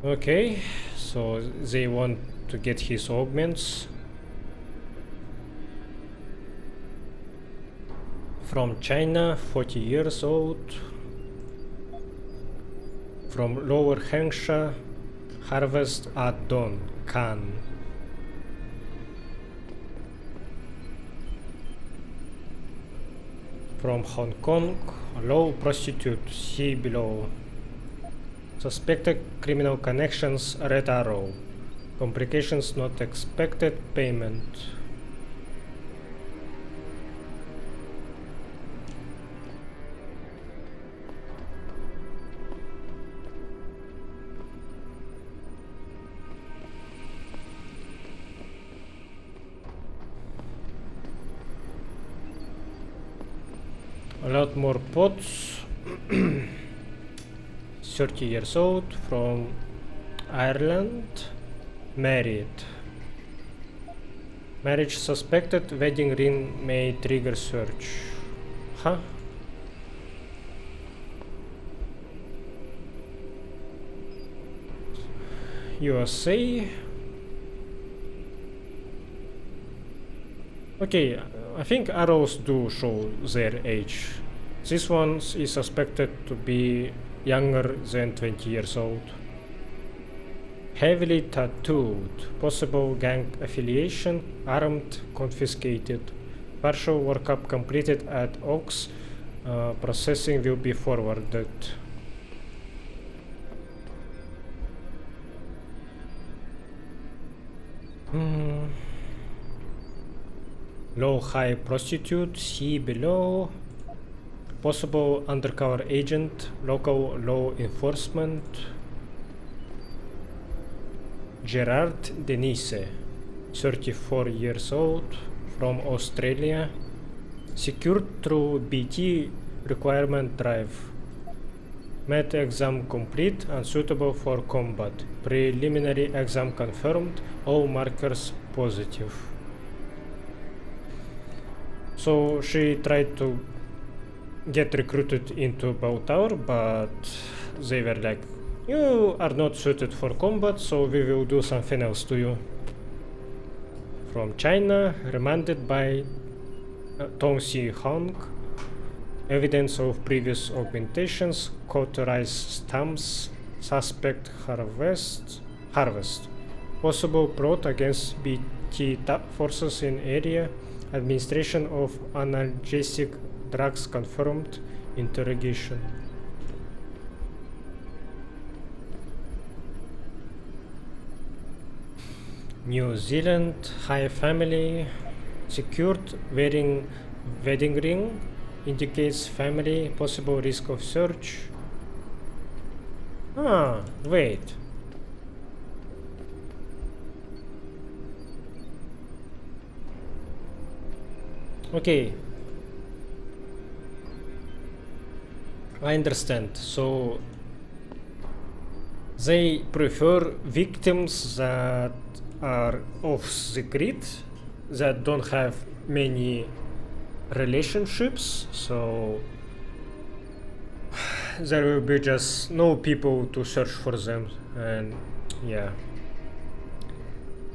Okay, so they want to get his augments. From China, 40 years old. From Lower Hengsha, harvest at dawn, Can. From Hong Kong, low prostitute, see below. Suspected criminal connections, red arrow. Complications not expected, payment. A lot more pots. 30 years old, from Ireland. Married. Marriage suspected. Wedding ring may trigger search. Huh? USA. Okay, I think arrows do show their age. This one is suspected to be younger than 20 years old. Heavily tattooed, possible gang affiliation, armed, confiscated. Partial workup completed at Oaks. Processing will be forwarded. Low-high prostitute, see below. Possible undercover agent, local law enforcement. Gerard Denise, 34 years old, from Australia. Secured through BT requirement drive. Med exam complete, unsuitable for combat. Preliminary exam confirmed, all markers positive. So she tried to get recruited into Belltower, but they were like, you are not suited for combat, so we will do something else to you. From China, remanded by Tong Si Hong. Evidence of previous augmentations, cauterized stamps, suspect harvest. Possible plot against BT forces in area. Administration of analgesic drugs confirmed. Interrogation. New Zealand, high family, secured, wearing wedding ring, indicates family, possible risk of search. Ah, wait. Okay. I understand. So they prefer victims that are off the grid, that don't have many relationships, so there will be just no people to search for them, and yeah,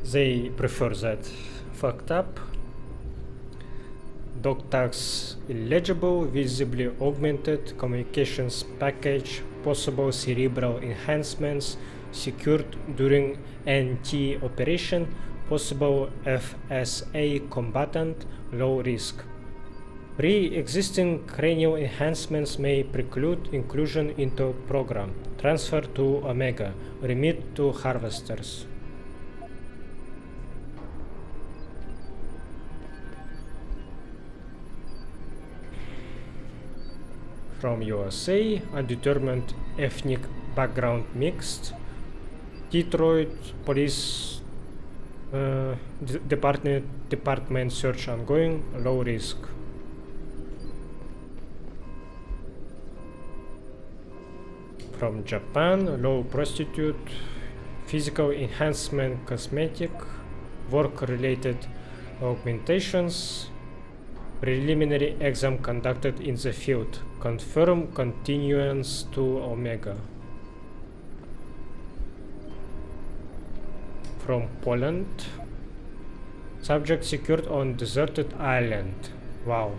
they prefer that. Fucked up. Dog tags illegible, visibly augmented, communications package, possible cerebral enhancements, secured during NT operation, possible FSA combatant, low risk. Pre-existing cranial enhancements may preclude inclusion into program, transfer to Omega, remit to harvesters. From USA, undetermined ethnic background mixed. Detroit Police Department search ongoing, low risk. From Japan, low prostitute, physical enhancement cosmetic, work-related augmentations, preliminary exam conducted in the field, confirm continuance to Omega. From Poland, subject secured on deserted island. Wow.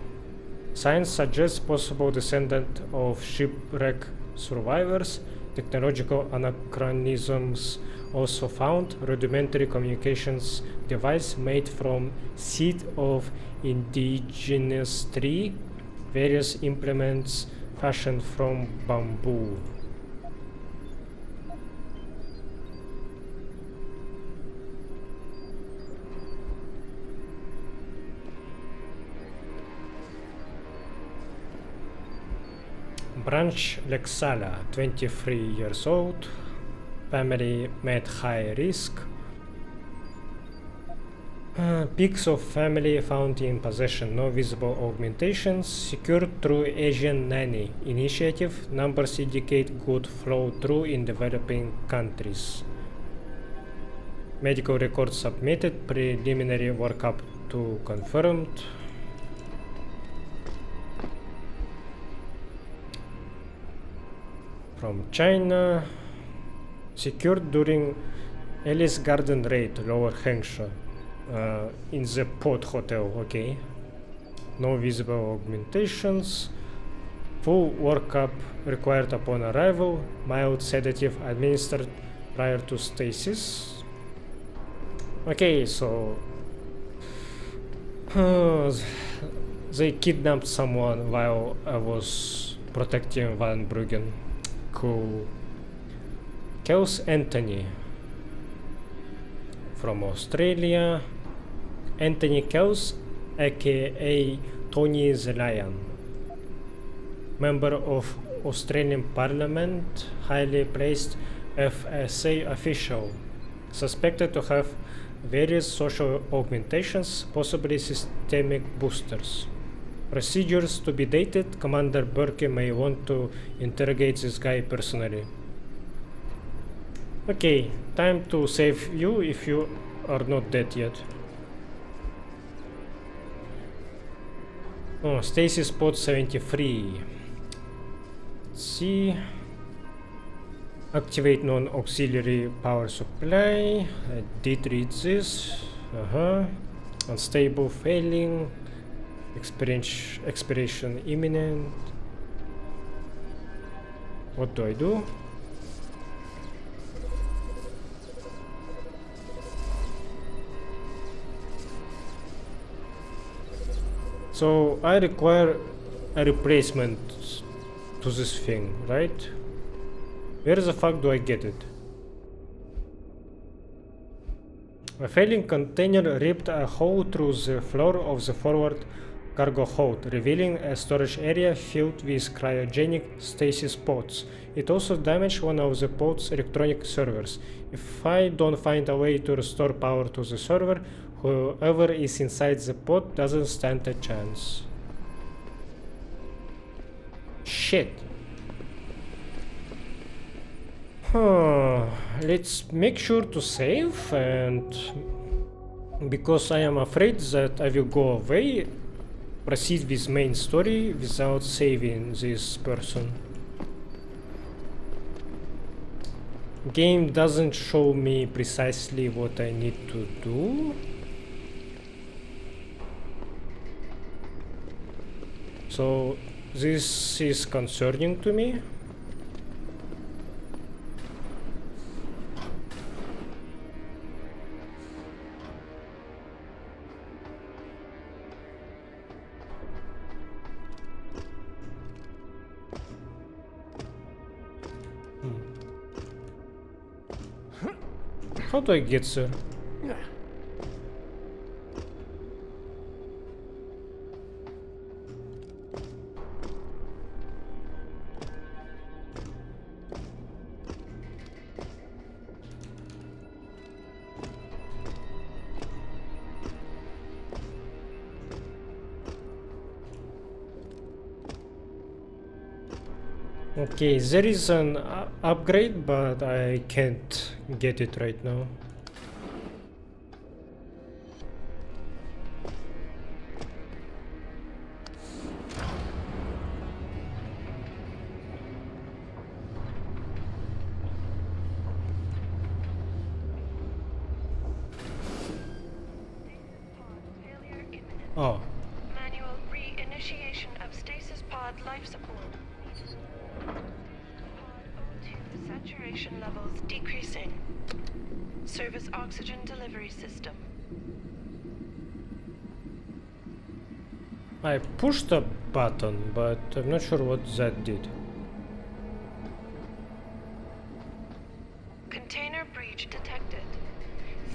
Signs suggest possible descendant of shipwreck survivors. Technological anachronisms also found. Rudimentary communications device made from seed of indigenous tree. Various implements fashioned from bamboo. Branch Lexala, 23 years old, family met high risk. Pics of family found in possession, no visible augmentations, secured through Asian Nanny initiative, numbers indicate good flow through in developing countries. Medical records submitted. Preliminary workup to confirmed. From China. Secured during Alice Garden raid, Lower Hampshire. In the Pod Hotel, okay. No visible augmentations. Full workup required upon arrival. Mild sedative administered prior to stasis. Okay, so they kidnapped someone while I was protecting Van Bruggen. Cool. Kels Anthony from Australia. Anthony Kels, aka Tony the Lion. Member of Australian Parliament, highly placed FSA official, suspected to have various social augmentations, possibly systemic boosters. Procedures to be dated. Commander Burke may want to interrogate this guy personally. Okay, time to save you if you are not dead yet. Oh, Stacy Spot 73. Let's see. Activate non-auxiliary power supply. I did read this. Unstable failing. Expiration imminent. What do I do? So I require a replacement to this thing, right? Where the fuck do I get it? A failing container ripped a hole through the floor of the forward cargo hold, revealing a storage area filled with cryogenic stasis pods. It also damaged one of the pod's electronic servers. If I don't find a way to restore power to the server, whoever is inside the pod doesn't stand a chance. Shit. Let's make sure to save, and because I am afraid that I will go away, proceed with main story without saving this person. Game doesn't show me precisely what I need to do. So this is concerning to me. How do I get there? Okay, there is an upgrade, but I can't get it right now. Oh. Manual re-initiation of stasis pod life support. Pod O2 saturation levels decreasing. Service oxygen delivery system. I pushed a button, but I'm not sure what that did. Container breach detected.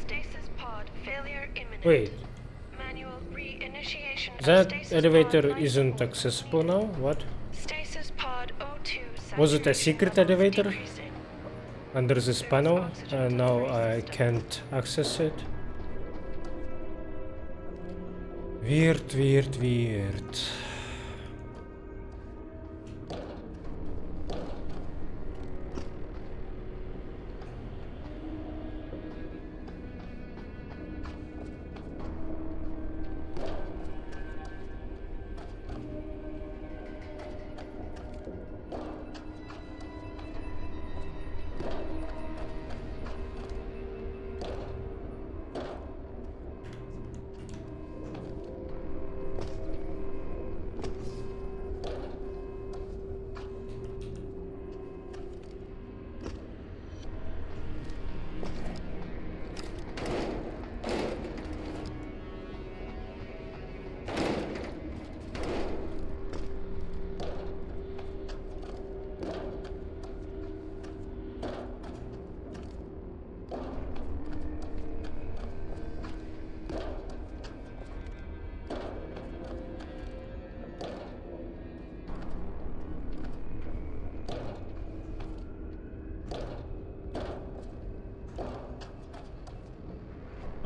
Stasis pod failure imminent. Wait. Manual re-initiation of That stasis elevator pod life isn't support. accessible now? What? Stasis pod O2 Was it a saturation secret levels elevator? decreasing. Under this panel, and now I can't access it. Weird, weird, weird.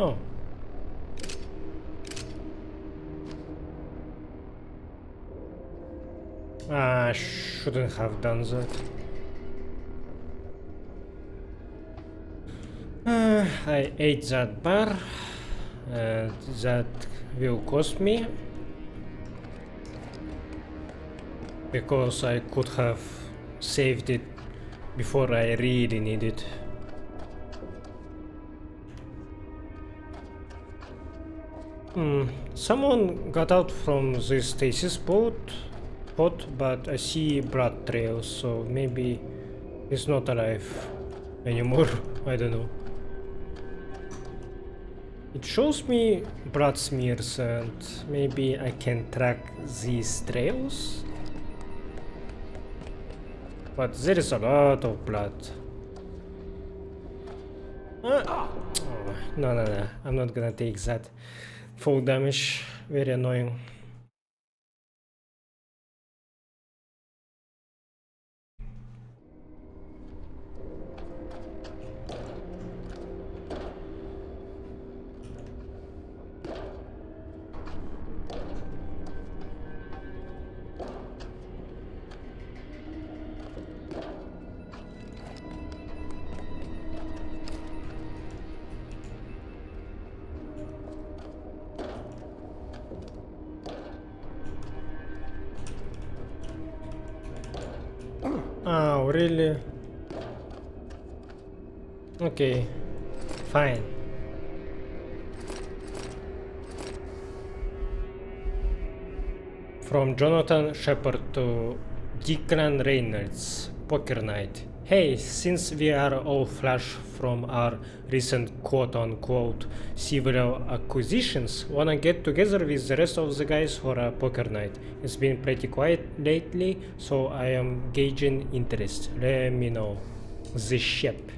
Oh. I shouldn't have done that. I ate that bar, and that will cost me, because I could have saved it before I really need it. Someone got out from the stasis pod, but I see blood trails, so maybe he's not alive anymore. I don't know. It shows me blood smears, and maybe I can track these trails. But there is a lot of blood. Oh, no, I'm not gonna take that full damage. Very annoying. Oh, really? Okay, fine. From Jonathan Shepard to Declan Reynolds, Poker Night. Hey, since we are all flush from our recent quote-unquote several acquisitions, wanna get together with the rest of the guys for a poker night. It's been pretty quiet lately, so I am gauging interest. Let me know. The ship.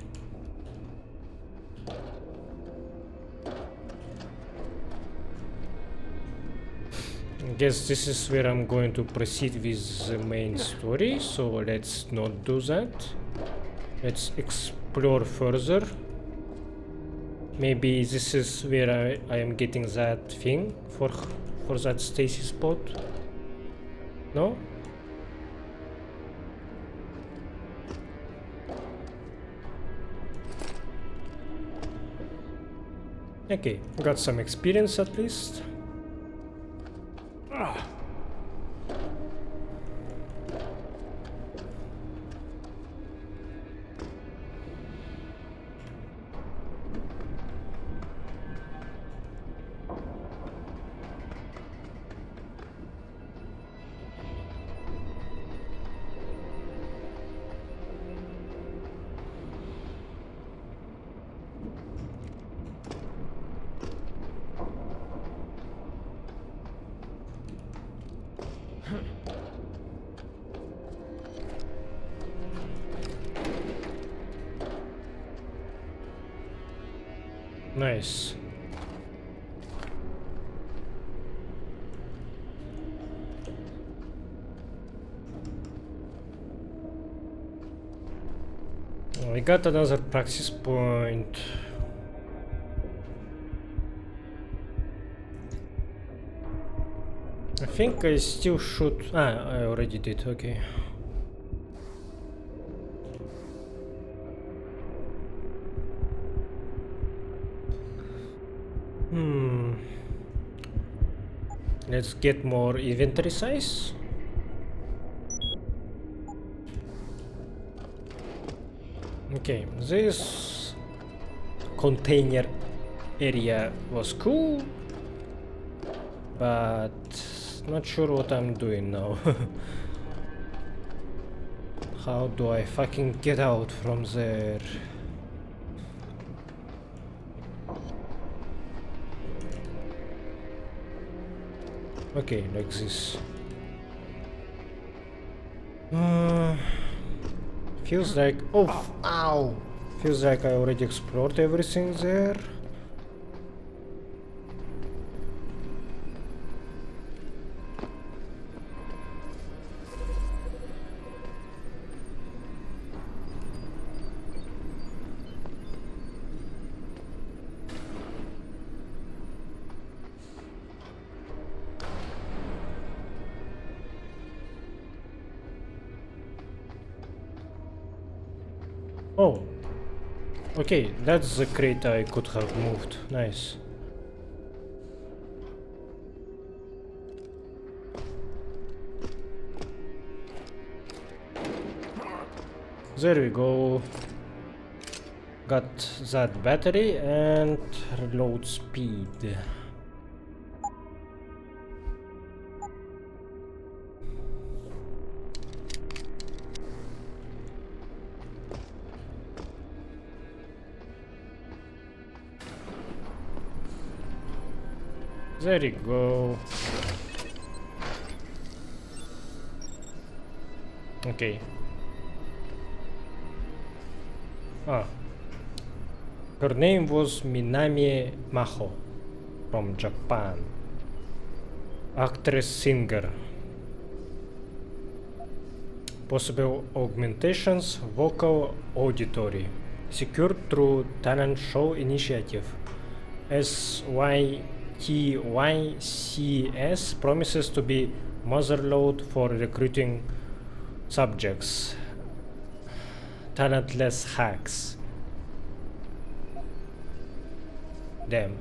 I guess this is where I'm going to proceed with the main story, so let's not do that. Let's explore further. Maybe this is where I am getting that thing for that stasis pod. No? Okay, got some experience at least. Nice. I got another practice point. I think I still should. I already did, okay. Let's get more inventory size. Okay, this container area was cool, but not sure what I'm doing now. How do I fucking get out from there? Okay, like this. Feels like... Oh, ow! Feels like I already explored everything there. Oh. Okay, that's the crate I could have moved. Nice. There we go. Got that battery and reload speed. There you go. Okay. Ah. Her name was Minami Maho from Japan. Actress, singer. Possible augmentations, vocal, auditory. Secured through talent show initiative. SYTYCS promises to be motherlode for recruiting subjects. Talentless hacks. Damn.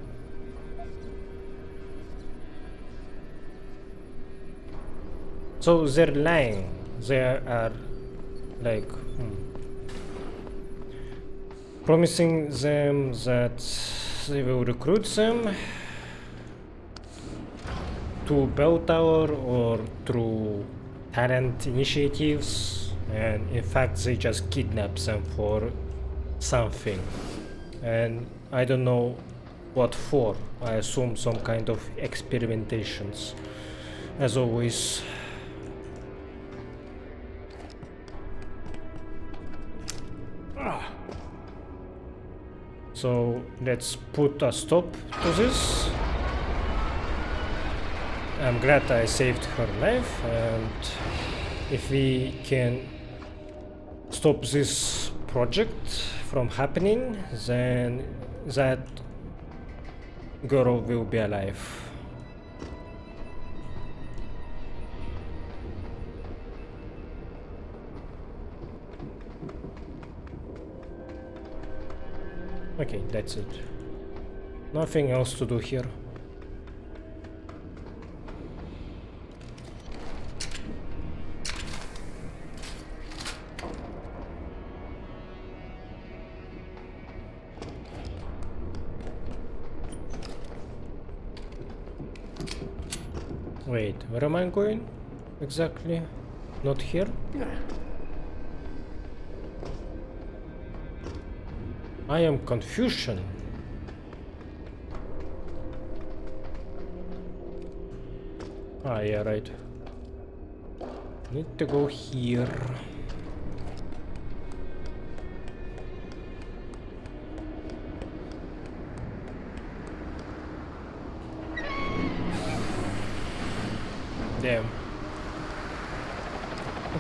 So they're lying. They are like promising them that they will recruit them to Belltower or through talent initiatives, and in fact they just kidnap them for something, and I don't know what for. I assume some kind of experimentations, as always. So let's put a stop to this. I'm glad I saved her life, and if we can stop this project from happening, then that girl will be alive. Okay, that's it. Nothing else to do here. Wait, where am I going exactly? Not here? I am confusion. Ah, yeah, right. Need to go here. Damn.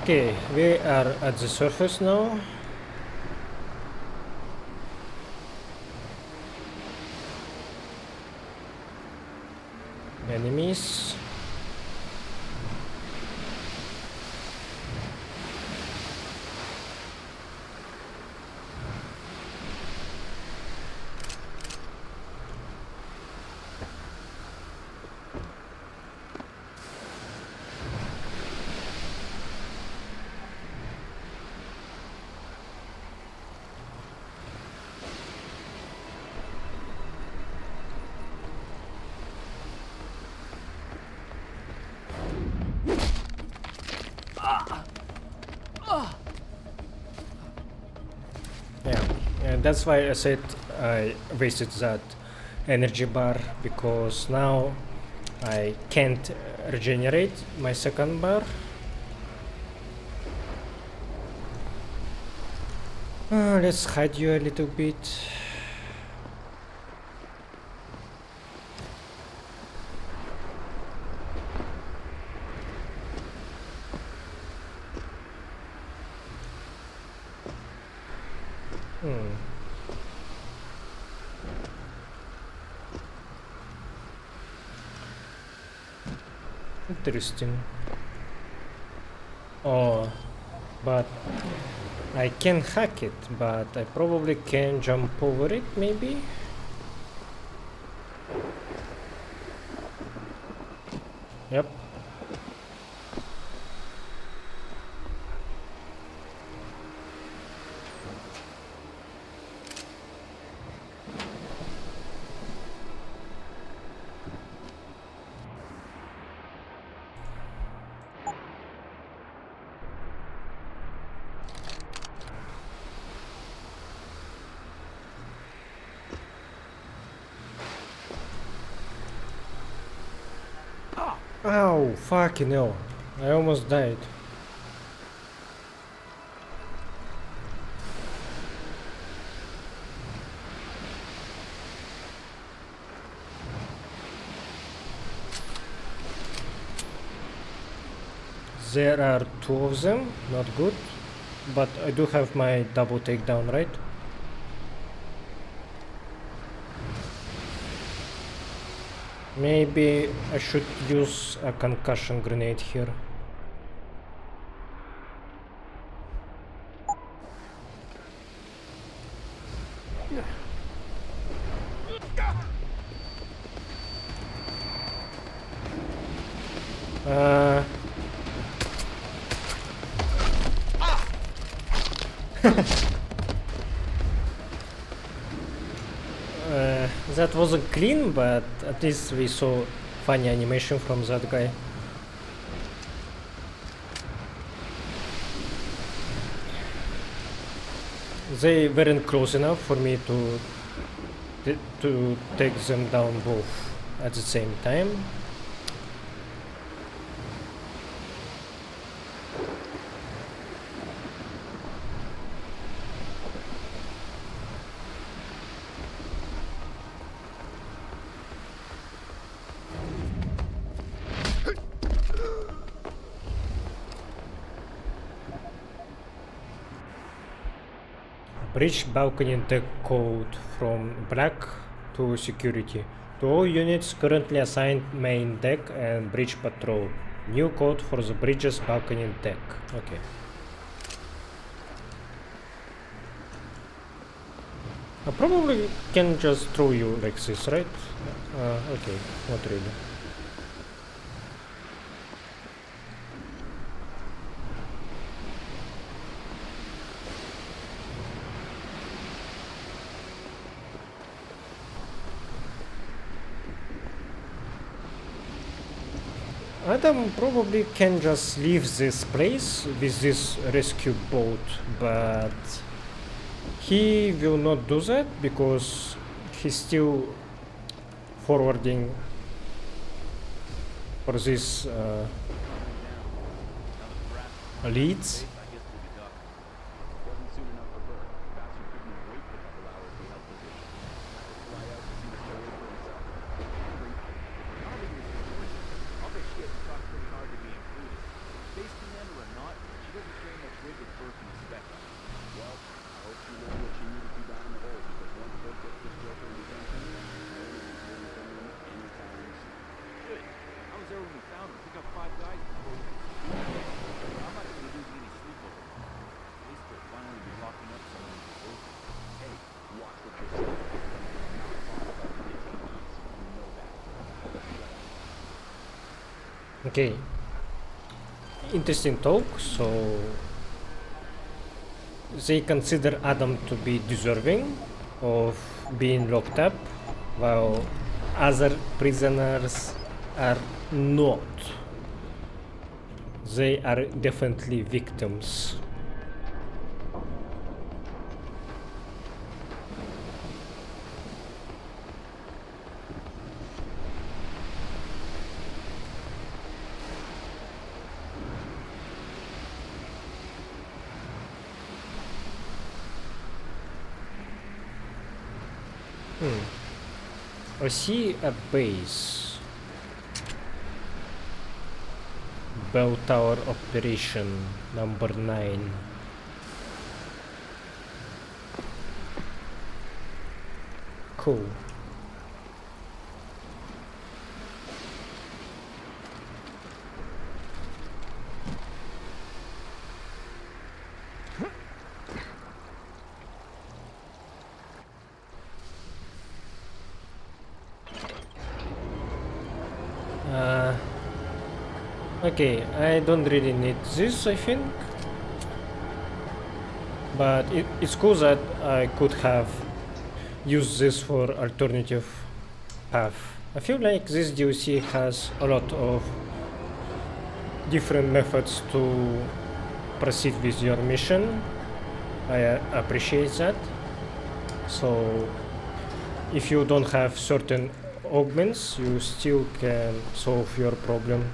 Okay, we are at the surface now. Enemies. And that's why I said I wasted that energy bar, because now I can't regenerate my second bar. Let's hide you a little bit. Interesting. Oh, But I can hack it, but I probably can jump over it, maybe? Yep. Ow, fucking hell. I almost died. There are two of them, not good. But I do have my double takedown, right? Maybe I should use a concussion grenade here. That wasn't clean, but at least we saw funny animation from that guy. They weren't close enough for me to take them down both at the same time. Breach balcony deck code from black to security. To all units currently assigned main deck and bridge patrol. New code for the bridge's balcony deck. Okay. I probably can just throw you like this, right? Okay, not really. Adam probably can just leave this place with this rescue boat, but he will not do that because he's still forwarding for these leads. Okay, interesting talk. So they consider Adam to be deserving of being locked up, while other prisoners are not. They are definitely victims. I see a base. Belltower operation number 9. Cool. Okay, I don't really need this, I think. But it's cool that I could have used this for alternative path. I feel like this DLC has a lot of different methods to proceed with your mission. I appreciate that. So if you don't have certain augments, you still can solve your problem.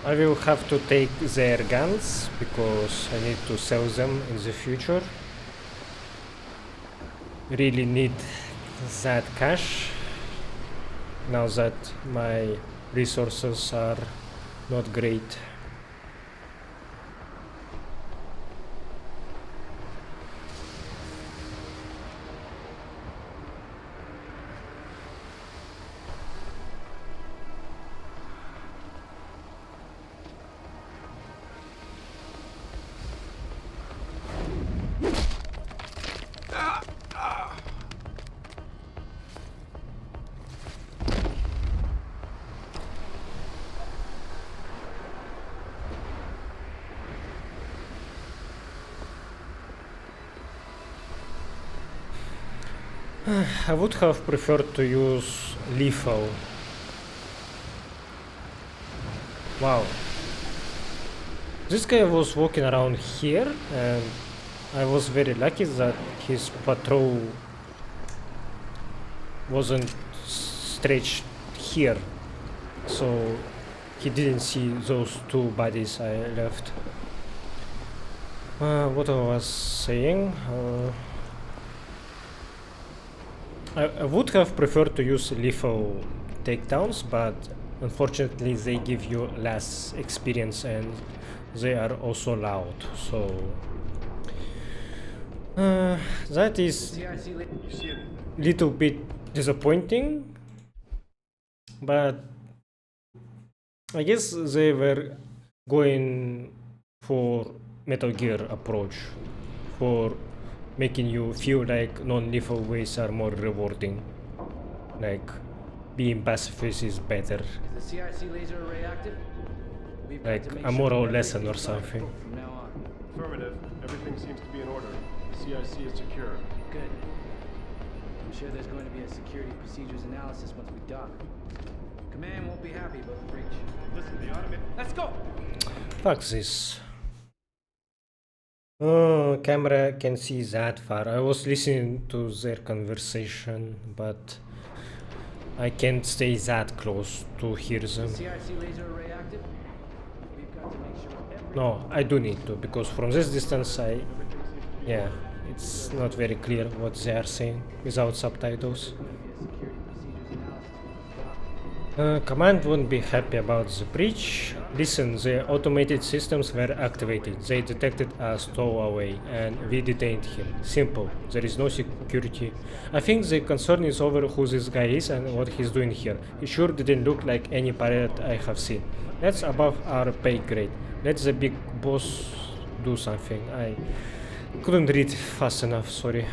I will have to take their guns because I need to sell them in the future. Really need that cash now that my resources are not great. I would have preferred to use lethal. Wow. This guy was walking around here and I was very lucky that his patrol wasn't stretched here. So he didn't see those two bodies I left. What I was saying? I would have preferred to use lethal takedowns, but unfortunately they give you less experience and they are also loud, so that is little bit disappointing, but I guess they were going for Metal Gear approach, for making you feel like non-lethal ways are more rewarding. Like, being pacifist is better. Is the CIC laser array active? Like a moral lesson or something. From now on. Affirmative. Everything seems to be in order. The CIC is secure. Good. I'm sure there's going to be a security procedures analysis once we dock. Command won't be happy about the breach. Listen, the automated... Let's go! Fuck this. Oh, camera can see that far. I was listening to their conversation, but I can't stay that close to hear them. CIC laser array active? We've got to make sure No, I do need to, because from this distance yeah, it's not very clear what they are saying without subtitles. Command won't be happy about the breach. Listen, the automated systems were activated. They detected a stowaway and we detained him. Simple. There is no security. I think the concern is over who this guy is and what he's doing here. He sure didn't look like any pirate I have seen. That's above our pay grade. Let the big boss do something. I couldn't read fast enough, sorry.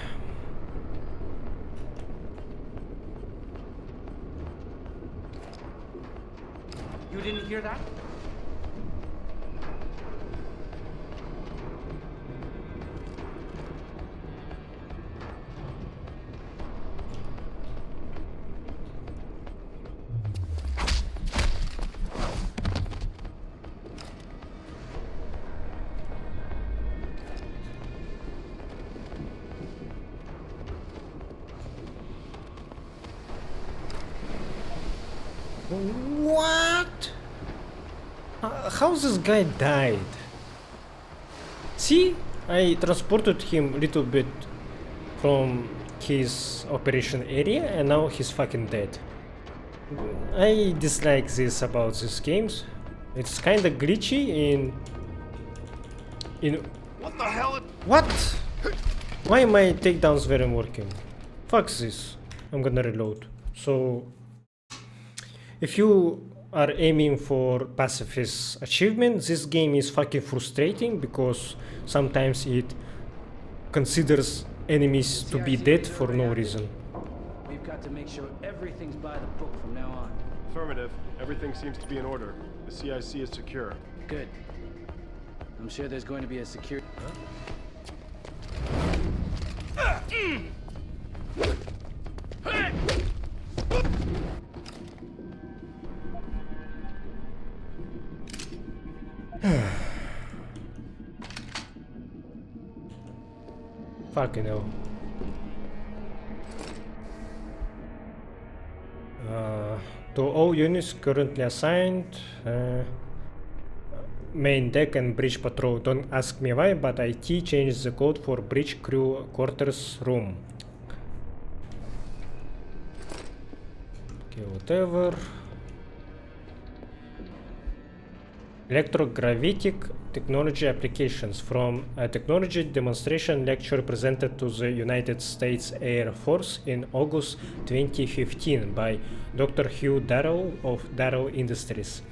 You didn't hear that? What? How this guy died? See? I transported him a little bit from his operation area and now he's fucking dead. I dislike this about these games. It's kinda glitchy in What the hell? What? Why my takedowns weren't working? Fuck this. I'm gonna reload. So if you are aiming for pacifist achievement, this game is fucking frustrating because sometimes it considers enemies to be dead for no reason. We've got to make sure everything's by the book from now on. Affirmative. Everything seems to be in order. The CIC is secure. Good. I'm sure there's going to be a secure... Fucking hell. To all units currently assigned, main deck and bridge patrol. Don't ask me why, but IT changed the code for bridge crew quarters room. Okay, whatever. Electrogravitic technology applications from a technology demonstration lecture presented to the United States Air Force in August 2015 by Dr. Hugh Darrow of Darrow Industries.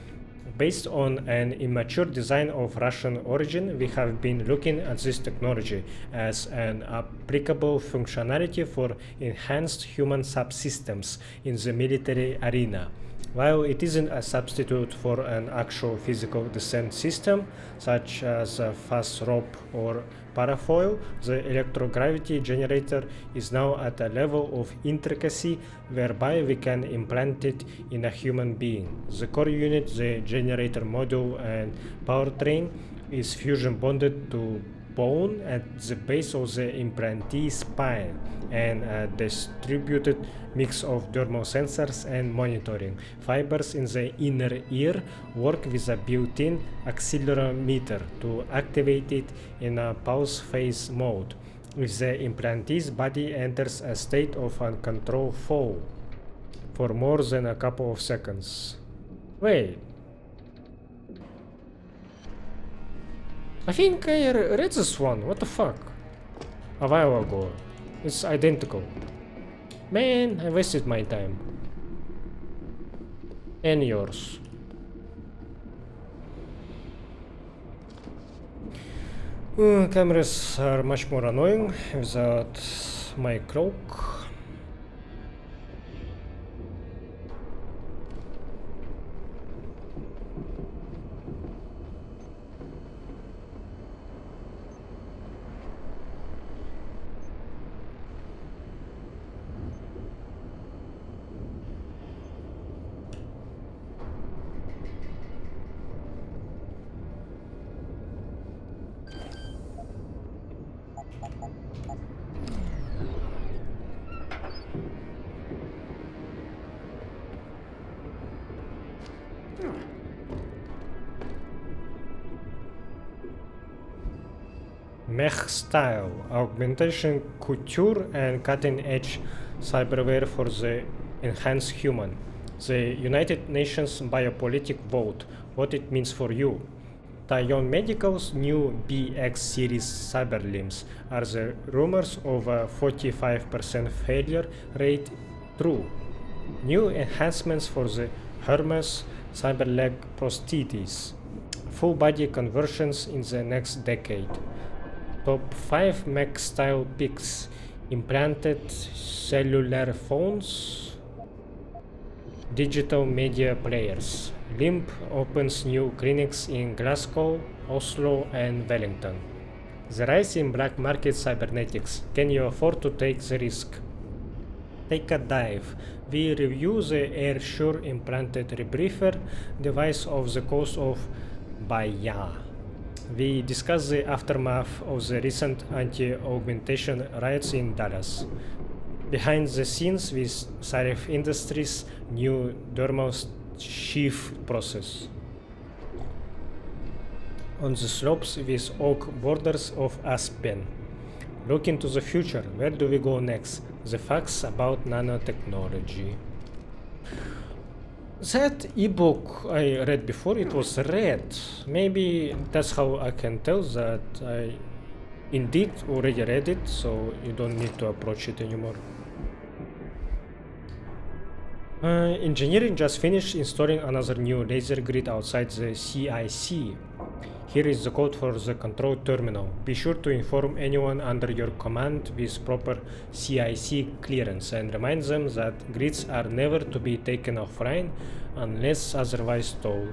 Based on an immature design of Russian origin, we have been looking at this technology as an applicable functionality for enhanced human subsystems in the military arena. While it isn't a substitute for an actual physical descent system, such as a fast rope or parafoil, the electrogravity generator is now at a level of intricacy whereby we can implant it in a human being. The core unit, the generator module and powertrain is fusion bonded to bone at the base of the implantee spine, and a distributed mix of dermal sensors and monitoring fibers in the inner ear work with a built-in accelerometer to activate it in a pulse phase mode if the implantee's body enters a state of uncontrolled fall for more than a couple of seconds. Wait. I think I read this one, what the fuck? A while ago. It's identical. Man, I wasted my time. And yours. Cameras are much more annoying without my cloak. Mech style, augmentation, couture, and cutting-edge cyberware for the enhanced human. The United Nations biopolitic vote, what it means for you. Taiwan Medical's new BX series cyber limbs. Are the rumors of a 45% failure rate true? New enhancements for the Hermes cyber leg prostheses. Full body conversions in the next decade. Top 5 mech style pics. Implanted cellular phones. Digital media players. Limb opens new clinics in Glasgow, Oslo and Wellington. The rise in black market cybernetics. Can you afford to take the risk? Take a dive. We review the AirSure implanted rebreather device off the coast of Bahia. We discuss the aftermath of the recent anti-augmentation riots in Dallas. Behind the scenes with Sarif Industries' new dermal shift process. On the slopes with oak borders of aspen. Look into the future. Where do we go next? The facts about nanotechnology. That ebook I read before, it was red. Maybe that's how I can tell that I indeed already read it, so you don't need to approach it anymore. Engineering just finished installing another new laser grid outside the CIC. Here is the code for the control terminal. Be sure to inform anyone under your command with proper CIC clearance and remind them that grids are never to be taken offline unless otherwise told.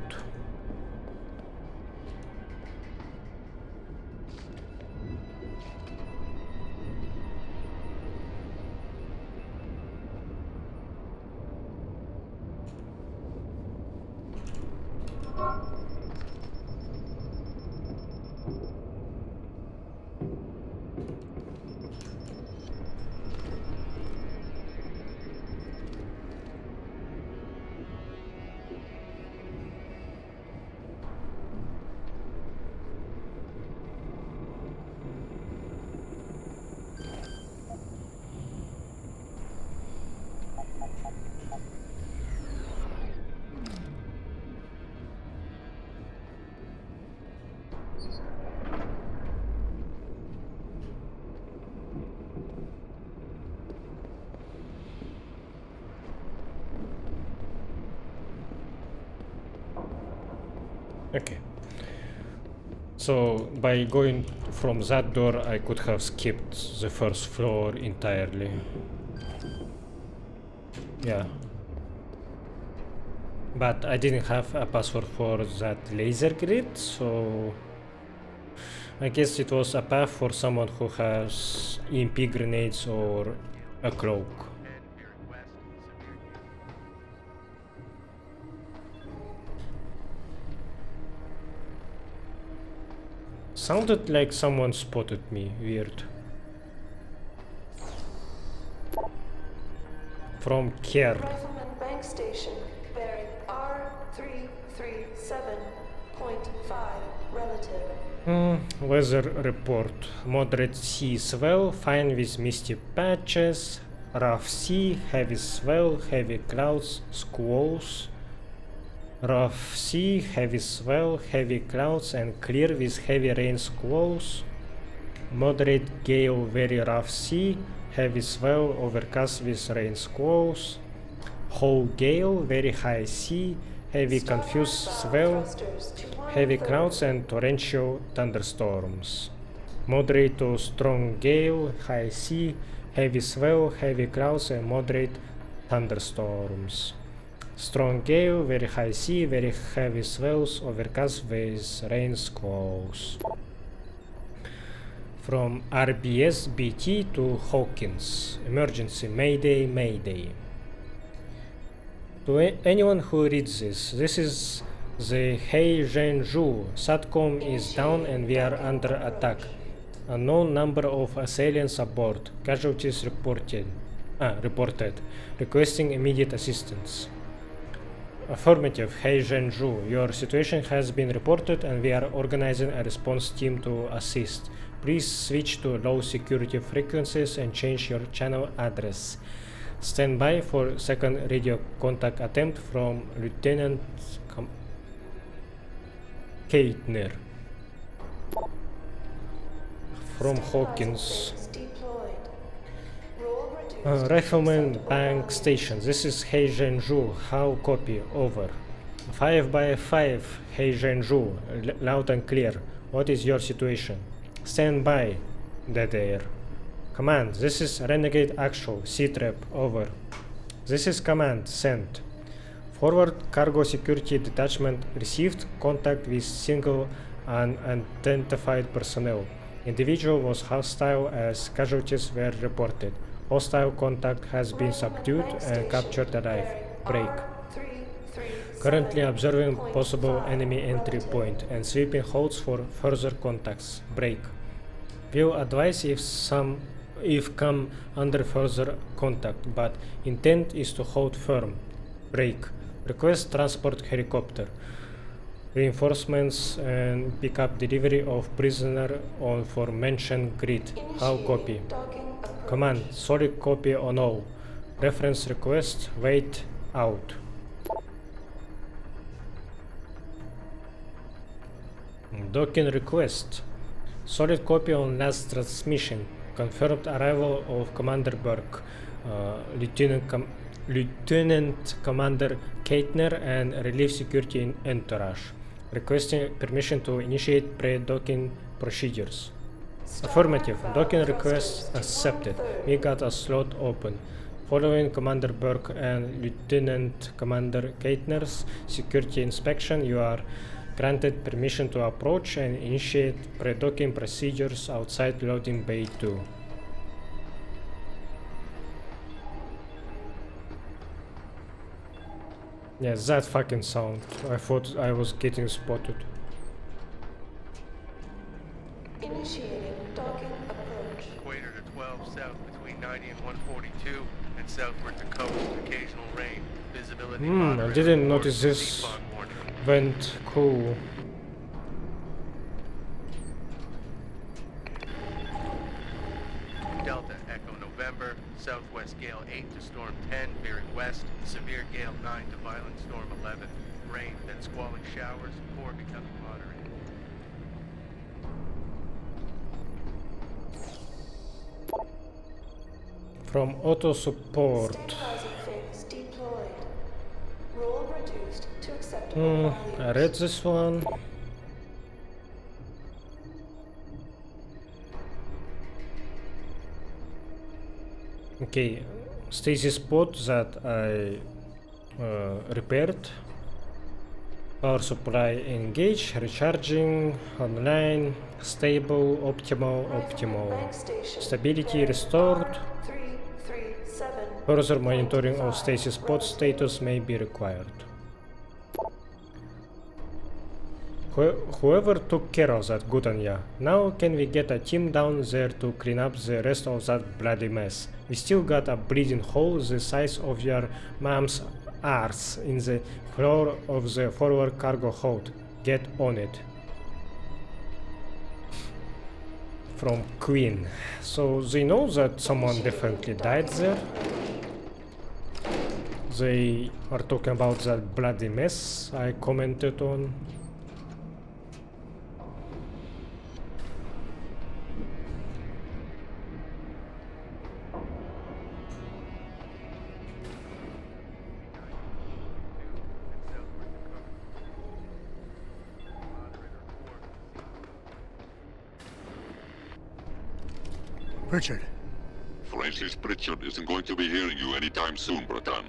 Okay. So by going from that door, I could have skipped the first floor entirely. Yeah. But I didn't have a password for that laser grid, so I guess it was a path for someone who has EMP grenades or a cloak. Sounded like someone spotted me. Weird. From Care. Rifleman Bank Station, bearing R337.5 relative. Weather report. Moderate sea swell, fine with misty patches. Rough sea, heavy swell, heavy clouds, squalls. Rough sea, heavy swell, heavy clouds and clear with heavy rain squalls. Moderate gale, very rough sea, heavy swell, overcast with rain squalls. Whole gale, very high sea, heavy confused swell, heavy clouds and torrential thunderstorms. Moderate to strong gale, high sea, heavy swell, heavy clouds and moderate thunderstorms. Strong gale, very high sea, very heavy swells, overcast with rain squalls. From RBS BT to Hawkins. Emergency, Mayday, Mayday. To anyone who reads this is the Hei Zhenju. SATCOM is down and we are under attack. Unknown number of assailants aboard. Casualties reported. Requesting immediate assistance. Affirmative, Hei Zhenju. Your situation has been reported and we are organizing a response team to assist. Please switch to low security frequencies and change your channel address. Stand by for second radio contact attempt from Lieutenant Keitner. From Hawkins. Rifleman Bank Station. This is Hei Zhenju. How copy? Over. 5 by 5. Hei Zhenju. Loud and clear. What is your situation? Stand by. Dead air. Command. This is Renegade Actual. C-Trap. Over. This is command. Sent. Forward Cargo Security Detachment received contact with single unidentified personnel. Individual was hostile as casualties were reported. Hostile contact has been subdued and captured alive. Break. Currently observing possible enemy entry point and sweeping holds for further contacts. Break. Will advise if come under further contact, but intent is to hold firm. Break. Request transport helicopter. Reinforcements and pick up delivery of prisoner on aforementioned grid. How copy? Command, solid copy on all. Reference request, wait out. Docking request. Solid copy on last transmission. Confirmed arrival of Commander Burke, Lieutenant Commander Keitner, and relief security entourage. Requesting permission to initiate pre-docking procedures. Affirmative. Docking request accepted. We got a slot open. Following Commander Burke and Lieutenant Commander Keitner's security inspection, you are granted permission to approach and initiate pre-docking procedures outside loading bay 2. Yeah, that fucking sound. I thought I was getting spotted. Initiating docking approach. Equator to 12 south between 90 and 142, and southward to coast, occasional rain. Visibility I didn't notice this vent. Cool. Delta Echo November, southwest gale 8 to storm 10, veering west, severe gale 9 to violent storm 11. Rain, then squalling showers, poor becoming moderate. From auto support. Stabilizing fins deployed. Roll reduced to acceptable values. I read this one. Okay, stasis pod that I repaired. Power supply engaged, recharging, online, stable, optimal. Stability restored. Further monitoring of stasis pod status may be required. Whoever took care of that, good on ya. Now can we get a team down there to clean up the rest of that bloody mess? We still got a bleeding hole the size of your mom's arse in the floor of the forward cargo hold. Get on it. From Queen. So they know that someone definitely died there. They are talking about that bloody mess I commented on. Richard. Francis Pritchard isn't going to be hearing you anytime soon, Bratan.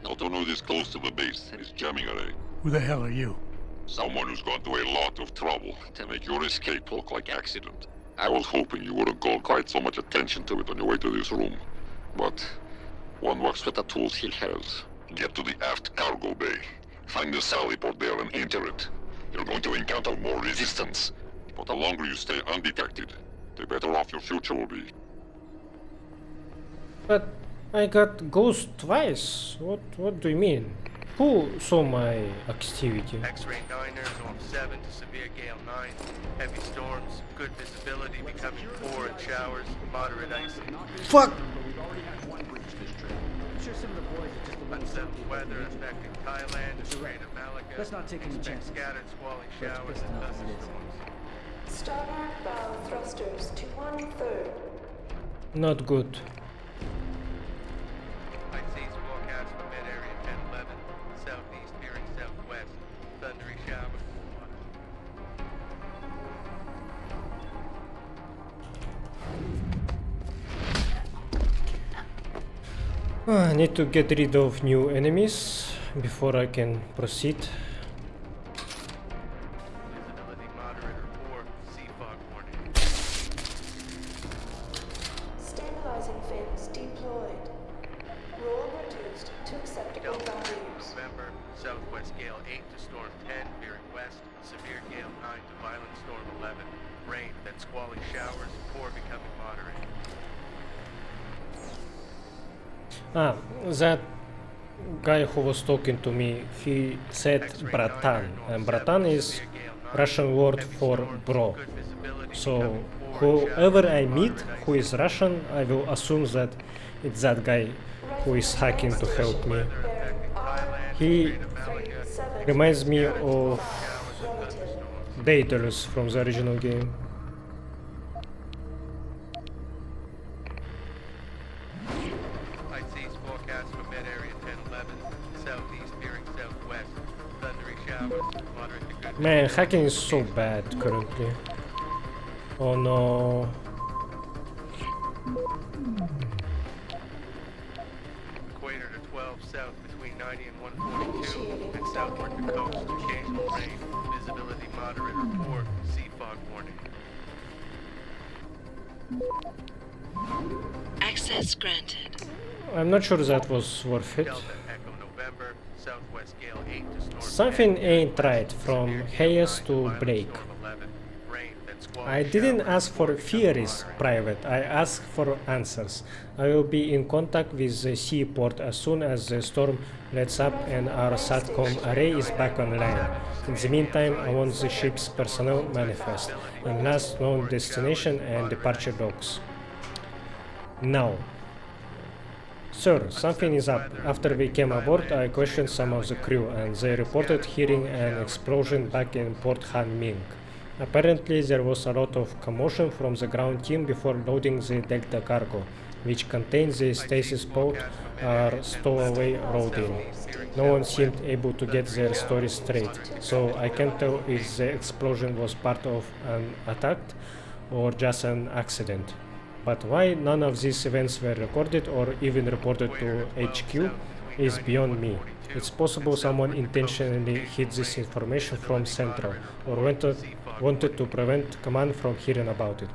Autono is close to the base and is jamming a ray. Who the hell are you? Someone who's gone to a lot of trouble to make your escape look like accident. I was hoping you wouldn't call quite so much attention to it on your way to this room. But one works with the tools he has. Get to the aft cargo bay. Find the sally port there and enter it. You're going to encounter more resistance. But the longer you stay undetected, the better off your future will be. But I got ghost twice. What do you mean? Who saw my activity? X-ray 9er, north 7 to severe gale 9. Heavy storms, good visibility, becoming poor in showers, moderate ice. Fuck! Unsettled weather affecting Thailand and Strait of Malacca. Let's not take any chances. Scattered squalling showers and thunderstorms. Starboard bow thrusters to 1/3. Not good. High seas forecast for mid-area 10-11. Southeast veering southwest. Thundery showers. I need to get rid of new enemies before I can proceed. Visibility moderate or poor. Sea fog warning. Stabilizing fins deployed. Roll reduced to acceptable values. November, southwest gale 8 to storm 10, veering west. Severe gale 9 to violent storm 11. Rain, then squalling showers, poor becoming moderate. That guy who was talking to me, he said bratan, and bratan is Russian word for bro. So whoever I meet who is Russian, I will assume that it's that guy who is hacking to help me. He reminds me of Deus from the original game. IC's forecast for Med Area 1011, southeast veering southwest, thundery showers, moderate to good. Man, hacking is so bad currently. Oh no. Equator to 12 south between 90 and 142, and southward to coast, occasional rain, visibility moderate or poor, sea fog warning. Access granted. I'm not sure that was worth it. Delta Echo November, southwest gale 8 to storm Something 10, ain't right west, from severe Hayes gale 9 to violent Blake. storm 11, rain, then squally I didn't showers, ask for pouring theories moderate. private, I asked for answers. I will be in contact with the seaport as soon as the storm lets up and our SATCOM array is back online. In the meantime, I want the ship's personnel manifest and last known destination and departure logs. Now. Sir, something is up. After we came aboard, I questioned some of the crew and they reported hearing an explosion back in Port Han Ming. Apparently there was a lot of commotion from the ground team before loading the Delta cargo, which contained the stasis pod or stowaway loading. No one seemed able to get their story straight, so I can't tell if the explosion was part of an attack or just an accident. But why none of these events were recorded or even reported to HQ is beyond me. It's possible someone intentionally hid this information from Central or wanted to prevent Command from hearing about it.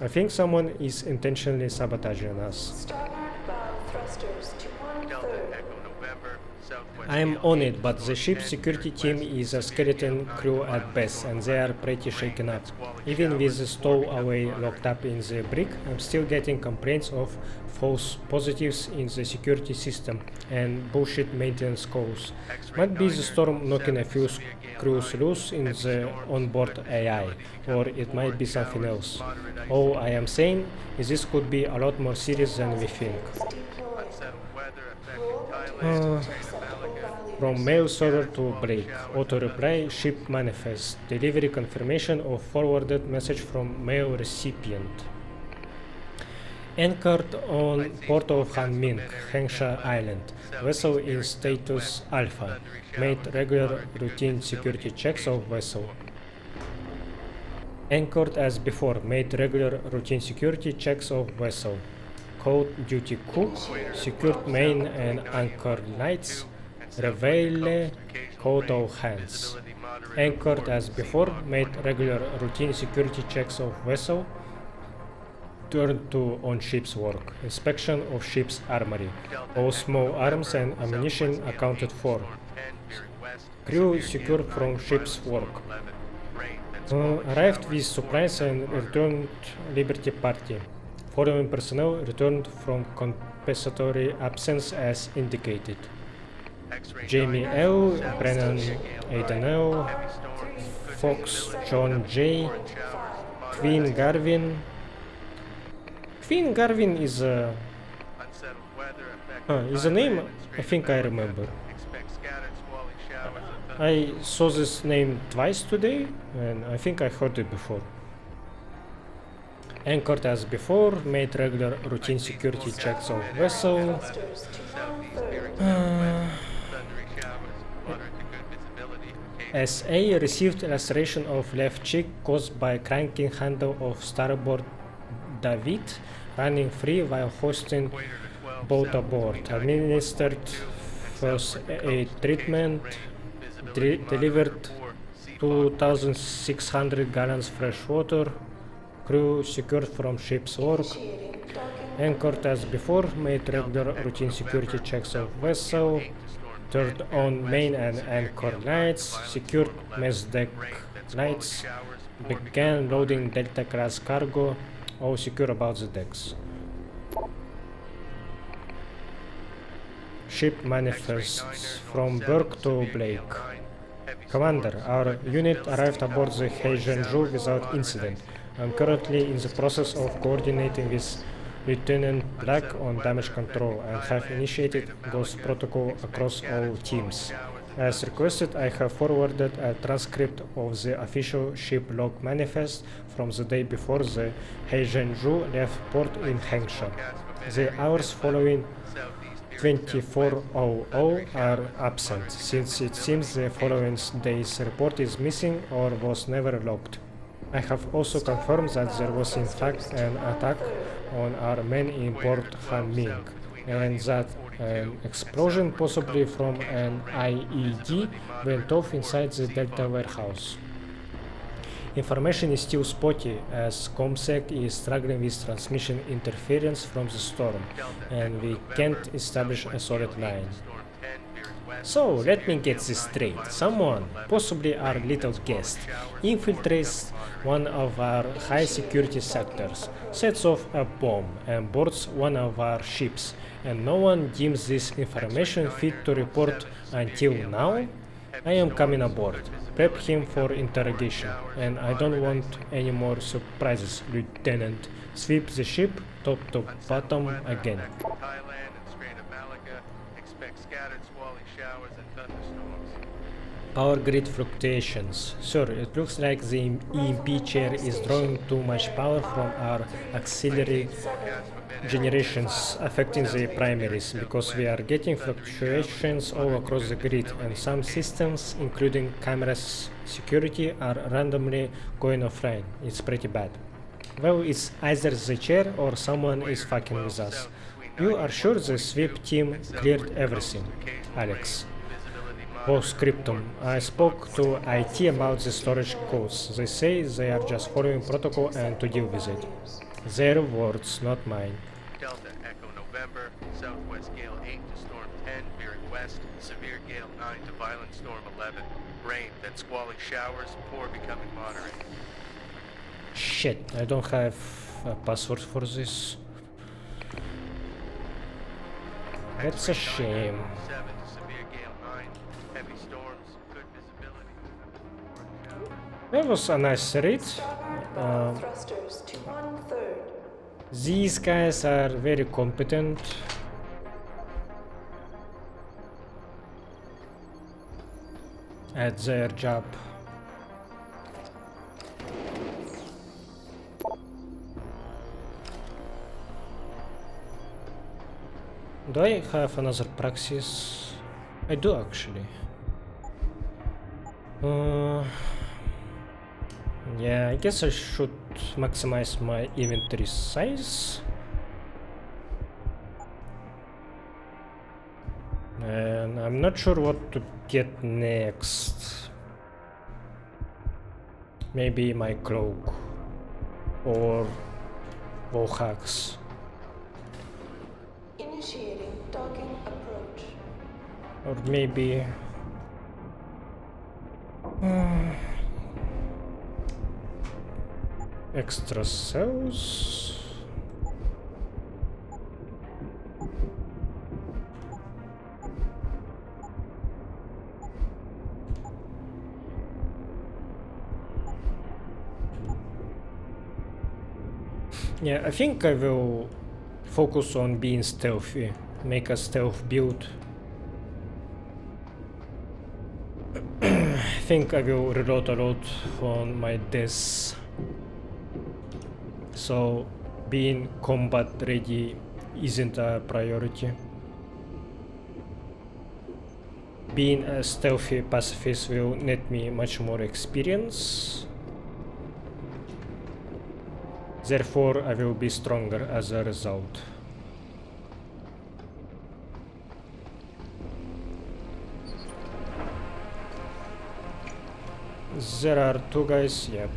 I think someone is intentionally sabotaging us. I am on it, but the ship's security team is a skeleton crew at best, and they are pretty shaken up. Even with the stowaway locked up in the brig, I'm still getting complaints of false positives in the security system and bullshit maintenance calls. Might be the storm knocking a few crews loose in the onboard AI, or it might be something else. All I am saying is this could be a lot more serious than we think. From mail server to Blake, auto reply, ship manifest, delivery confirmation of forwarded message from mail recipient. Anchored on Port of Hanming, Hengsha Island, vessel in status Alpha, made regular routine security checks of vessel. Anchored as before, made regular routine security checks of vessel. Code duty cook, secured main and anchor lights, Reveille, coat of hands. Anchored as before, made regular routine security checks of vessel. Turned to on ship's work. Inspection of ship's armory. All small arms and ammunition accounted for. Crew secured from ship's work. Arrived with supplies and returned Liberty Party. Following personnel returned from compensatory absence as indicated. Jamie L, Brennan Aiden L, Fox John J, Queen Garvin. Queen Garvin is a name I think I remember. I saw this name twice today and I think I heard it before. Anchored as before, made regular routine security checks of vessel. SA received laceration of left cheek caused by cranking handle of starboard davit running free while hosting boat aboard. Administered first aid treatment. Delivered 2,600 gallons fresh water. Crew secured from ship's work. Anchored as before, made regular routine security checks of vessel. Turned on main and anchor lights. Secured mess deck lights. Began loading Delta class cargo. All secure about the decks. ship manifests from Burke to Blake. Commander, our unit arrived aboard the Heizhenju without incident. I'm currently in the process of coordinating with Lieutenant Black on damage control and have initiated Ghost Protocol across all teams. As requested, I have forwarded a transcript of the official ship log manifest from the day before the Heizhenju left port in Hengsha. The hours following 24:00 are absent, since it seems the following day's report is missing or was never logged. I have also confirmed that there was in fact an attack on our men in Port Hanming, and that an explosion, possibly from an IED, went off inside the Delta warehouse. Information is still spotty, as ComSec is struggling with transmission interference from the storm, and we can't establish a solid line. So, let me get this straight. Someone, possibly our little guest, infiltrates one of our high-security sectors, sets off a bomb, and boards one of our ships, and no one deems this information fit to report until now? I am coming aboard. Prep him for interrogation, and I don't want any more surprises, Lieutenant. Sweep the ship top to bottom again. Power grid fluctuations. Sir, it looks like the EMP chair is drawing too much power from our auxiliary generations, affecting the primaries, because we are getting fluctuations all across the grid, and some systems, including cameras security, are randomly going offline. It's pretty bad. Well, it's either the chair or someone is fucking with us. You are sure the sweep team cleared everything, Alex? Postscriptum. I spoke to IT about the storage codes. They say they are just following protocol and to deal with it. Their words, not mine. Delta Echo November, southwest gale 8 to storm 10, veering west, severe gale 9 to violent storm 11. Rain, then squalling showers, poor becoming moderate. Shit, I don't have a password for this. That's a shame. That was a nice read. These guys are very competent. At their job. Do I have another praxis? I do actually. Yeah, I guess I should maximize my inventory size. And I'm not sure what to get next. Maybe my cloak or wall hacks. Initiating docking approach. Or maybe extra cells. Yeah, I think I will focus on being stealthy, make a stealth build. I think I will reload a lot on my deaths. So being combat ready isn't a priority. Being a stealthy pacifist will net me much more experience. Therefore, I will be stronger as a result. There are two guys, yep.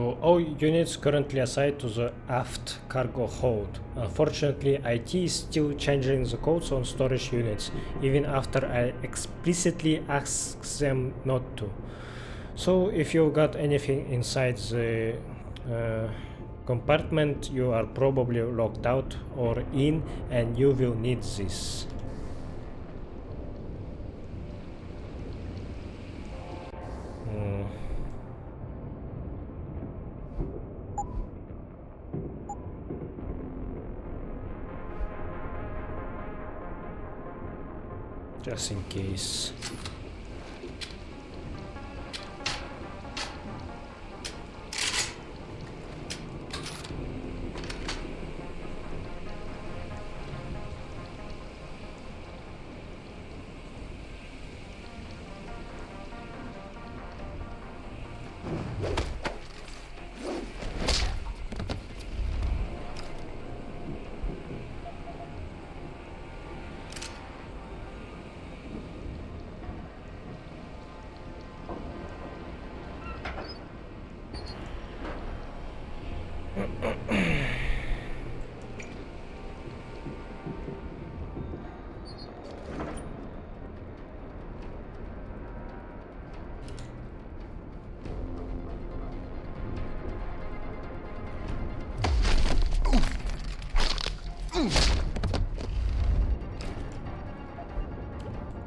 to all units currently assigned to the aft cargo hold. Unfortunately, IT is still changing the codes on storage units, even after I explicitly ask them not to. So if you got anything inside the compartment, you are probably locked out or in, and you will need this. Just in case.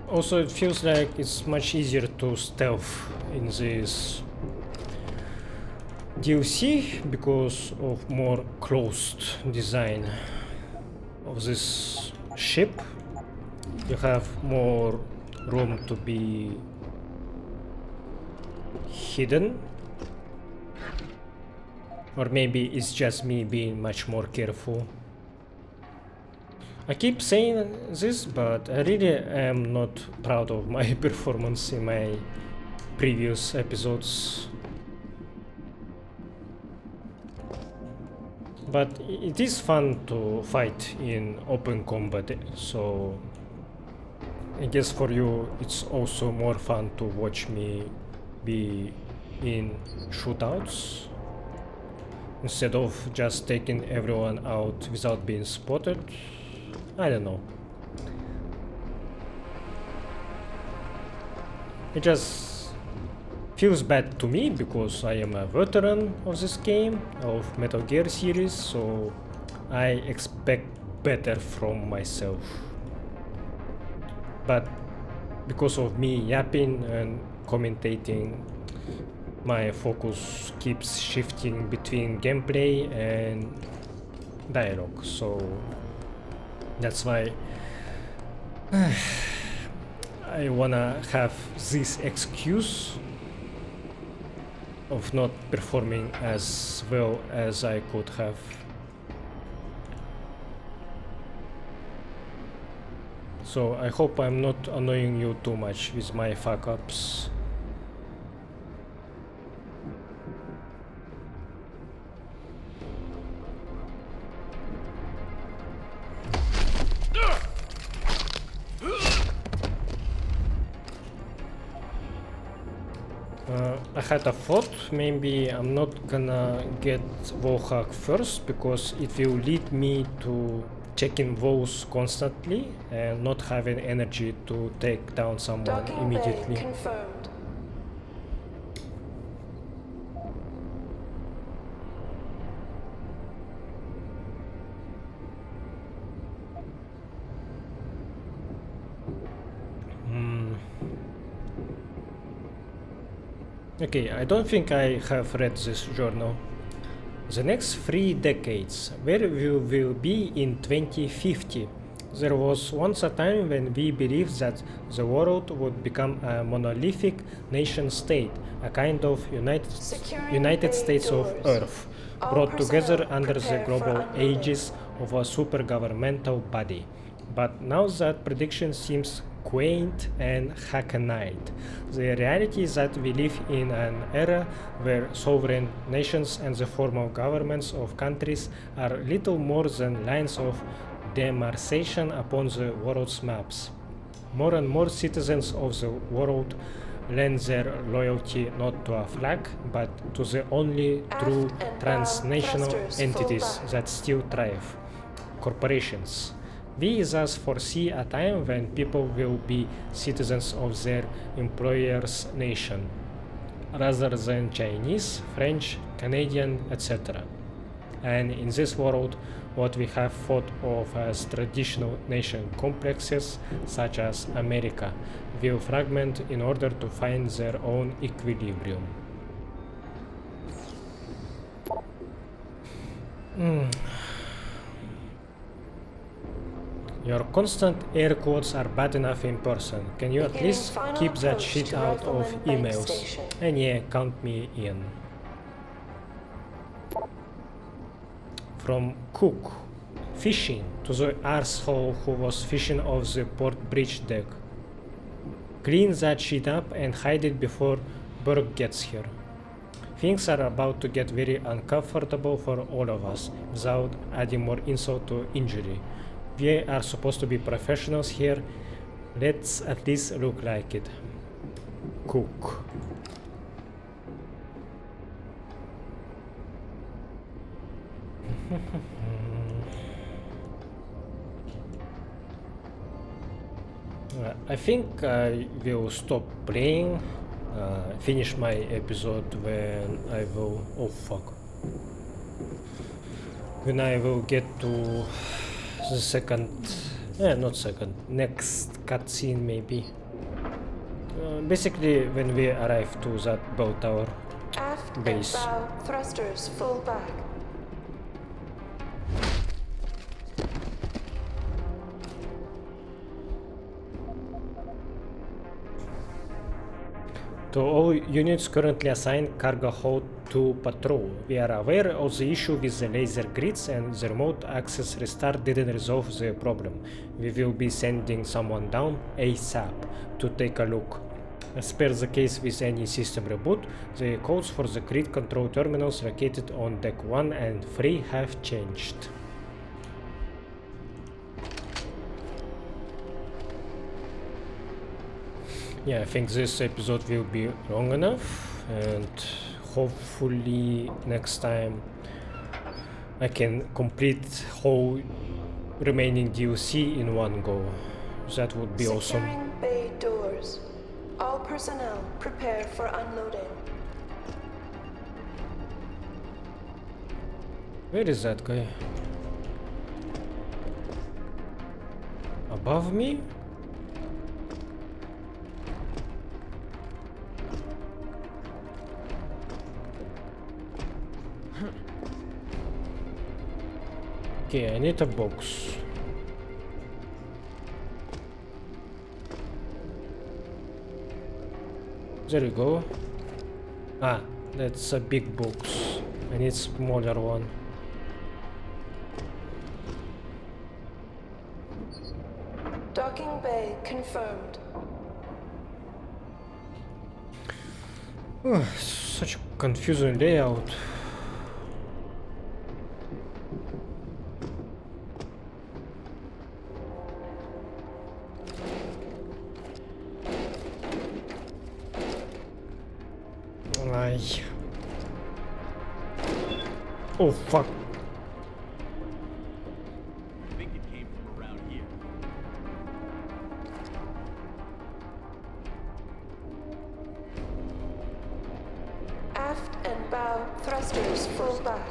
Also, it feels like it's much easier to stealth in this DLC because of more closed design of this ship. You have more room to be hidden, or maybe it's just me being much more careful. I keep saying this, but I really am not proud of my performance in my previous episodes. But it is fun to fight in open combat, so I guess for you it's also more fun to watch me be in shootouts instead of just taking everyone out without being spotted. I don't know. It just feels bad to me because I am a veteran of this game, of Metal Gear series, so I expect better from myself. But because of me yapping and commentating, my focus keeps shifting between gameplay and dialogue, so that's why I wanna have this excuse of not performing as well as I could have. So I hope I'm not annoying you too much with my fuck-ups. I had a thought, maybe I'm not gonna get wallhack first because it will lead me to checking walls constantly and not having energy to take down someone Docking immediately. bay confirmed. Okay, I don't think I have read this journal. The next 3 decades, where we will be in 2050. There was once a time when we believed that the world would become a monolithic nation state, a kind of United States of Earth, brought together under the global aegis of a super-governmental body. But now that prediction seems quaint and hackneyed. The reality is that we live in an era where sovereign nations and the formal governments of countries are little more than lines of demarcation upon the world's maps. More and more citizens of the world lend their loyalty not to a flag, but to the only true transnational entities that still thrive, corporations. We thus foresee a time when people will be citizens of their employer's nation, rather than Chinese, French, Canadian, etc. And in this world, what we have thought of as traditional nation complexes, such as America, will fragment in order to find their own equilibrium. Your constant air quotes are bad enough in person. Can you at least keep that shit out of emails? And yeah, count me in. From Cook, fishing, to the arsehole who was fishing off the port bridge deck. Clean that shit up and hide it before Burke gets here. Things are about to get very uncomfortable for all of us, without adding more insult to injury. We are supposed to be professionals here. Let's at least look like it. Cook. I think I will stop playing, finish my episode when I will, oh fuck, when I will get to the second, not second, next cutscene maybe. Basically when we arrive to that Belltower base. Aft and bow thrusters full back. To all units currently assigned cargo hold 2 patrol, we are aware of the issue with the laser grids, and the remote access restart didn't resolve the problem. We will be sending someone down ASAP to take a look. As per the case with any system reboot, the codes for the grid control terminals located on deck 1 and 3 have changed. Yeah, I think this episode will be long enough, and hopefully next time I can complete whole remaining DLC in one go. That would be awesome. Securing bay doors. All personnel prepare for unloading. Where is that guy? Above me? Okay, I need a box. There we go. Ah, that's a big box. I need smaller one. Docking bay confirmed. Such a confusing layout. Oh fuck. I think it came from around here. Aft and bow thrusters full back.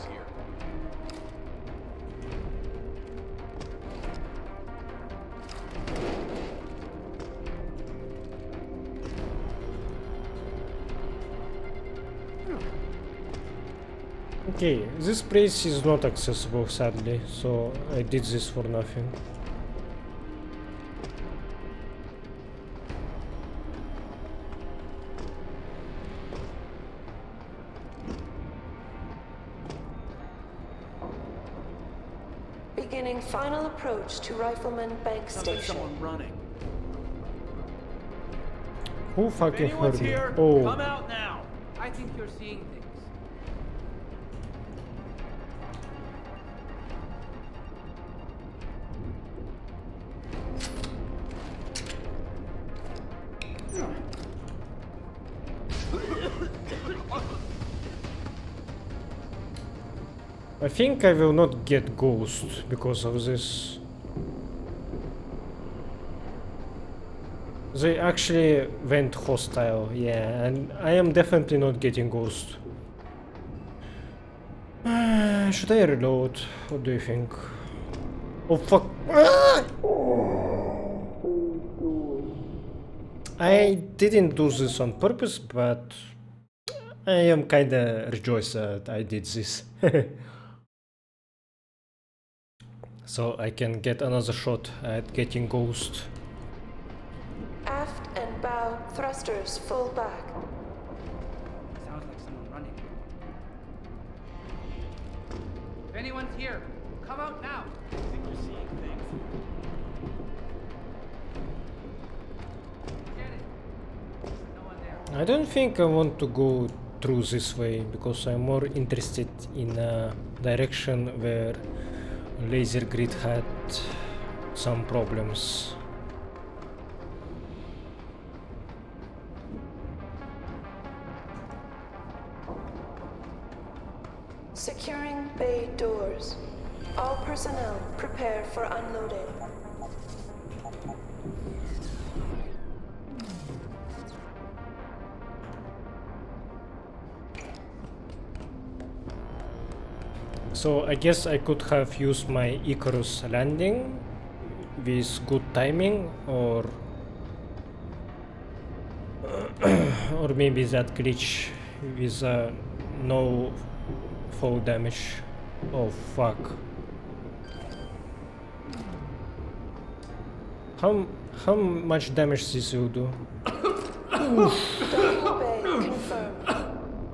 Okay, this place is not accessible sadly, so I did this for nothing. Beginning final approach to Rifleman Bank Sounds like Station. someone running. Who fucking Anyone's heard me? here? Oh. Come out now. I think you're seeing things. I think I will not get ghost because of this. They actually went hostile, yeah, and I am definitely not getting ghost. Should I reload? What do you think? Oh fuck! I didn't do this on purpose, but I am kinda rejoiced that I did this. So I can get another shot at getting ghost. Aft and bow thrusters full back. Sounds like someone running. If anyone's here, come out now. I think you're seeing things. Get it. No one there. I don't think I want to go through this way because I'm more interested in a direction where laser grid had some problems. Securing bay doors. All personnel prepare for unloading. So I guess I could have used my Icarus landing with good timing, or or maybe that glitch with no fall damage. Oh fuck. How much damage this will do?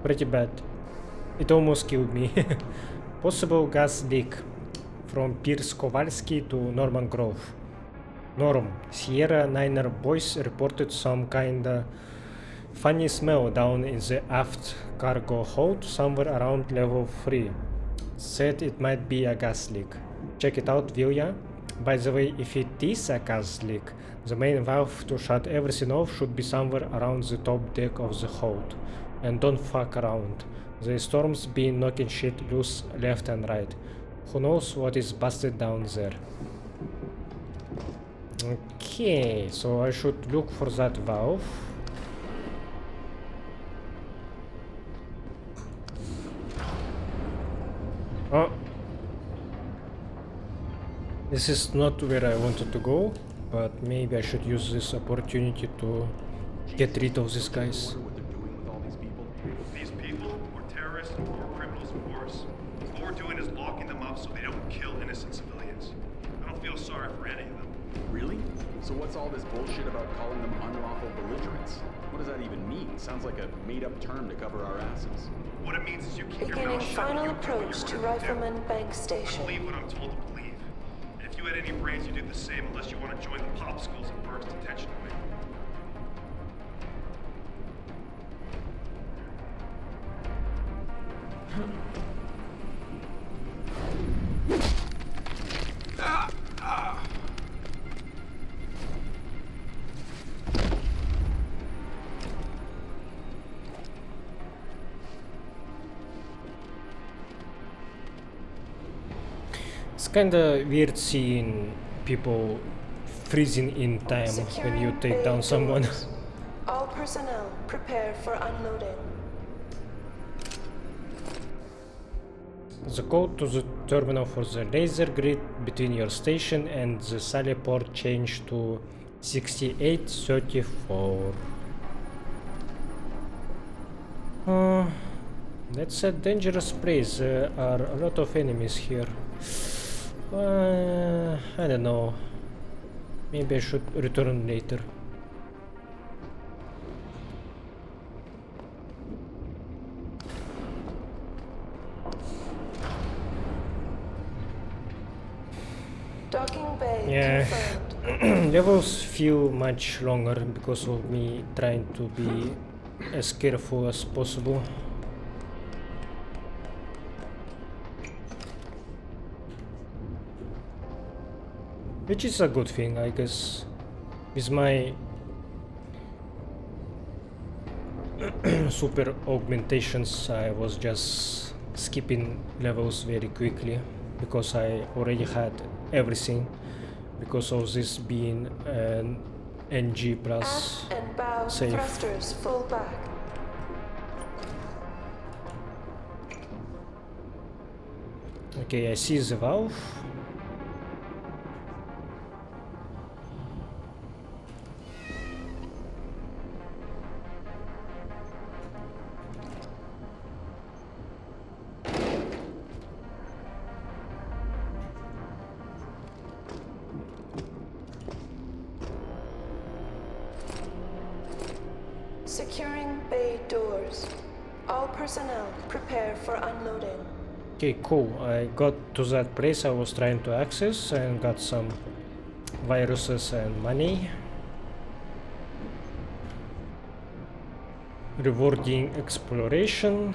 Pretty bad. It almost killed me. Possible gas leak from Pierce Kowalski to Norman Grove. Norm, Sierra Niner boys reported some kinda funny smell down in the aft cargo hold somewhere around level 3. Said it might be a gas leak. Check it out, will ya? By the way, if it is a gas leak, the main valve to shut everything off should be somewhere around the top deck of the hold. And don't fuck around. The storm's been knocking shit loose left and right. Who knows what is busted down there? Okay, so I should look for that valve. Oh. This is not where I wanted to go, but maybe I should use this opportunity to get rid of these guys. These people, or terrorists, or criminals, of course. All we're doing is locking them up so they don't kill innocent civilians. I don't feel sorry for any of them. Really? So what's all this bullshit about calling them unlawful belligerents? What does that even mean? Sounds like a made-up term to cover our asses. What it means is you keep your Beginning mouth shut. final approach to Rifleman Bank Station. I believe what I'm told to believe. And if you had any brains, you do the same unless you want to join the popsicles and Burke's detention wing. It's kinda weird seeing people freezing in time when you take down someone. All personnel prepare for unloading. The code to the terminal for the laser grid between your station and the Sally port changed to 6834. That's a dangerous place. There are a lot of enemies here. I don't know. Maybe I should return later. Docking bay Yeah, confirmed. levels feel much longer because of me trying to be as careful as possible. Which is a good thing, I guess. With my super augmentations, I was just skipping levels very quickly because I already had everything because of this being an NG plus Aft and bow save. thrusters full back. Okay, I see the valve. Securing bay doors. All personnel prepare for unloading. Okay, cool. I got to that place I was trying to access and got some viruses and money. Rewarding exploration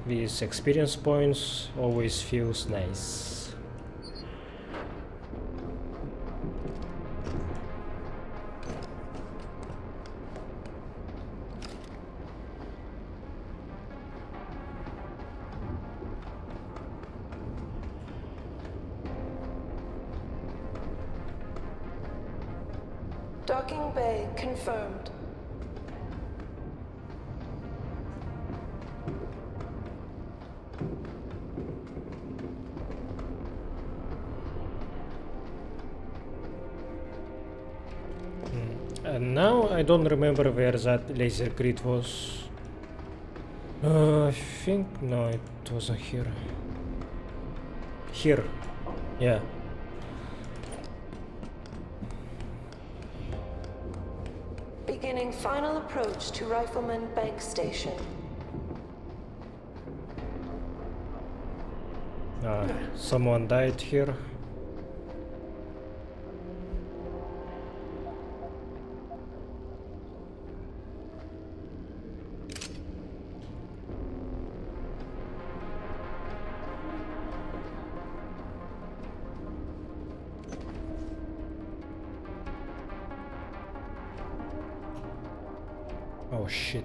with experience points always feels nice. Docking bay confirmed. And now I don't remember where that laser grid was. I think no, it wasn't here. Here, yeah. Beginning final approach to Rifleman Bank Station. Someone died here. Oh shit.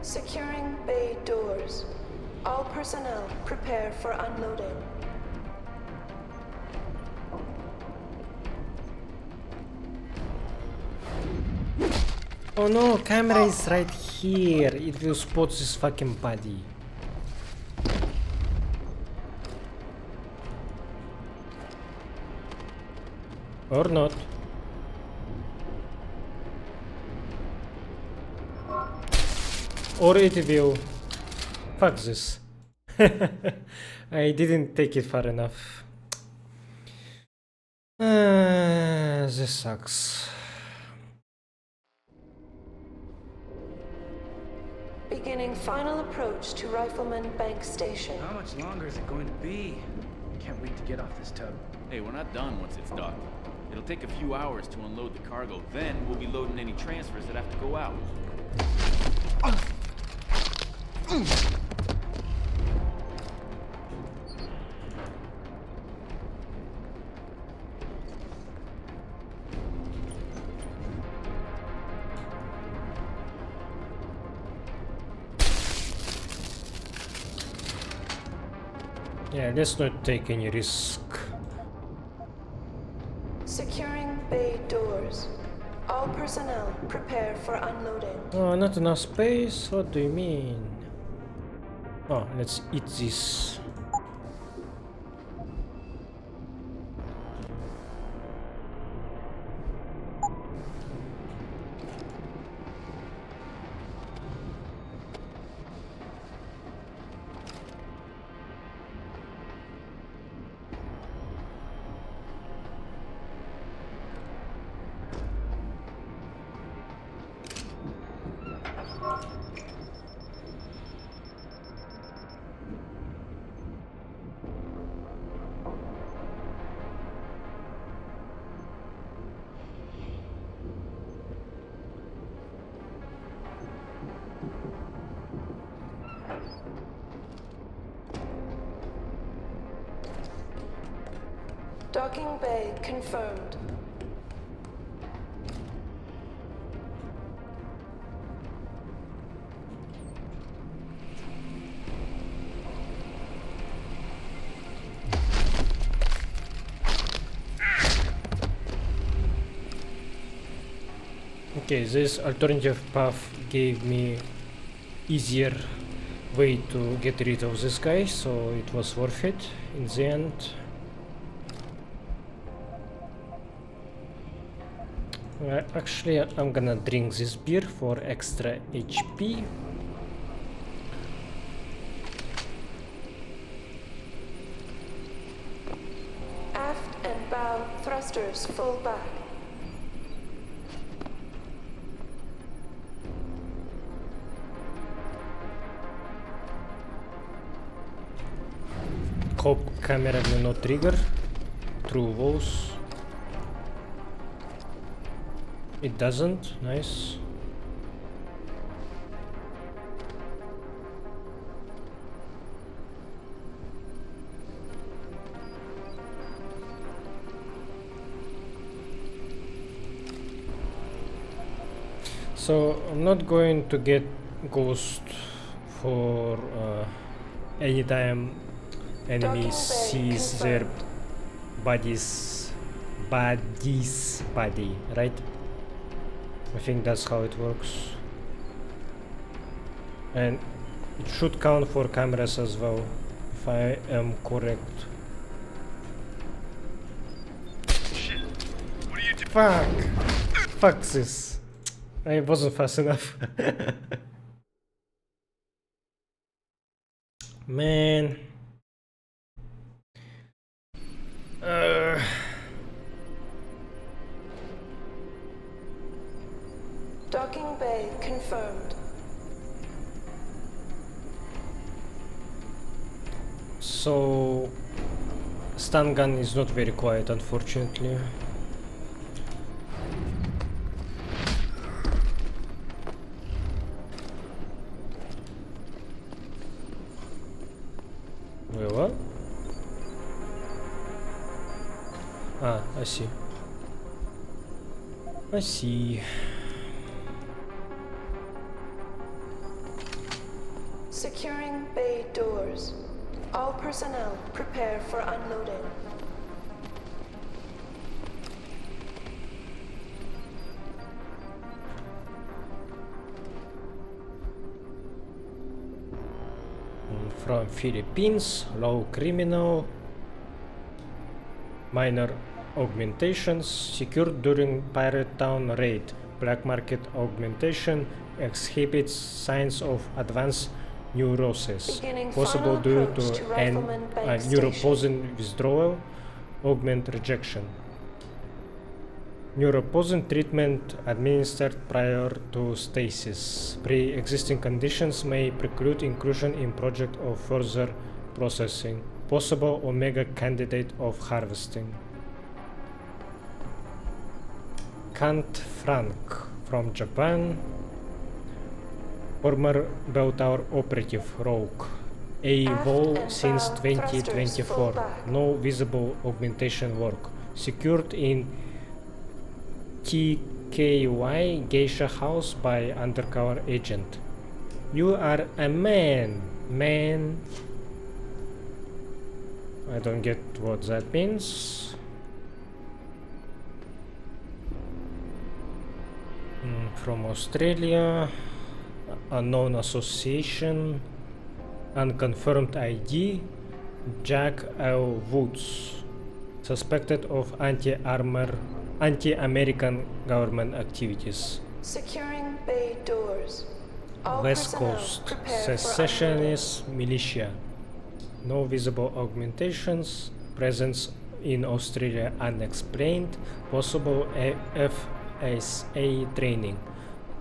Securing bay doors. All personnel prepare for unloading. Oh no, camera is right here. It will spot this fucking body. Or not. Or it will. Fuck this. I didn't take it far enough. This sucks. Beginning final approach to Rifleman Bank Station. How much longer is it going to be? Can't wait to get off this tub. Hey, we're not done once it's docked. It'll take a few hours to unload the cargo, then we'll be loading any transfers that have to go out. Yeah, let's not take any risk. Securing bay doors. All personnel prepare for unloading. Oh, not enough space? What do you mean? Oh, let's eat this. Docking bay confirmed. Okay, this alternative path gave me easier way to get rid of this guy, so it was worth it in the end. Actually, I'm gonna drink this beer for extra HP. Aft and bow thrusters full back. Hope camera will not trigger through walls. It doesn't. Nice. So I'm not going to get ghost for anytime enemy sees their body, right? I think that's how it works. And it should count for cameras as well, if I am correct. Shit. What are you doing? Fuck! Fuck this. I wasn't fast enough. Man. Docking bay confirmed. So, stun gun is not very quiet, unfortunately. Wait, what? Ah, I see. I see. Securing bay doors. All personnel prepare for unloading. From Philippines, low criminal, minor augmentations, secured during Pirate Town raid. Black market augmentation exhibits signs of advanced neurosis, Beginning possible final due approach to to an Rifleman Bank neuropoison withdrawal, augment rejection. Neuropoison treatment administered prior to stasis. Pre-existing conditions may preclude inclusion in project or further processing. Possible Omega candidate of harvesting. Kant Frank from Japan. Former Belltower operative rogue. AWOL since 2024. No visible augmentation work. Secured in TKY Geisha House by undercover agent. You are a man. I don't get what that means. From Australia. Unknown association. Unconfirmed ID. Jack L. Woods. Suspected of anti-American government activities. Securing bay doors. All West personnel Coast. prepare for Secessionist militia. No visible augmentations. Presence in Australia unexplained. Possible FSA training.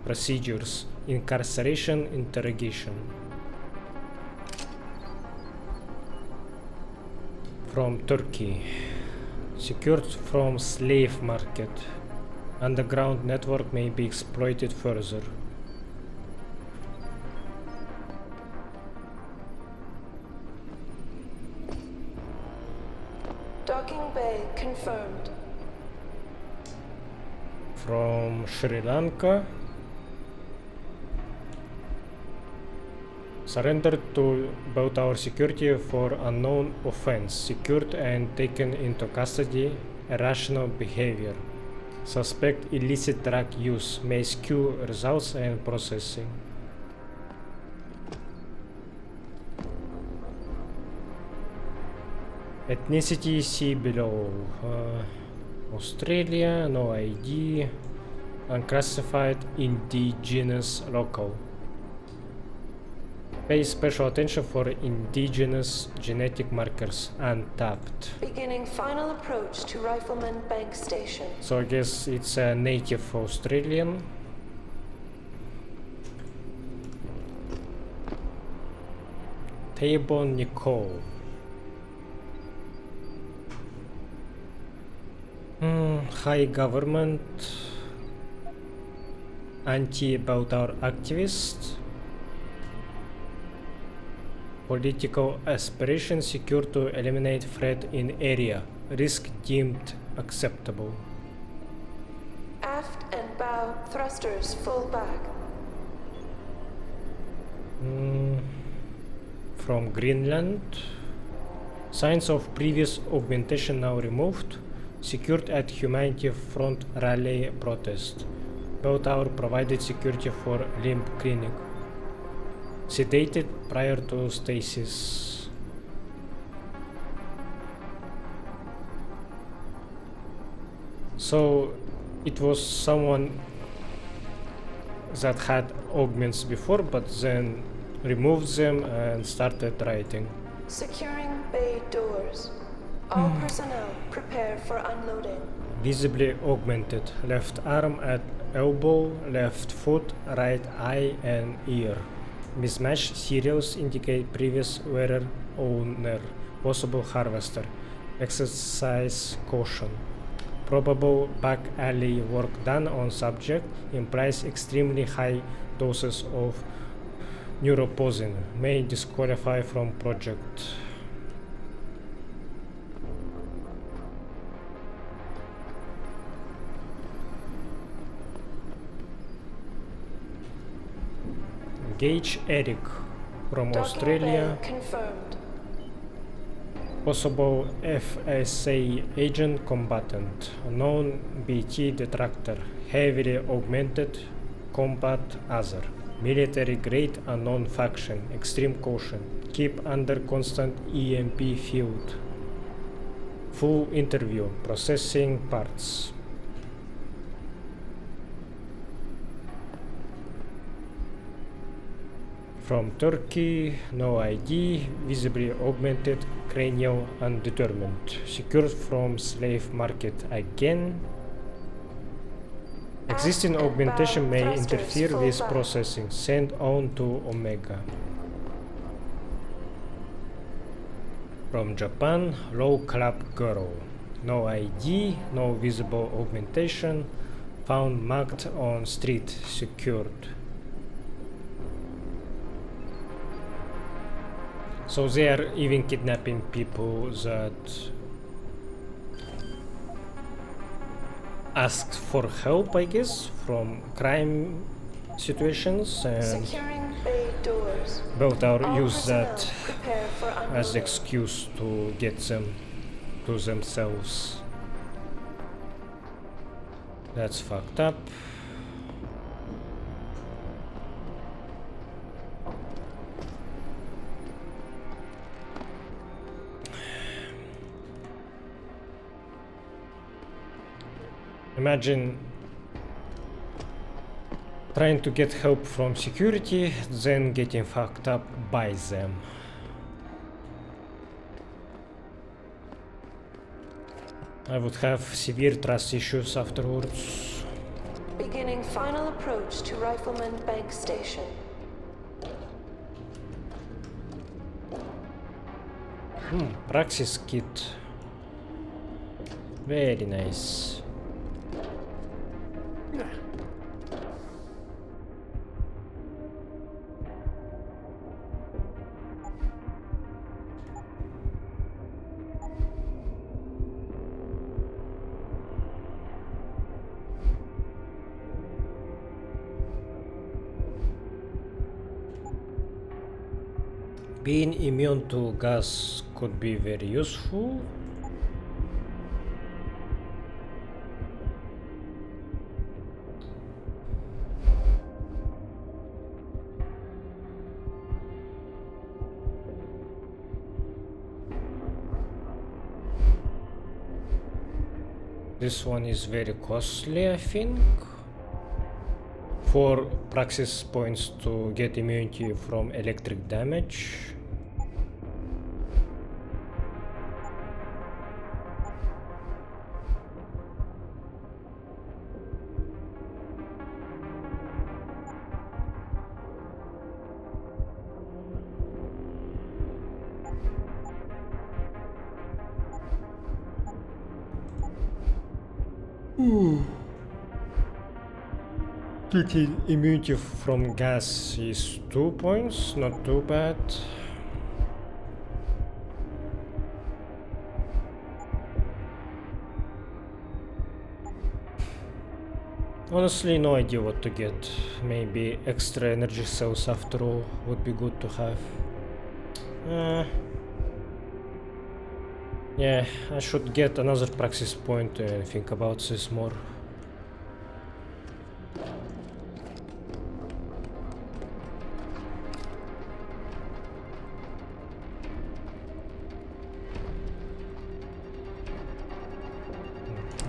Procedures. Incarceration. Interrogation. From Turkey. Secured from slave market. Underground network may be exploited further. Docking bay confirmed. From Sri Lanka. Surrendered to Belltower security for unknown offense. Secured and taken into custody. Irrational behavior. Suspect illicit drug use may skew results and processing. Ethnicity see below. Australia, no ID. Unclassified, indigenous, local. Pay special attention for indigenous genetic markers, untapped. Beginning final approach to Rifleman Bank Station. So I guess it's a native Australian. Table Nicole. High government. Anti-Belltower activist. Political aspiration secure to eliminate threat in area. Risk deemed acceptable. Aft and bow thrusters full back. From Greenland. Signs of previous augmentation now removed. Secured at Humanity Front rally protest. Belltower provided security for limb clinic. Sedated prior to stasis. So it was someone that had augments before but then removed them and started writing. Securing bay doors. All personnel prepare for unloading. Visibly augmented. Left arm at elbow, left foot, right eye and ear. Mismatched serials indicate previous wearer owner. Possible harvester. Exercise caution. Probable back alley work done on subject implies extremely high doses of neuropoison. May disqualify from project. Gage Eric from Australia. Confirmed. Possible FSA agent combatant. Known BT detractor. Heavily augmented combat other. Military grade unknown faction. Extreme caution. Keep under constant EMP field. Full interview. Processing parts. From Turkey, no ID, visibly augmented, cranial, undetermined. Secured from slave market again. Existing augmentation may interfere with processing. Send on to Omega. From Japan, low club girl. No ID, no visible augmentation. Found marked on street, secured. So they are even kidnapping people that asked for help, I guess, from crime situations, and Belltower used that as excuse to get them to themselves. That's fucked up. Imagine trying to get help from security, then getting fucked up by them. I would have severe trust issues afterwards. Beginning final approach to Rifleman Bank Station. Praxis kit. Very nice. Being immune to gas could be very useful. This one is very costly, I think. 4 praxis points to get immunity from electric damage. Getting immunity from gas is 2 points, not too bad. Honestly, no idea what to get. Maybe extra energy cells after all would be good to have. Yeah, I should get another praxis point and think about this more.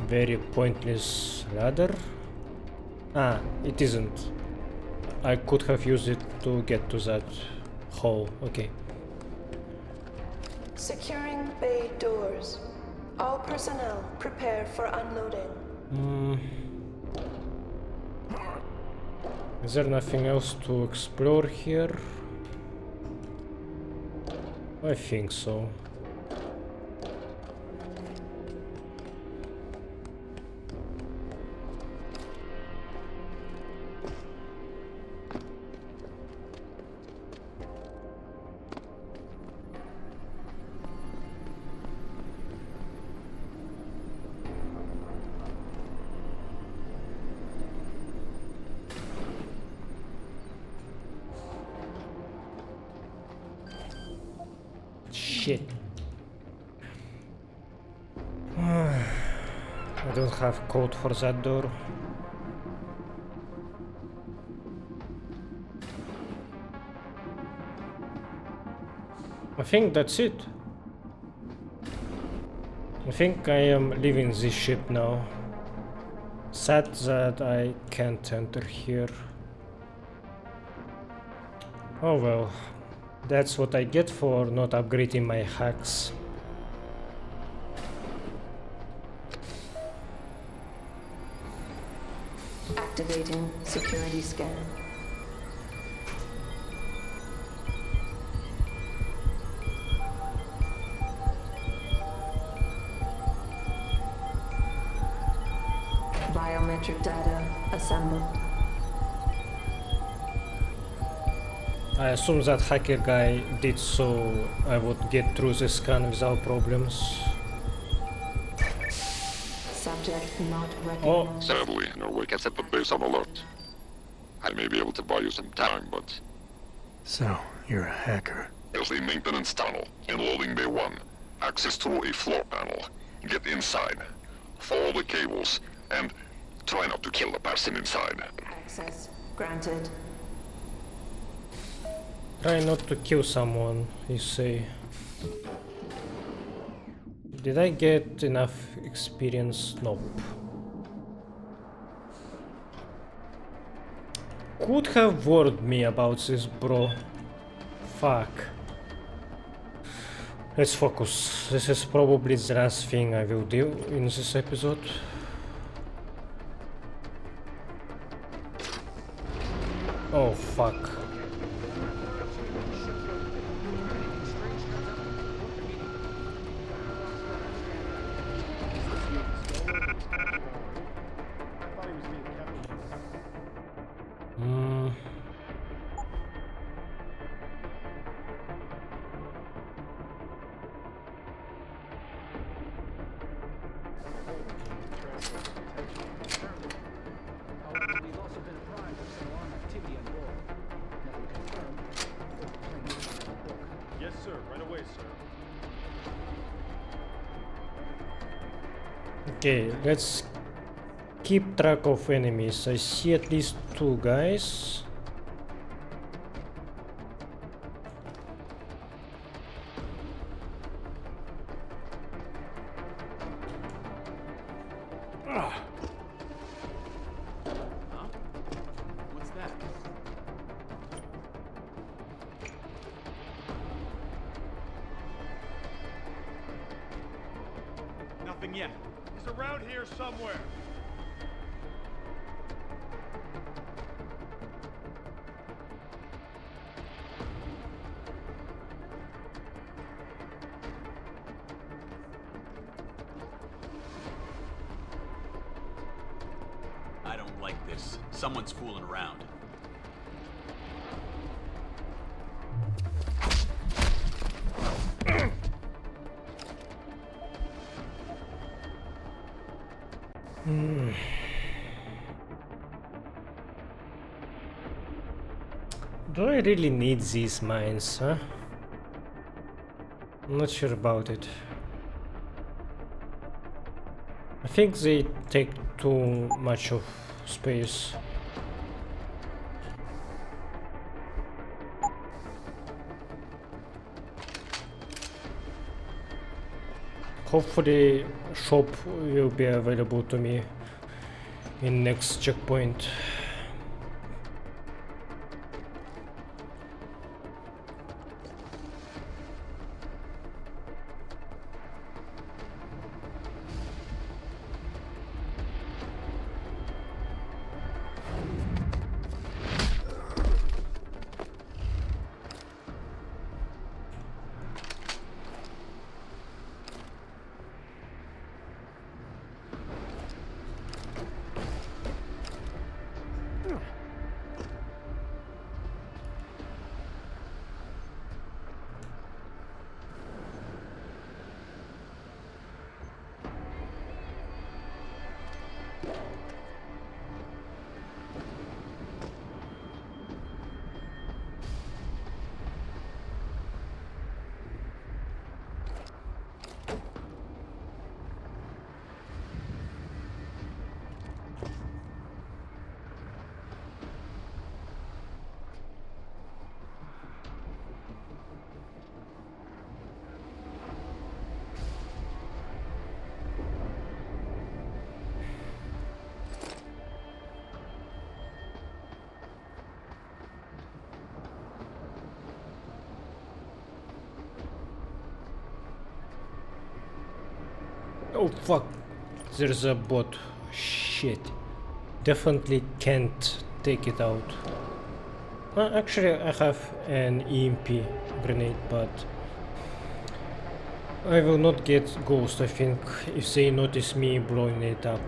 Very pointless ladder. Ah, it isn't. I could have used it to get to that hole. Okay. Securing bay doors. All personnel prepare for unloading. Is there nothing else to explore here? I think so. Shit. I don't have code for that door. I think that's it. I think I am leaving this ship now. Sad that I can't enter here. Oh well. That's what I get for not upgrading my hacks. Activating security scan. Biometric data assembled. I assume that hacker guy did so I would get through the scan without problems. Subject not recognized. Sadly, Norway can set the base on alert. I may be able to buy you some time, but... So, you're a hacker. There's a maintenance tunnel in loading bay 1. Access through a floor panel. Get inside. Follow the cables, and try not to kill the person inside. Access granted. Try not to kill someone, you say. Did I get enough experience? Nope. Could have warned me about this, bro. Fuck. Let's focus. This is probably the last thing I will do in this episode. Oh fuck. Yes, sir. Right away, sir. Okay, let's keep track of enemies. I see at least 2 guys. What's that? Nothing yet. He's around here somewhere. I don't like this. Someone's fooling around. Do I really need these mines, huh? I'm not sure about it. I think they take too much of space. Hopefully shop will be available to me in next checkpoint. Oh fuck, there's a bot. Shit. Definitely can't take it out. Actually, I have an EMP grenade, but I will not get ghost, I think, if they notice me blowing it up.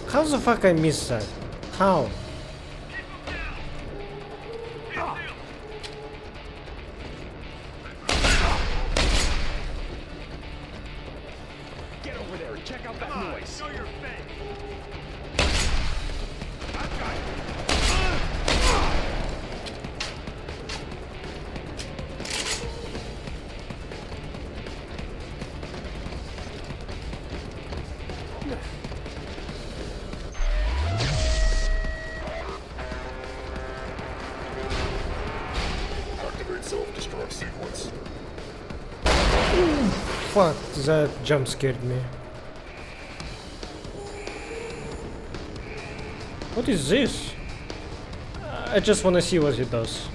How the fuck I missed that? How? Get over there and check out that noise. Show your face. Activate self-destruct sequence. Fuck, that jump scared me. What is this? I just wanna see what it does.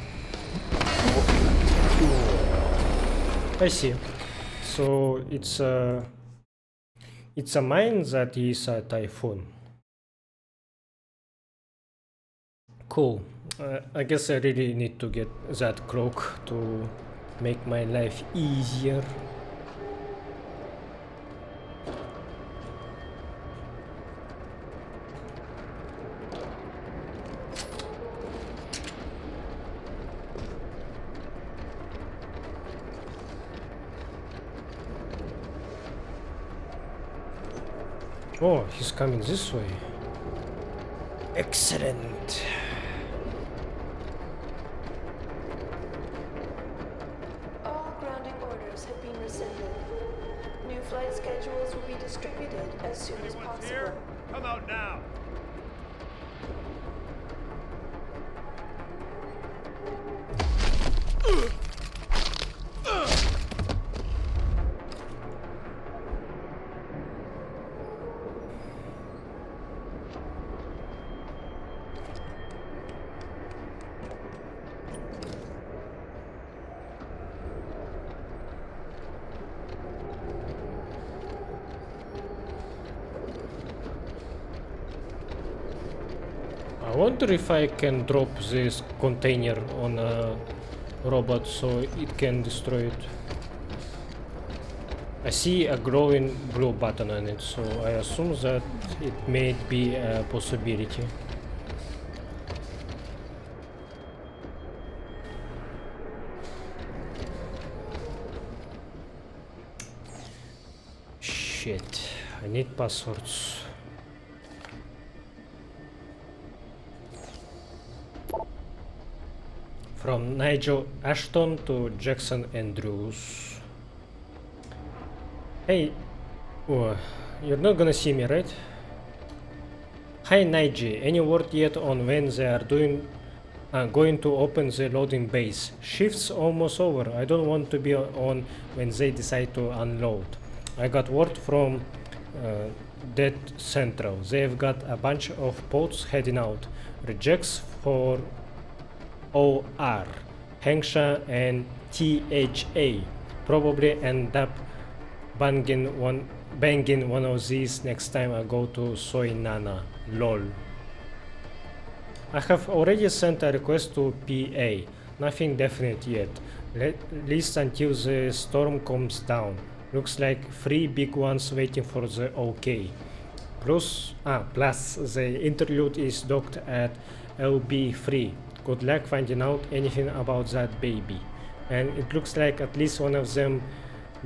I see. So it's a mine that is a typhoon. Cool. I guess I really need to get that cloak to make my life easier. Oh, he's coming this way. Excellent. All grounding orders have been rescinded. New flight schedules will be distributed as soon as possible. Come out now! I wonder if I can drop this container on a robot so it can destroy it. I see a glowing blue button on it, so I assume that it may be a possibility. Shit, I need passwords. From Nigel Ashton to Jackson Andrews. Hey, oh, you're not gonna see me, right? Hi Nigel, any word yet on when they are going to open the loading base? Shift's almost over. I don't want to be on when they decide to unload. I got word from Dead Central. They've got a bunch of boats heading out. Rejects for OR, Hengsha and THA. Probably end up banging one of these next time I go to Soy Nana. LOL. I have already sent a request to PA. Nothing definite yet. At least until the storm calms down. Looks like 3 big ones waiting for the OK. Plus the interlude is docked at LB3. Good luck finding out anything about that baby. And it looks like at least one of them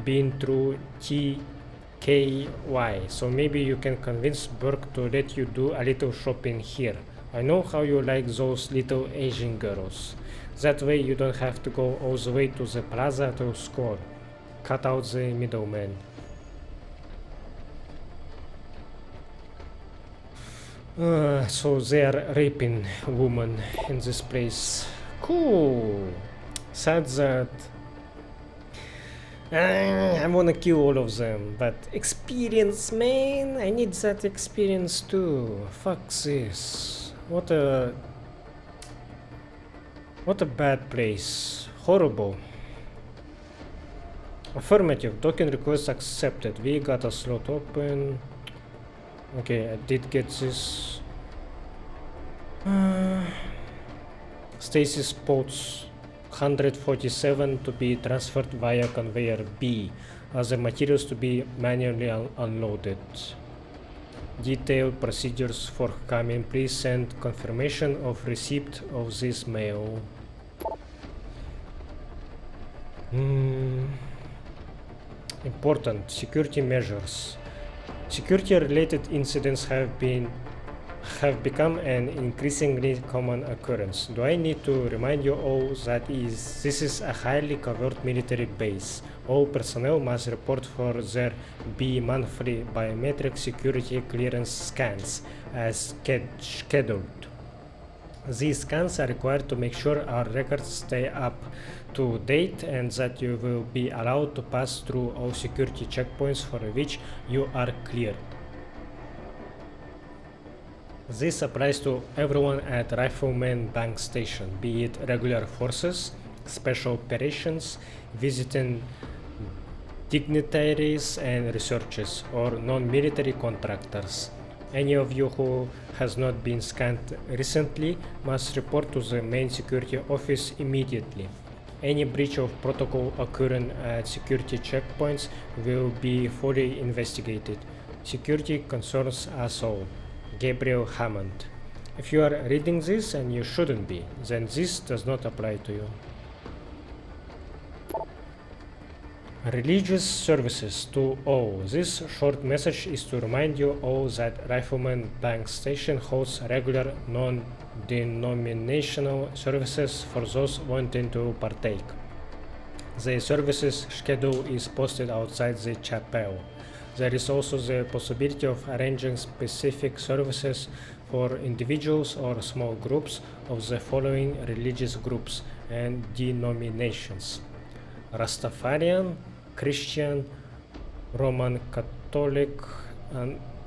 been through TKY, so maybe you can convince Burke to let you do a little shopping here. I know how you like those little Asian girls. That way you don't have to go all the way to the plaza to score. Cut out the middleman. So they are raping women in this place. Cool. Sad that I wanna kill all of them, but experience, man. I need that experience too. Fuck this. What a bad place. Horrible. Affirmative. Docking request accepted. We got a slot open. Okay, I did get this. Stasis pods 147 to be transferred via conveyor B. Other materials to be manually unloaded. Detailed procedures for coming. Please send confirmation of receipt of this mail. Important security measures. Security-related incidents have become an increasingly common occurrence. Do I need to remind you all that this is a highly covert military base? All personnel must report for their bi-monthly biometric security clearance scans as scheduled. These scans are required to make sure our records stay up to date and that you will be allowed to pass through all security checkpoints for which you are cleared. This applies to everyone at Rifleman Bank Station, be it regular forces, special operations, visiting dignitaries and researchers, or non-military contractors. Any of you who has not been scanned recently must report to the main security office immediately. Any breach of protocol occurring at security checkpoints will be fully investigated. Security concerns us all. Gabriel Hammond. If you are reading this and you shouldn't be, then this does not apply to you. Religious services to all. This short message is to remind you all that Rifleman Bank Station holds regular non-denominational services for those wanting to partake. The services schedule is posted outside the chapel. There is also the possibility of arranging specific services for individuals or small groups of the following religious groups and denominations: Rastafarian, Christian, Roman Catholic,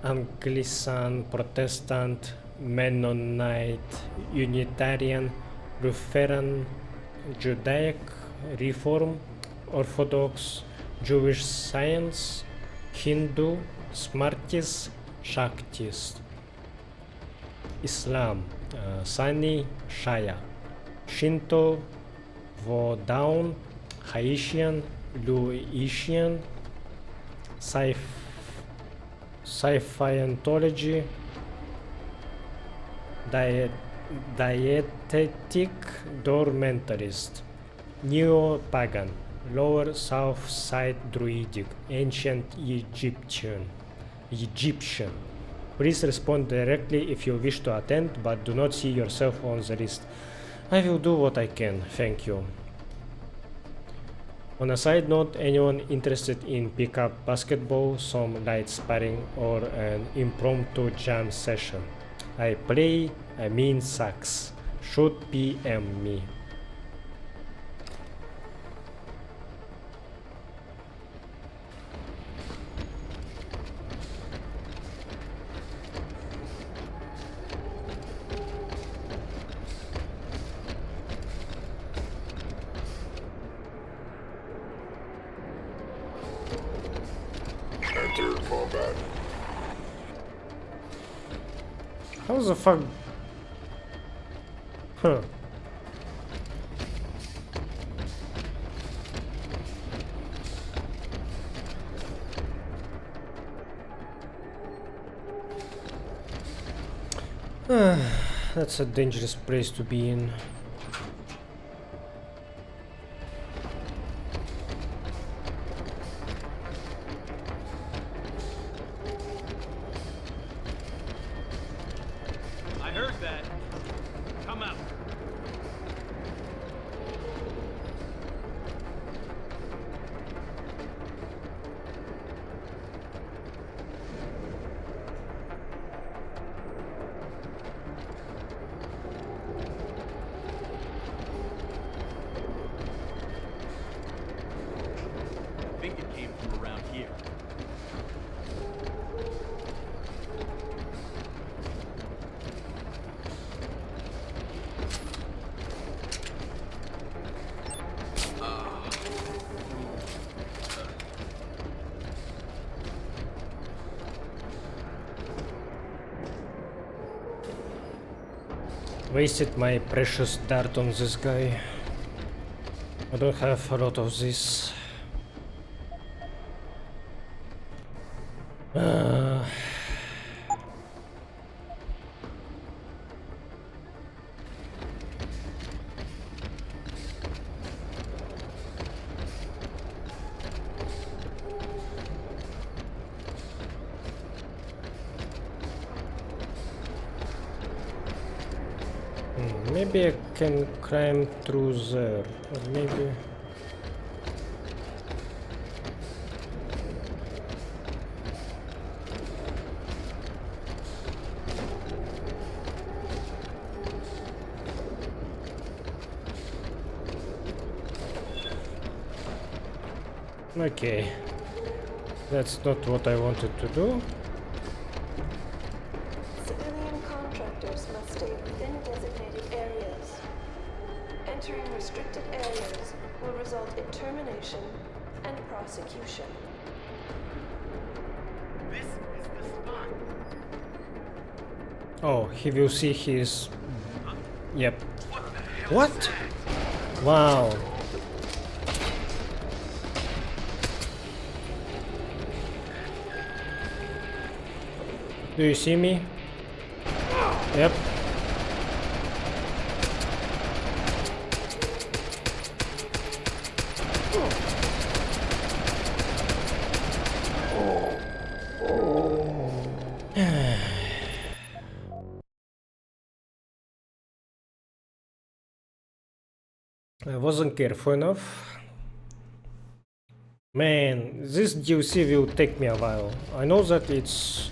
Anglican, Protestant, Mennonite, Unitarian, Lutheran, Judaic, Reform, Orthodox, Jewish Science, Hindu, Smartist, Shaktist, Islam, Sunni, Shia, Shinto, Vodun, Haitian, Laotian, Scientology, Dietetic, Dormentarist, Neo-Pagan, Lower South Side Druidic, Ancient Egyptian. Please respond directly if you wish to attend, but do not see yourself on the list. I will do what I can, thank you. On a side note, anyone interested in pickup basketball, some light sparring, or an impromptu jam session? I mean sax. Should PM me. Enter combat. How the fuck? Huh. That's a dangerous place to be in. I heard that. Come out. I think it came from around here. Wasted my precious dart on this guy. I don't have a lot of this. Maybe I can climb through there, or maybe... Okay, that's not what I wanted to do. Civilian contractors must stay within designated areas. Entering restricted areas will result in termination and prosecution. This is the spot. Oh, he will see his... Yep. What? Wow. Do you see me? Yep. I wasn't careful enough. Man, this DLC will take me a while. I know that it's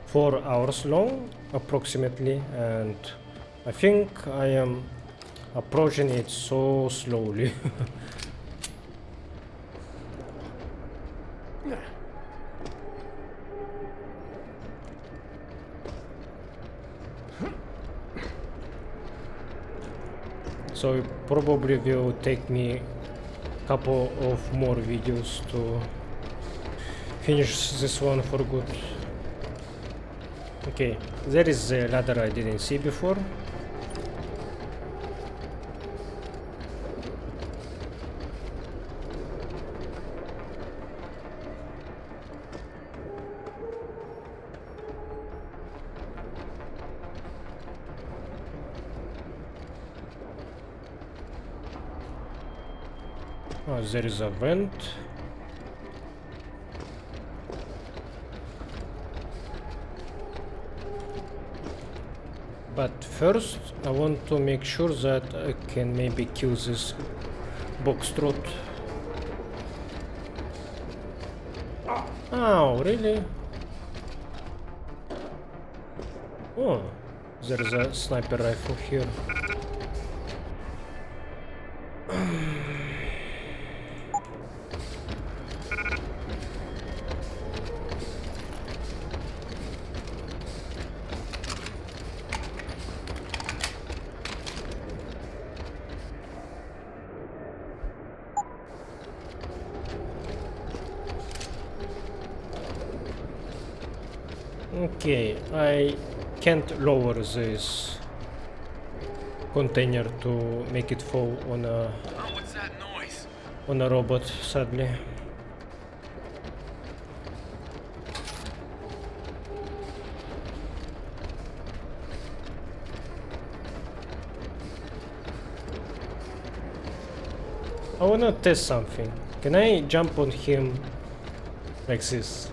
4 hours long, approximately, and I think I am approaching it so slowly. So it probably will take me a couple of more videos to finish this one for good. Okay, there is the ladder I didn't see before. Oh, there is a vent. But first, I want to make sure that I can maybe kill this box trot. Oh, really? Oh, there is a sniper rifle here. Okay, I can't lower this container to make it fall on a what's that noise? on a robot, sadly. I wanna test something. Can I jump on him like this?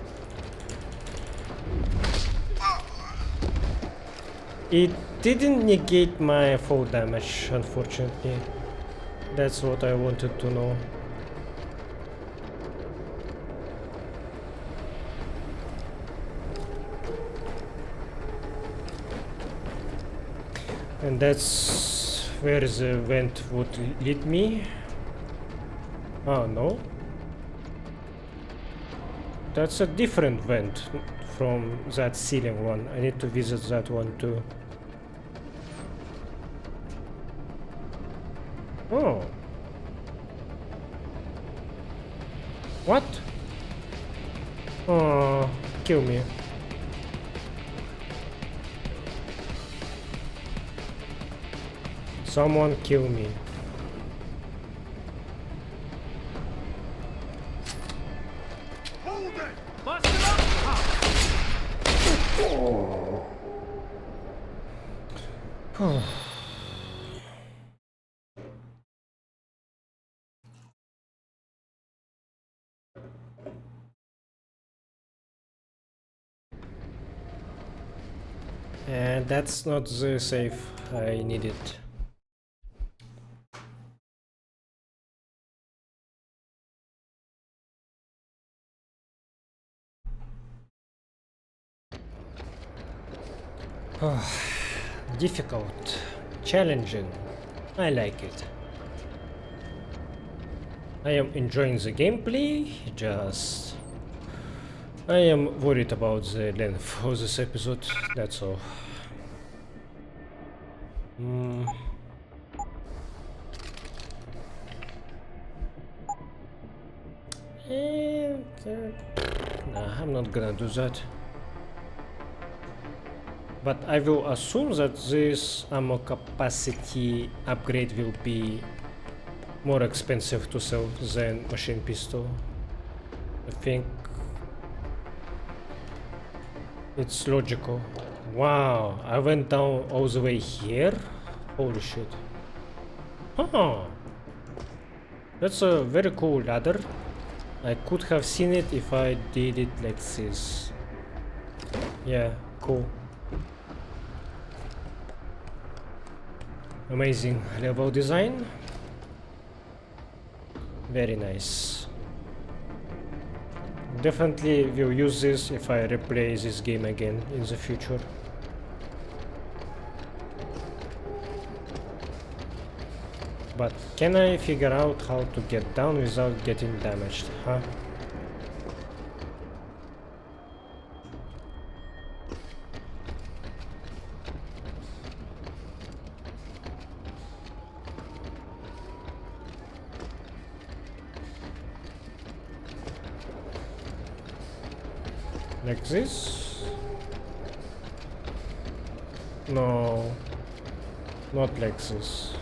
It didn't negate my fall damage, unfortunately. That's what I wanted to know. And that's where the vent would lead me. Oh no. That's a different vent from that ceiling one. I need to visit that one too. Oh. What? Oh, kill me. Someone kill me. And that's not the safe I needed. Difficult, challenging. I like it. I am enjoying the gameplay, just I am worried about the length of this episode, that's all. Nah, I'm not gonna do that. But I will assume that this ammo capacity upgrade will be more expensive to sell than machine pistol. I think it's logical. Wow, I went down all the way here? Holy shit. Huh. That's a very cool ladder. I could have seen it if I did it like this. Yeah, cool. Amazing level design. Very nice. Definitely will use this if I replay this game again in the future. But can I figure out how to get down without getting damaged, huh? Like this? No, not like this.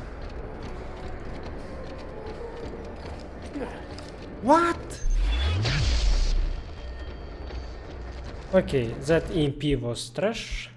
What? Okay, that EMP was trash.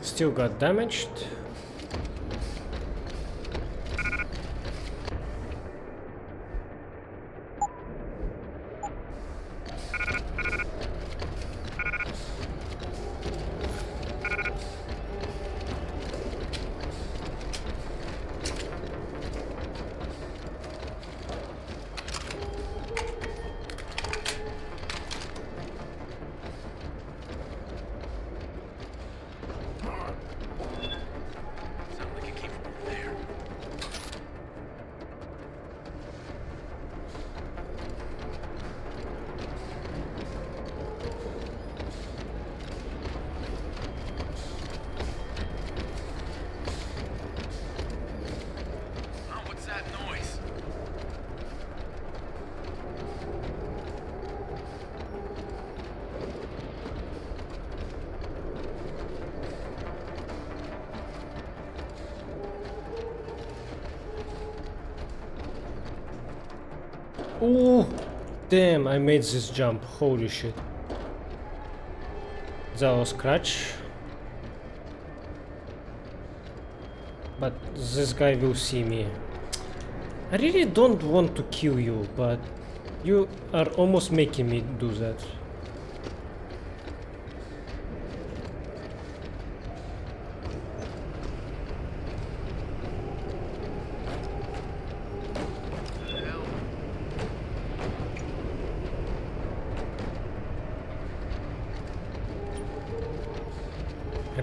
Still got damaged. Oh, damn, I made this jump. Holy shit. That was clutch. But this guy will see me. I really don't want to kill you, but you are almost making me do that.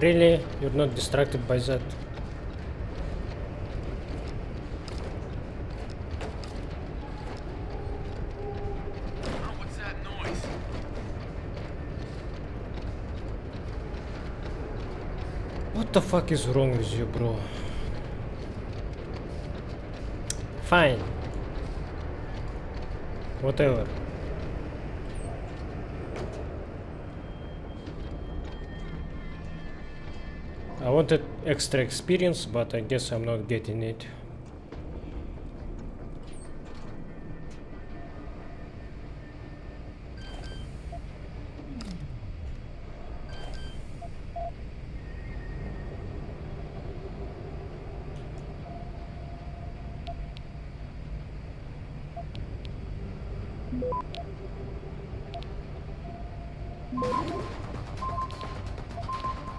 Really? You're not distracted by that? What's that noise? What the fuck is wrong with you, bro? Fine. Whatever. I wanted extra experience, but I guess I'm not getting it.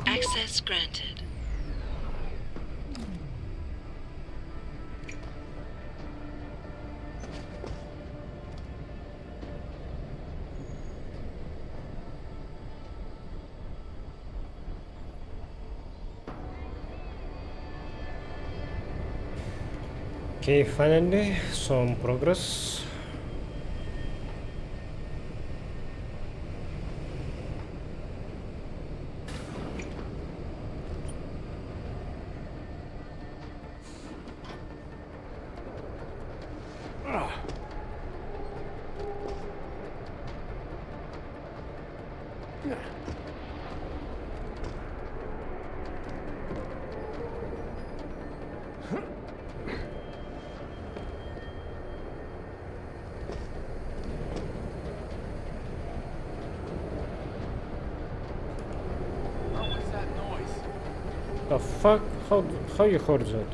Access granted. Okay, finally, some progress. The fuck? How you heard that?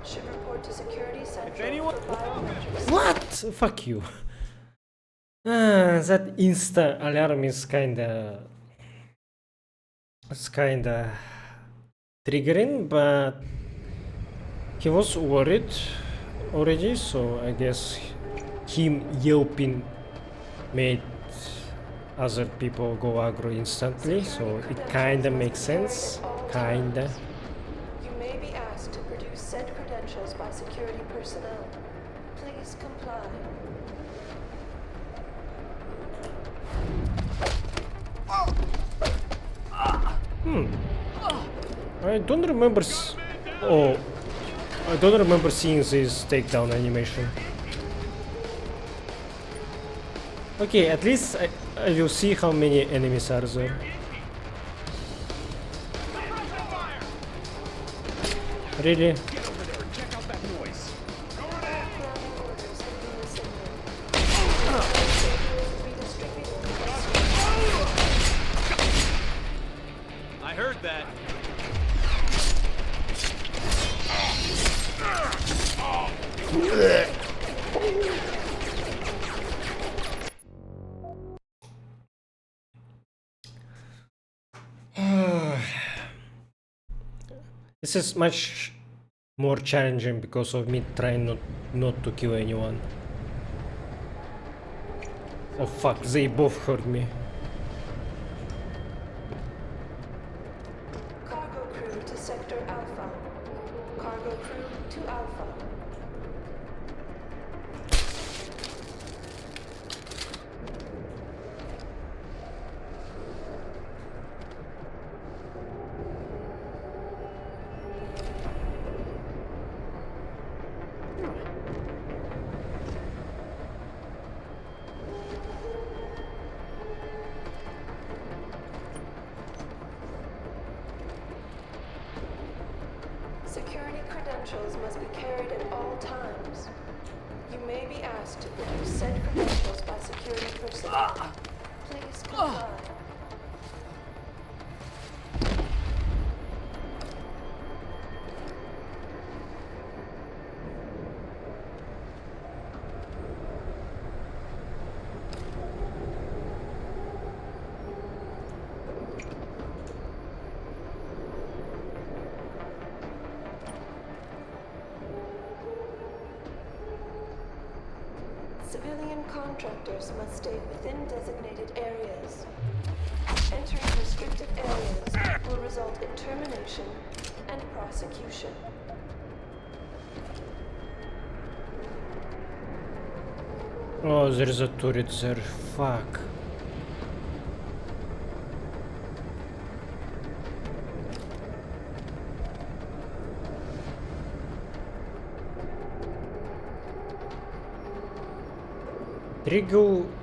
should report to Security Central for biometrics. What? Fuck you. That insta alarm is kinda triggering, but he was worried already, so I guess him yelping made other people go aggro instantly, so it kinda makes sense. Kinda. You may be asked to produce said credentials by security personnel. Please comply. I don't remember I don't remember seeing this takedown animation. Okay, at least I will see how many enemies are there. Really? I heard that. This is much more challenging because of me trying not to kill anyone. Oh fuck, they both heard me. Cargo crew to Sector Alpha. Cargo crew to Alpha. Security credentials must be carried at all times. You may be asked to produce said credentials by security personnel. Please comply. Civilian contractors must stay within designated areas. Entering restricted areas will result in termination and prosecution. Oh, there is a turret there. Fuck.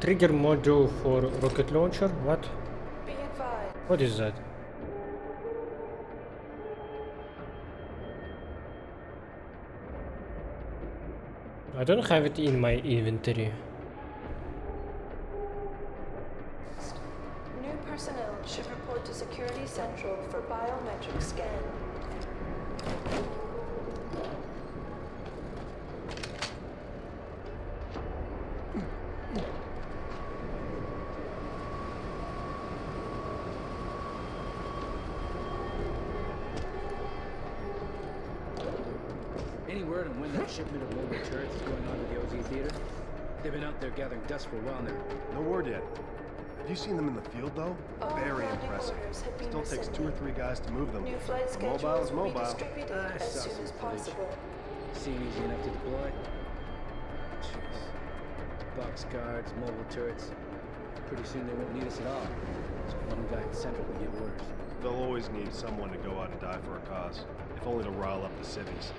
Trigger module for rocket launcher? What? Be advised. What is that? I don't have it in my inventory. New personnel should report to Security Central for biometric scan. Any word on when that shipment of mobile turrets is going on to the OZ theater? They've been out there gathering dust for a while now. No word yet. Have you seen them in the field, though? Very impressive. Still takes 2 or 3 guys to move them. New flight The mobile schedules is will be mobile. distributed I as saw soon some as footage. possible. Seem easy enough to deploy? Jeez. Box guards, mobile turrets. Pretty soon they won't need us at all. So one guy in Central will get worse. They'll always need someone to go out and die for a cause, if only to rile up the cities.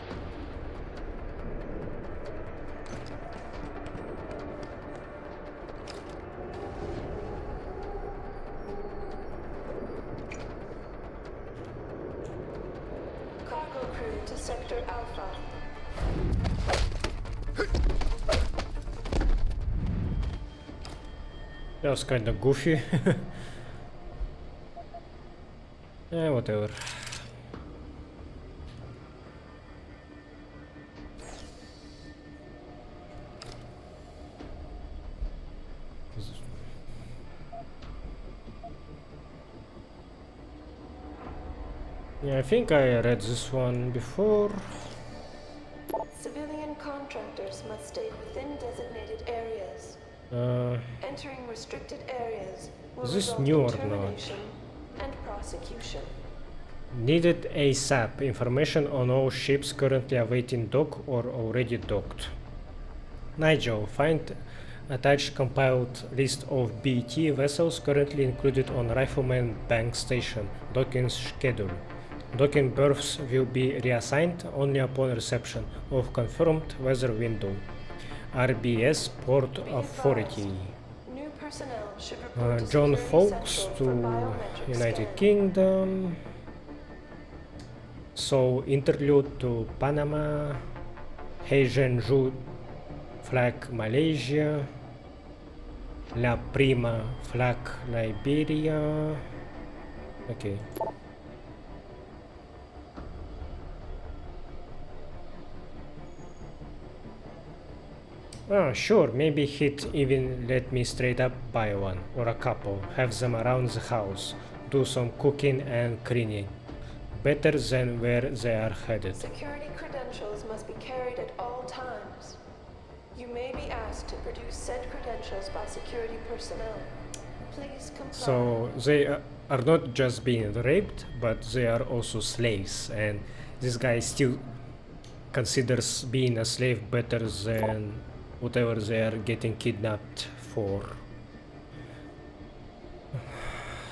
Cargo crew to Sector Alpha. That was kinda goofy. Yeah, whatever. Yeah, I think I read this one before. Civilian contractors must stay within designated areas. Entering restricted areas will Is this result new in or not? termination and prosecution. Needed ASAP. Information on all ships currently awaiting dock or already docked. Nigel, find attached compiled list of BT vessels currently included on Rifleman Bank Station. Docking schedule. Docking berths will be reassigned only upon reception of confirmed weather window. RBS Port Authority. New personnel should report to John Security Fawkes Central to for biometric United scan. Kingdom. So interlude to Panama. He Zhenju flag Malaysia. La Prima flag Liberia. Okay. Oh, sure, maybe he'd even let me straight up buy one, or a couple, have them around the house, do some cooking and cleaning. Better than where they are headed. Security credentials must be carried at all times. You may be asked to produce said credentials by security personnel. Please comply. So they are not just being raped, but they are also slaves, and this guy still considers being a slave better than whatever they are getting kidnapped for.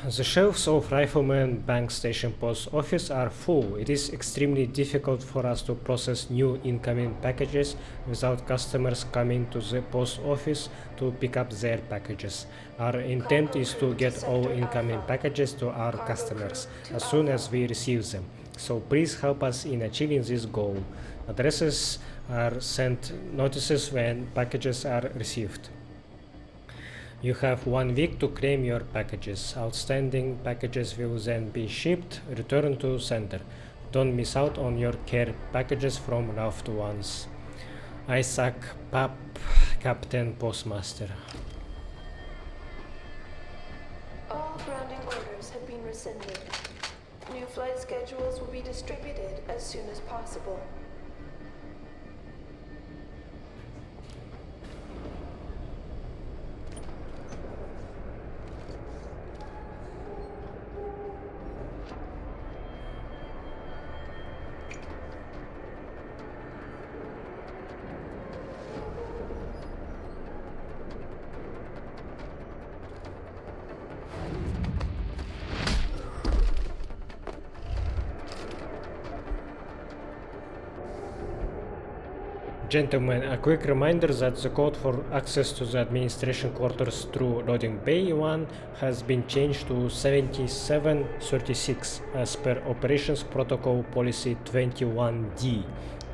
The shelves of Rifleman Bank Station Post Office are full. It is extremely difficult for us to process new incoming packages without customers coming to the post office to pick up their packages. Our intent is to get all incoming packages to our customers as soon as we receive them. So please help us in achieving this goal. Addresses are sent notices when packages are received. You have 1 week to claim your packages. Outstanding packages will then be shipped, returned to sender. Don't miss out on your care packages from loved ones. Isaac Papp, Captain Postmaster. All grounding orders have been rescinded. New flight schedules will be distributed as soon as possible. Gentlemen, a quick reminder that the code for access to the administration quarters through loading bay 1 has been changed to 7736 as per Operations Protocol Policy 21D.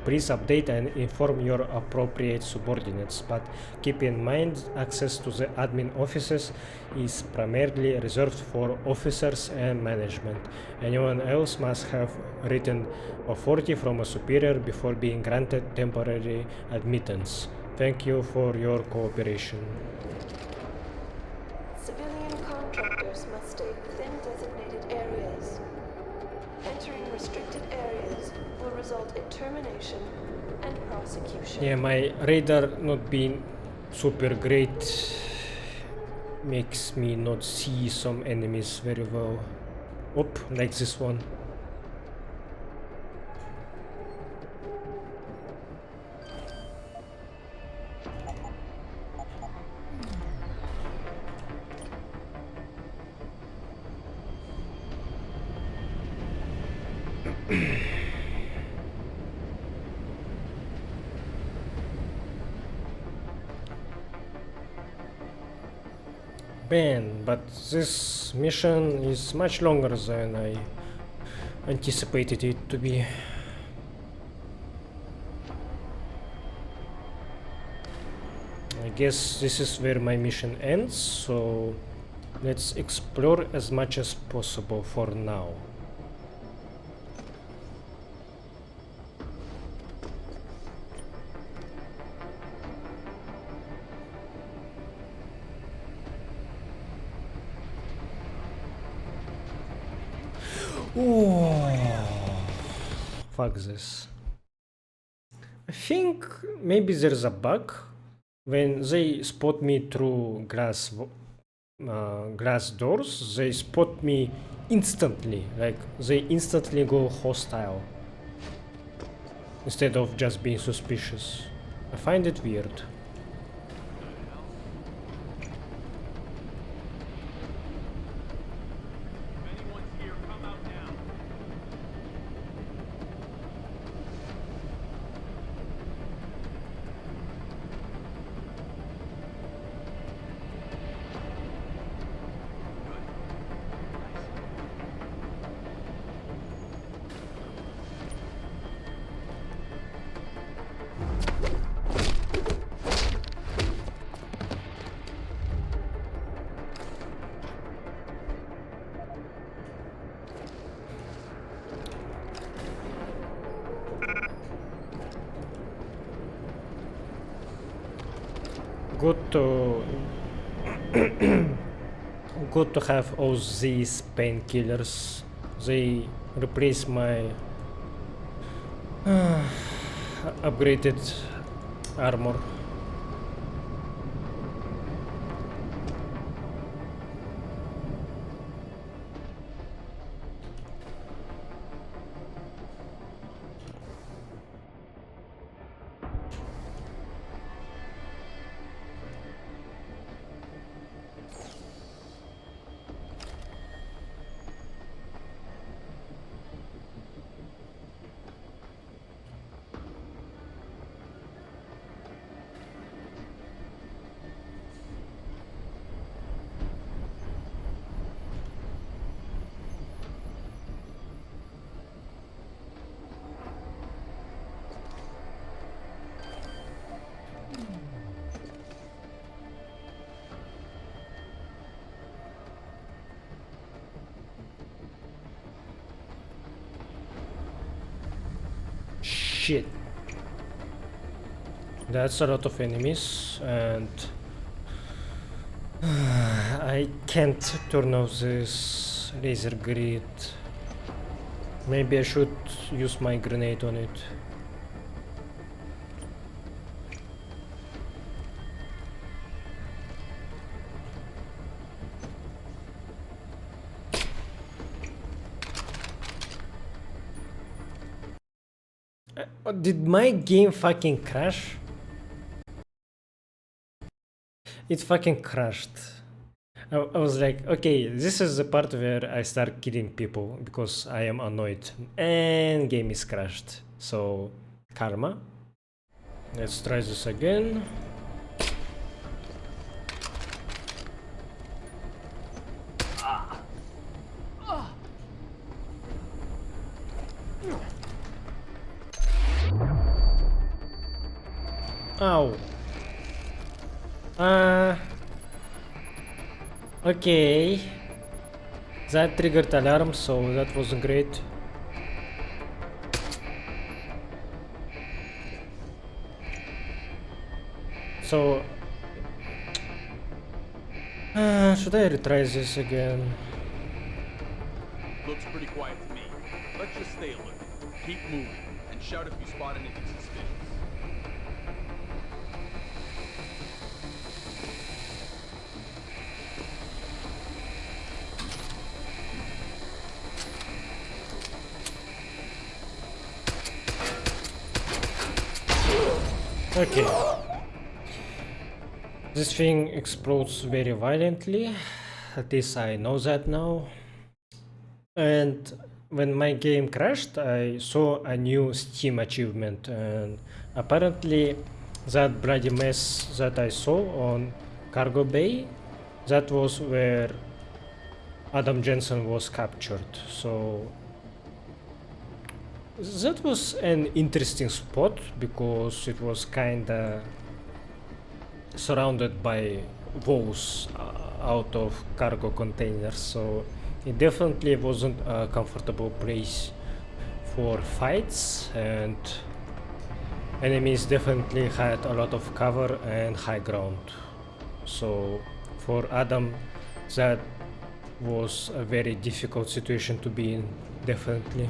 Please update and inform your appropriate subordinates, but keep in mind access to the admin offices is primarily reserved for officers and management. Anyone else must have written authority from a superior before being granted temporary admittance. Thank you for your cooperation. Civilian contractors must stay within designated areas. Entering restricted areas will result in termination and prosecution. Yeah, my radar not being super great makes me not see some enemies very well. Oop, like this one. Man, but this mission is much longer than I anticipated it to be. I guess this is where my mission ends, so let's explore as much as possible for now. Ooh. Fuck this. I think maybe there's a bug when they spot me through glass doors. They spot me instantly, like they instantly go hostile instead of just being suspicious. I find it weird. Good to good to have all these painkillers. They replace my upgraded armor. Shit. That's a lot of enemies and I can't turn off this laser grid. Maybe I should use my grenade on it. Did my game fucking crash? It fucking crashed. I was like, okay, this is the part where I start killing people because I am annoyed and game is crashed. So, karma. Let's try this again. Ow. Okay. That triggered alarm, so that wasn't great. So... should I retry this again? Looks pretty quiet to me. Let's just stay alert. Keep moving, and shout if you spot anything suspicious. Okay. This thing explodes very violently. At least I know that now. And when my game crashed, I saw a new Steam achievement, and apparently that bloody mess that I saw on Cargo Bay, that was where Adam Jensen was captured. So that was an interesting spot because it was kinda surrounded by walls out of cargo containers, so it definitely wasn't a comfortable place for fights, and enemies definitely had a lot of cover and high ground. So for Adam, that was a very difficult situation to be in, definitely.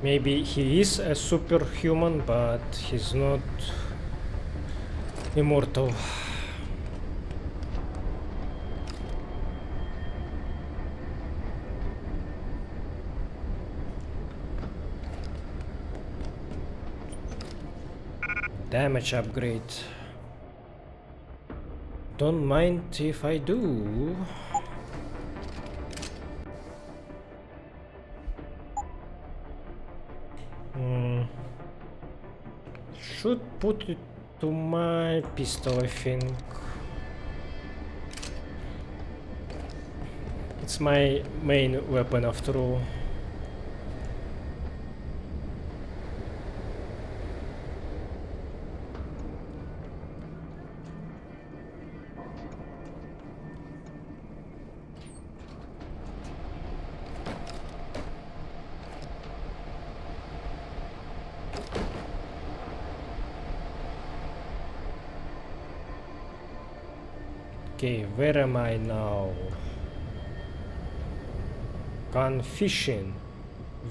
Maybe he is a superhuman, but he's not immortal. Damage upgrade. Don't mind if I do. Should put it to my pistol, I think. It's my main weapon after all. Okay, where am I now? Gun fishing.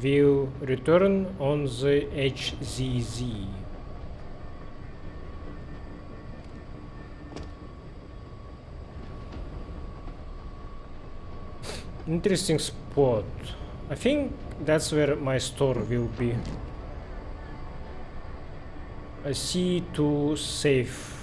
Will return on the HZZ. Interesting spot. I think that's where my store will be. I see two safes.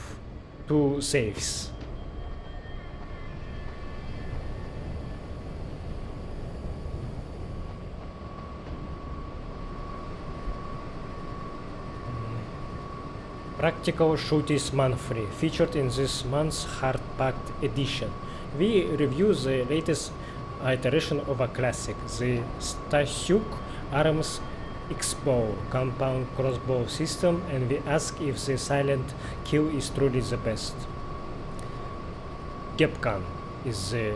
Practical Shooties Monthly, featured in this month's hard-packed edition. We review the latest iteration of a classic, the Stasuk Arms X-Bow compound crossbow system, and we ask if the silent kill is truly the best. Gepkan is the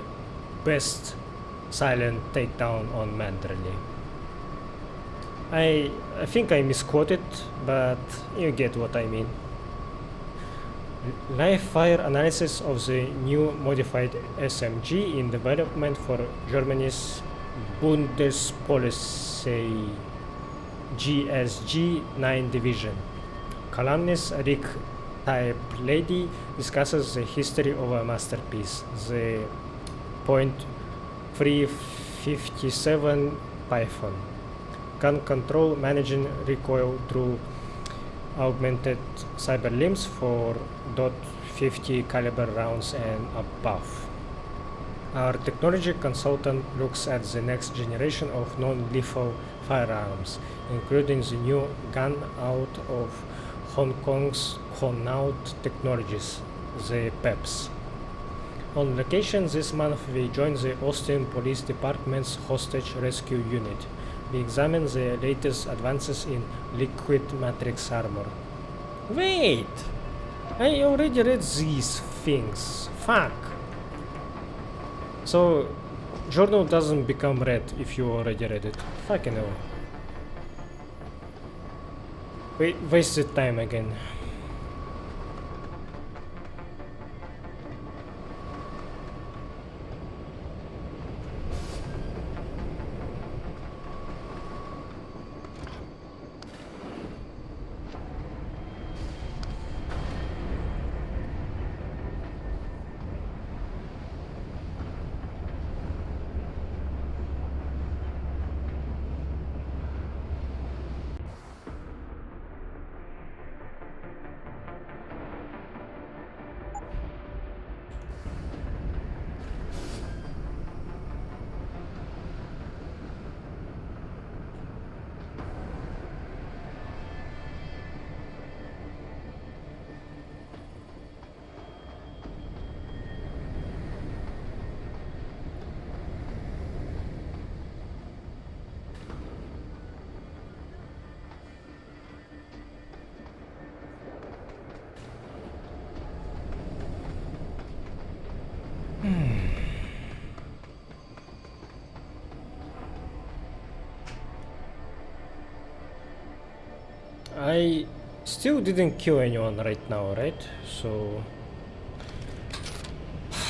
best silent takedown on Mandrali. I think I misquoted, but you get what I mean. Live fire analysis of the new modified SMG in development for Germany's Bundespolizei GSG 9 division. Columnist Rick Type Lady discusses the history of a masterpiece, the .357 Python. Gun control, managing recoil through augmented cyber limbs for .50 caliber rounds and above. Our technology consultant looks at the next generation of non-lethal firearms, including the new gun out of Hong Kong's Connaught Technologies, the PEPs. On location this month, we join the Austin Police Department's hostage rescue unit. We examine the latest advances in liquid matrix armor. Wait! I already read these things. Fuck! So, journal doesn't become red if you already read it. Fucking hell. Wasted time again. I still didn't kill anyone right now, right? So...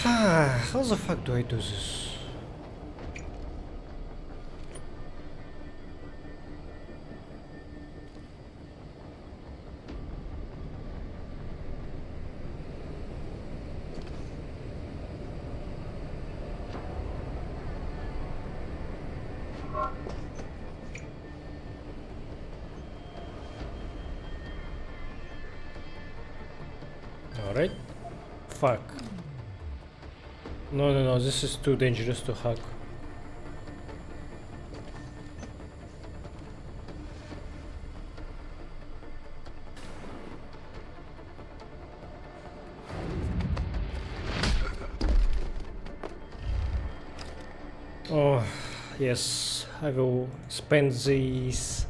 how the fuck do I do this? right? Fuck. No, this is too dangerous to hack. Oh, yes, I will spend these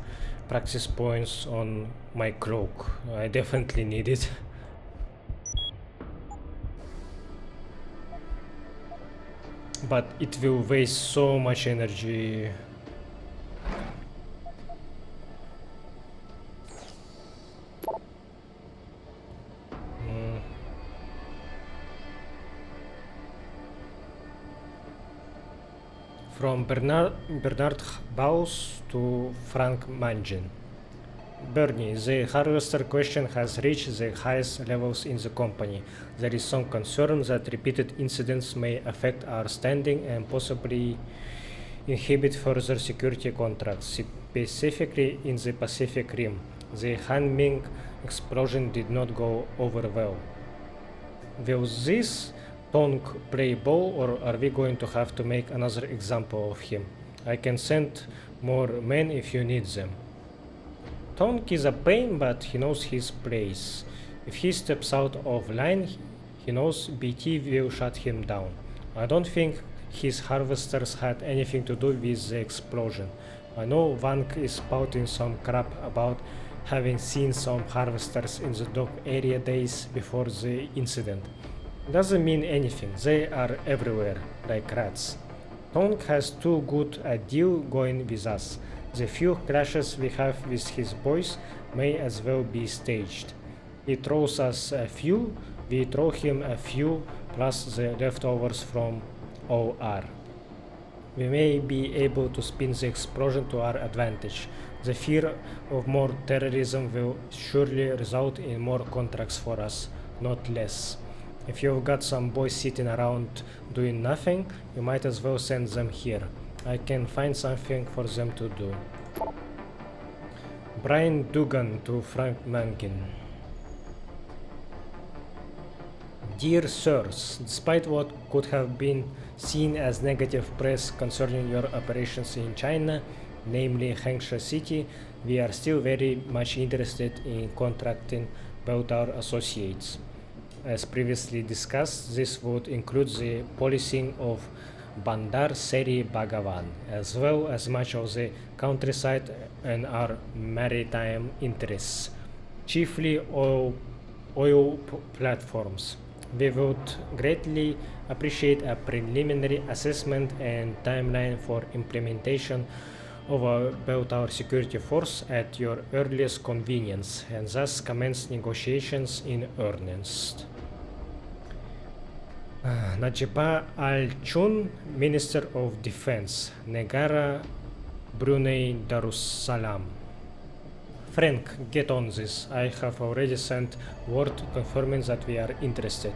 practice points on my cloak. I definitely need it. But it will waste so much energy. From Bernard Baus to Frank Mangin. Bernie, the harvester question has reached the highest levels in the company. There is some concern that repeated incidents may affect our standing and possibly inhibit further security contracts, specifically in the Pacific Rim. The Hanming explosion did not go over well. Will this Tong play ball, or are we going to have to make another example of him? I can send more men if you need them. Tong is a pain, but he knows his place. If he steps out of line, he knows BT will shut him down. I don't think his harvesters had anything to do with the explosion. I know Vank is spouting some crap about having seen some harvesters in the dock area days before the incident. Doesn't mean anything, they are everywhere, like rats. Tong has too good a deal going with us. The few clashes we have with his boys may as well be staged. He throws us a few, we throw him a few, plus the leftovers from OR. We may be able to spin the explosion to our advantage. The fear of more terrorism will surely result in more contracts for us, not less. If you've got some boys sitting around doing nothing, you might as well send them here. I can find something for them to do. Brian Dugan to Frank Mankin. Dear Sirs, despite what could have been seen as negative press concerning your operations in China, namely Hengsha City, we are still very much interested in contracting Belltower Associates. As previously discussed, this would include the policing of Bandar Seri Bhagavan, as well as much of the countryside and our maritime interests, chiefly oil platforms. We would greatly appreciate a preliminary assessment and timeline for implementation of a Belltower security force at your earliest convenience, and thus commence negotiations in earnest. Najiba Al-Chun, Minister of Defense, Negara, Brunei Darussalam. Frank, get on this. I have already sent word confirming that we are interested.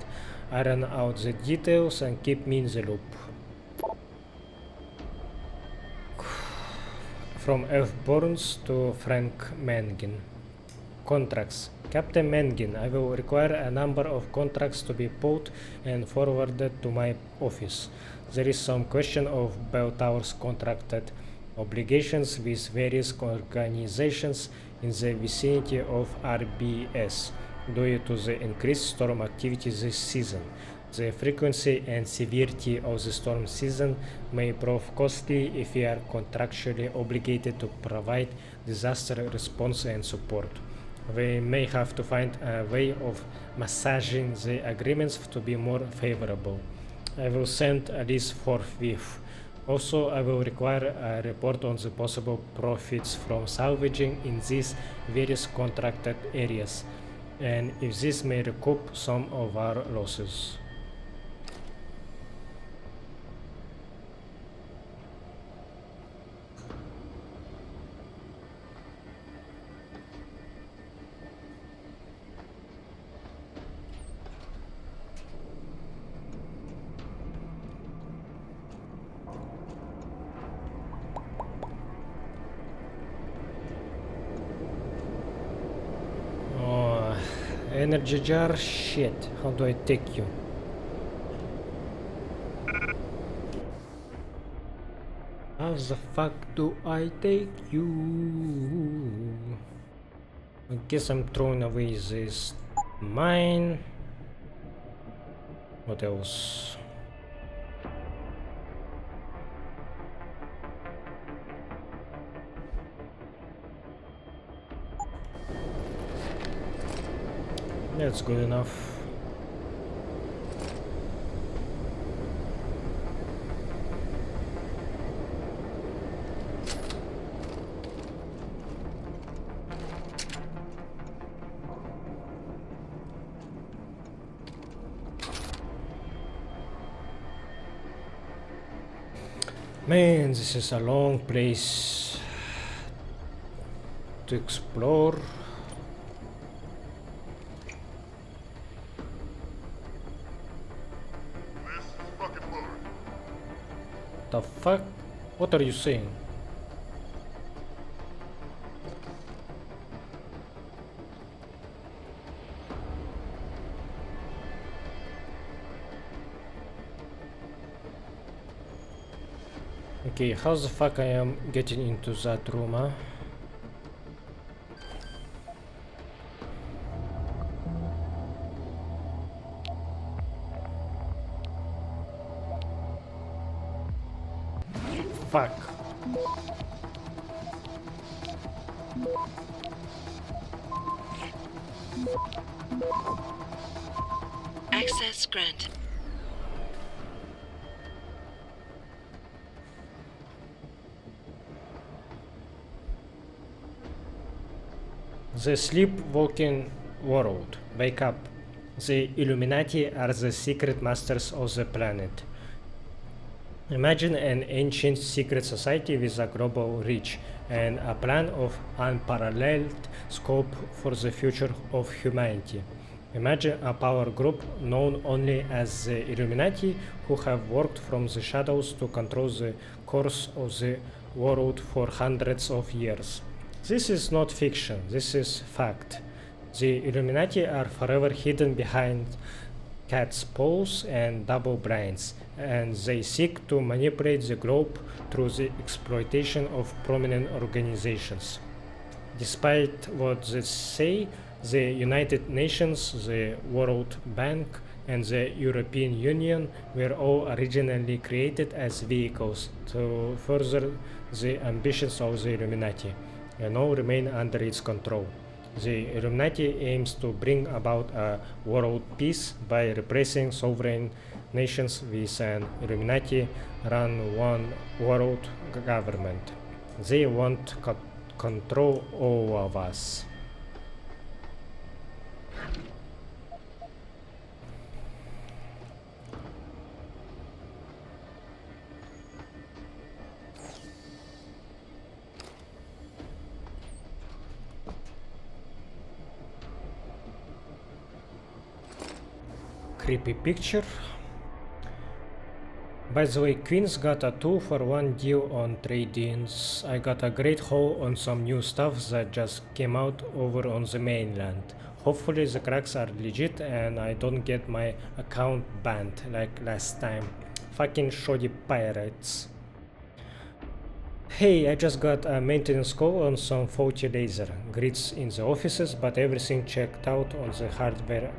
Iron out the details and keep me in the loop. From F. Burns to Frank Mangin. Contracts. Captain Mangin, I will require a number of contracts to be pulled and forwarded to my office. There is some question of Belltower's contracted obligations with various organizations in the vicinity of RBS due to the increased storm activity this season. The frequency and severity of the storm season may prove costly if we are contractually obligated to provide disaster response and support. We may have to find a way of massaging the agreements to be more favorable. I will send a list forthwith. Also, I will require a report on the possible profits from salvaging in these various contracted areas, and if this may recoup some of our losses. Energy jar, shit. How do I take you? How the fuck do I take you? I guess I'm throwing away this mine. What else? That's good enough. Man, this is a long place to explore. The fuck? What are you saying? Okay, how the fuck I am getting into that room, huh? Fuck. Access granted. The sleepwalking world. Wake up. The Illuminati are the secret masters of the planet. Imagine an ancient secret society with a global reach and a plan of unparalleled scope for the future of humanity. Imagine a power group known only as the Illuminati who have worked from the shadows to control the course of the world for hundreds of years. This is not fiction, this is fact. The Illuminati are forever hidden behind cat's paws and double brains, and they seek to manipulate the globe through the exploitation of prominent organizations. Despite what they say, the United Nations, the World Bank, and the European Union were all originally created as vehicles to further the ambitions of the Illuminati, and all remain under its control. The Illuminati aims to bring about a world peace by repressing sovereign nations with an Illuminati-run one world government. They want control all of us. Creepy picture. By the way, Queen's got a 2-for-1 deal on trade-ins. I got a great haul on some new stuff that just came out over on the mainland. Hopefully the cracks are legit and I don't get my account banned like last time. Fucking shoddy pirates. Hey, I just got a maintenance call on some faulty laser grids in the offices, but everything checked out on the hardware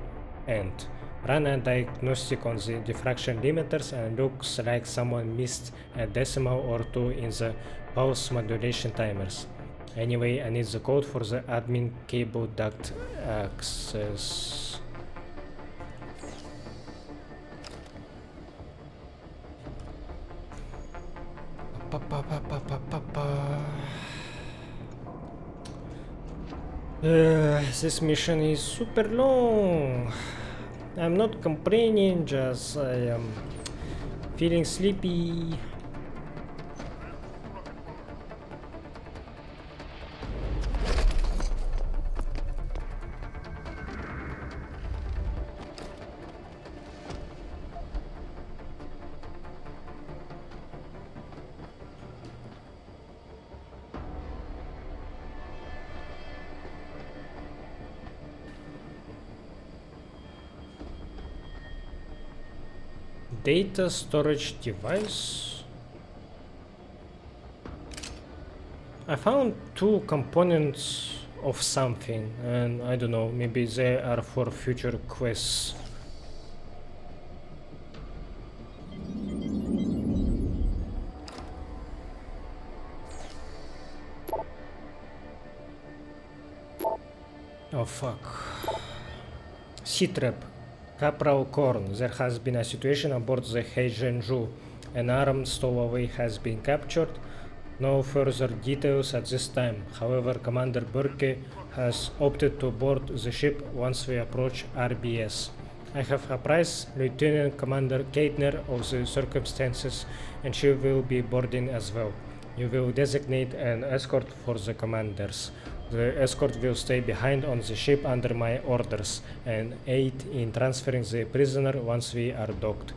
end. Ran a diagnostic on the diffraction limiters and looks like someone missed a decimal or two in the pulse modulation timers. Anyway, I need the code for the admin cable duct access. This mission is super long. I'm not complaining, just I am feeling sleepy. data storage device. I found 2 components of something, and I don't know, maybe they are for future quests. Oh fuck. Sea-trap. Capral Corn. There has been a situation aboard the Heizhenju. An armed stowaway has been captured. No further details at this time. However, Commander Burke has opted to board the ship once we approach RBS. I have apprised Lieutenant Commander Keitner of the circumstances, and she will be boarding as well. You will designate an escort for the commanders. The escort will stay behind on the ship under my orders and aid in transferring the prisoner once we are docked.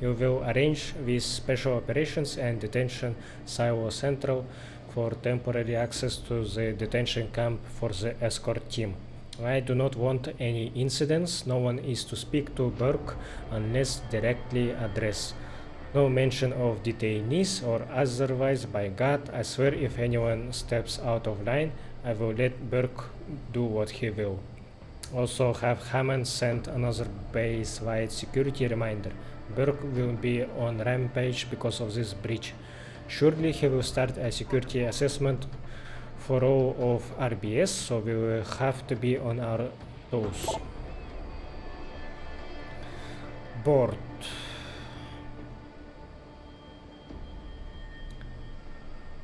You will arrange with Special Operations and Detention Silo Central for temporary access to the detention camp for the escort team. I do not want any incidents. No one is to speak to Burke unless directly addressed. No mention of detainees or otherwise. By God, I swear if anyone steps out of line, I will let Burke do what he will. Also have Hammond send another base-wide security reminder. Burke will be on rampage because of this breach. Surely he will start a security assessment for all of RBS, so we will have to be on our toes. Board.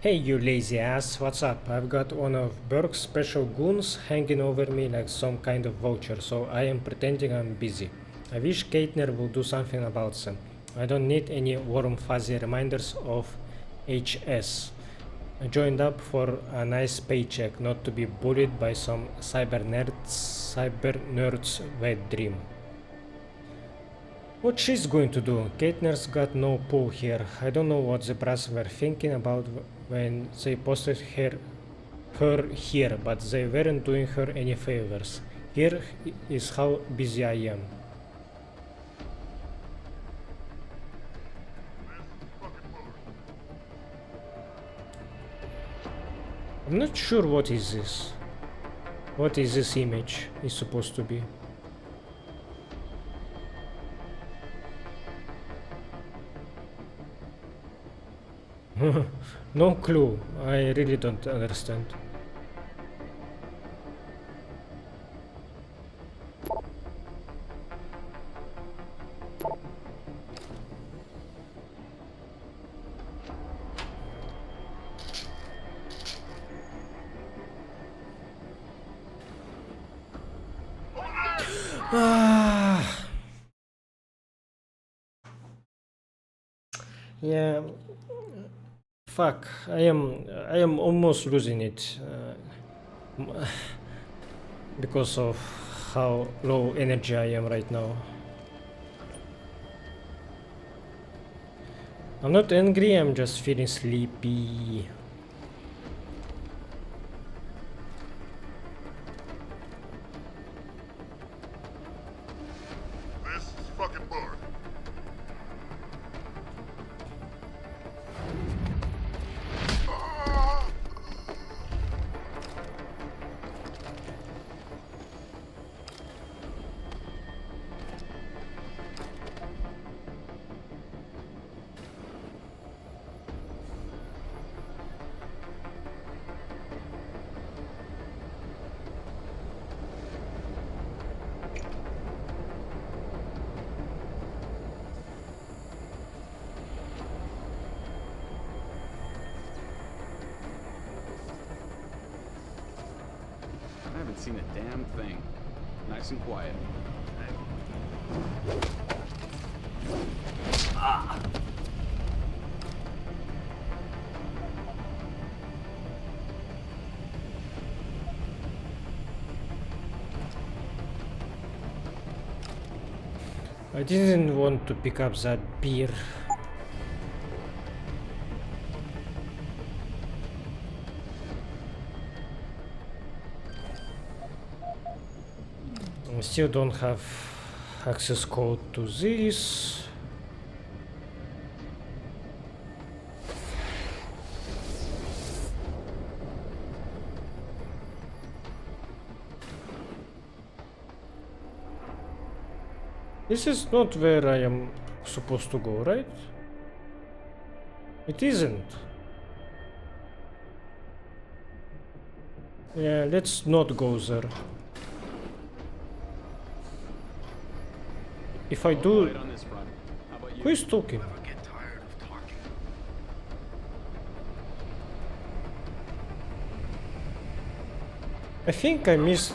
Hey you lazy ass, what's up? I've got one of Burke's special goons hanging over me like some kind of vulture, so I am pretending I'm busy. I wish Keitner will do something about them. I don't need any warm fuzzy reminders of HS. I joined up for a nice paycheck, not to be bullied by some cyber nerd's wet dream. What she's going to do? Keitner's got no pull here. I don't know what the brass were thinking about when they posted her here, but they weren't doing her any favors. Here is how busy I am. I'm not sure what is this. What is this image is supposed to be? No clue. I really don't understand. Yeah. Fuck, I am almost losing it because of how low energy I am right now. I'm not angry, I'm just feeling sleepy. This is fucking Burke. I haven't seen a damn thing. Nice and quiet. I didn't want to pick up that beer. I still don't have access code to this. This is not where I am supposed to go, right? It isn't. Yeah, let's not go there. If I do... Who is talking? I think I missed...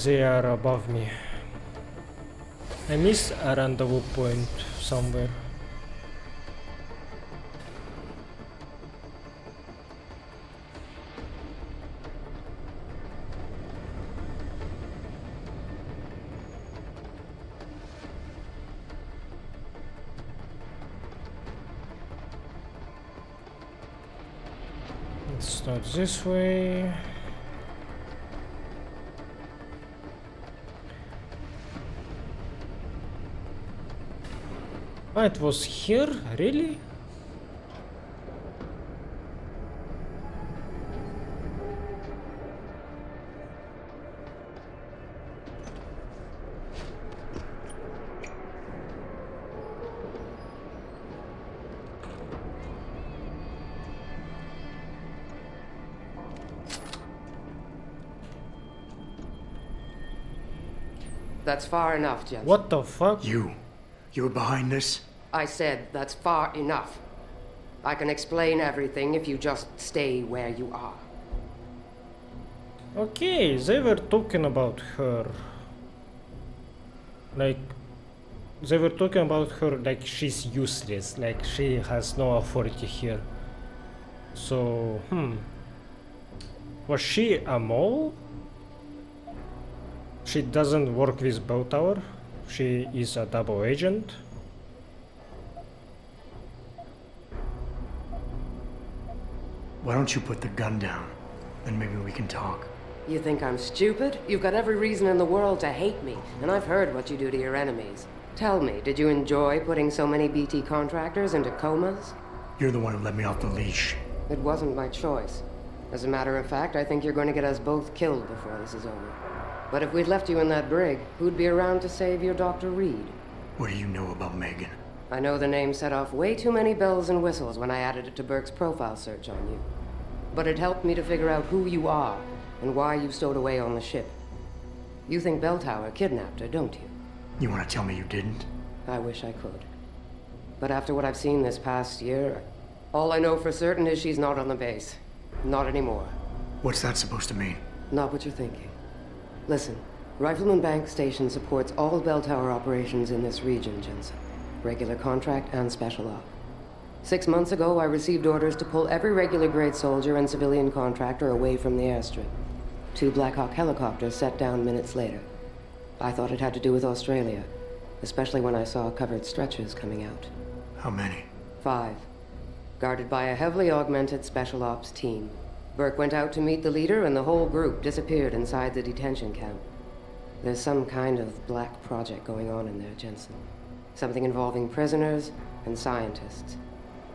they are above me. I missed a rendezvous point somewhere. It's not this way. Ah, it was here? Really? That's far enough, Jensen. What the fuck? You were behind this? I said that's far enough. I can explain everything if you just stay where you are. Okay, they were talking about her. Like, they were talking about her like she's useless, like she has no authority here. So, was she a mole? She doesn't work with Belltower. She is a double agent. Why don't you put the gun down? Then maybe we can talk. You think I'm stupid? You've got every reason in the world to hate me, and I've heard what you do to your enemies. Tell me, did you enjoy putting so many BT contractors into comas? You're the one who let me off the leash. It wasn't my choice. As a matter of fact, I think you're going to get us both killed before this is over. But if we'd left you in that brig, who'd be around to save your Dr. Reed? What do you know about Megan? I know the name set off way too many bells and whistles when I added it to Burke's profile search on you. But it helped me to figure out who you are and why you stowed away on the ship. You think Belltower kidnapped her, don't you? You want to tell me you didn't? I wish I could. But after what I've seen this past year, all I know for certain is she's not on the base. Not anymore. What's that supposed to mean? Not what you're thinking. Listen, Rifleman Bank Station supports all Belltower operations in this region, Jensen. Regular contract and special op. 6 months ago, I received orders to pull every regular grade soldier and civilian contractor away from the airstrip. 2 Black Hawk helicopters set down minutes later. I thought it had to do with Australia, especially when I saw covered stretchers coming out. How many? 5. Guarded by a heavily augmented special ops team. Burke went out to meet the leader, and the whole group disappeared inside the detention camp. There's some kind of black project going on in there, Jensen. Something involving prisoners and scientists.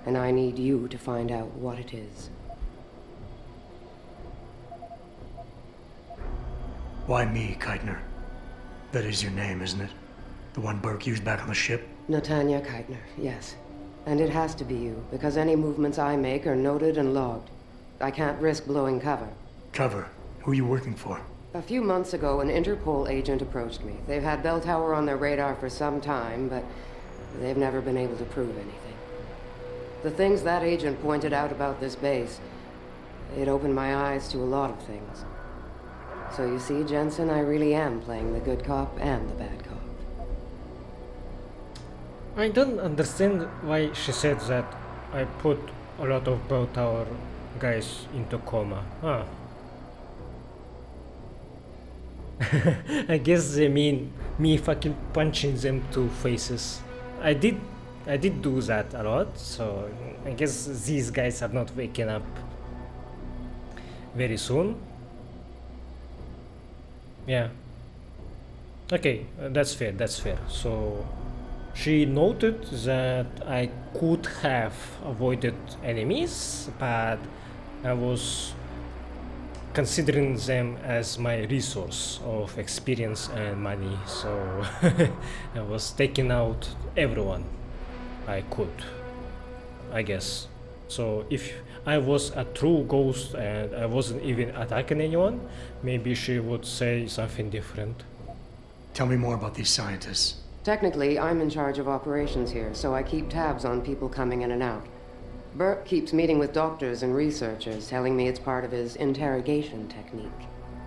And I need you to find out what it is. Why me, Keitner? That is your name, isn't it? The one Burke used back on the ship? Natanya Keitner, yes. And it has to be you, because any movements I make are noted and logged. I can't risk blowing cover. Cover? Who are you working for? A few months ago, an Interpol agent approached me. They've had Belltower on their radar for some time, but they've never been able to prove anything. The things that agent pointed out about this base, it opened my eyes to a lot of things. So you see, Jensen, I really am playing the good cop and the bad cop. I don't understand why she said that I put a lot of Belltower guys into coma. I guess they mean me fucking punching them to faces. I did do that a lot, so I guess these guys are not waking up very soon. Yeah. Okay, that's fair, that's fair. So she noted that I could have avoided enemies, but I was considering them as my resource of experience and money, so I was taking out everyone I could, I guess. So if I was a true ghost and I wasn't even attacking anyone, maybe she would say something different. Tell me more about these scientists. Technically, I'm in charge of operations here, so I keep tabs on people coming in and out. Burke keeps meeting with doctors and researchers, telling me it's part of his interrogation technique.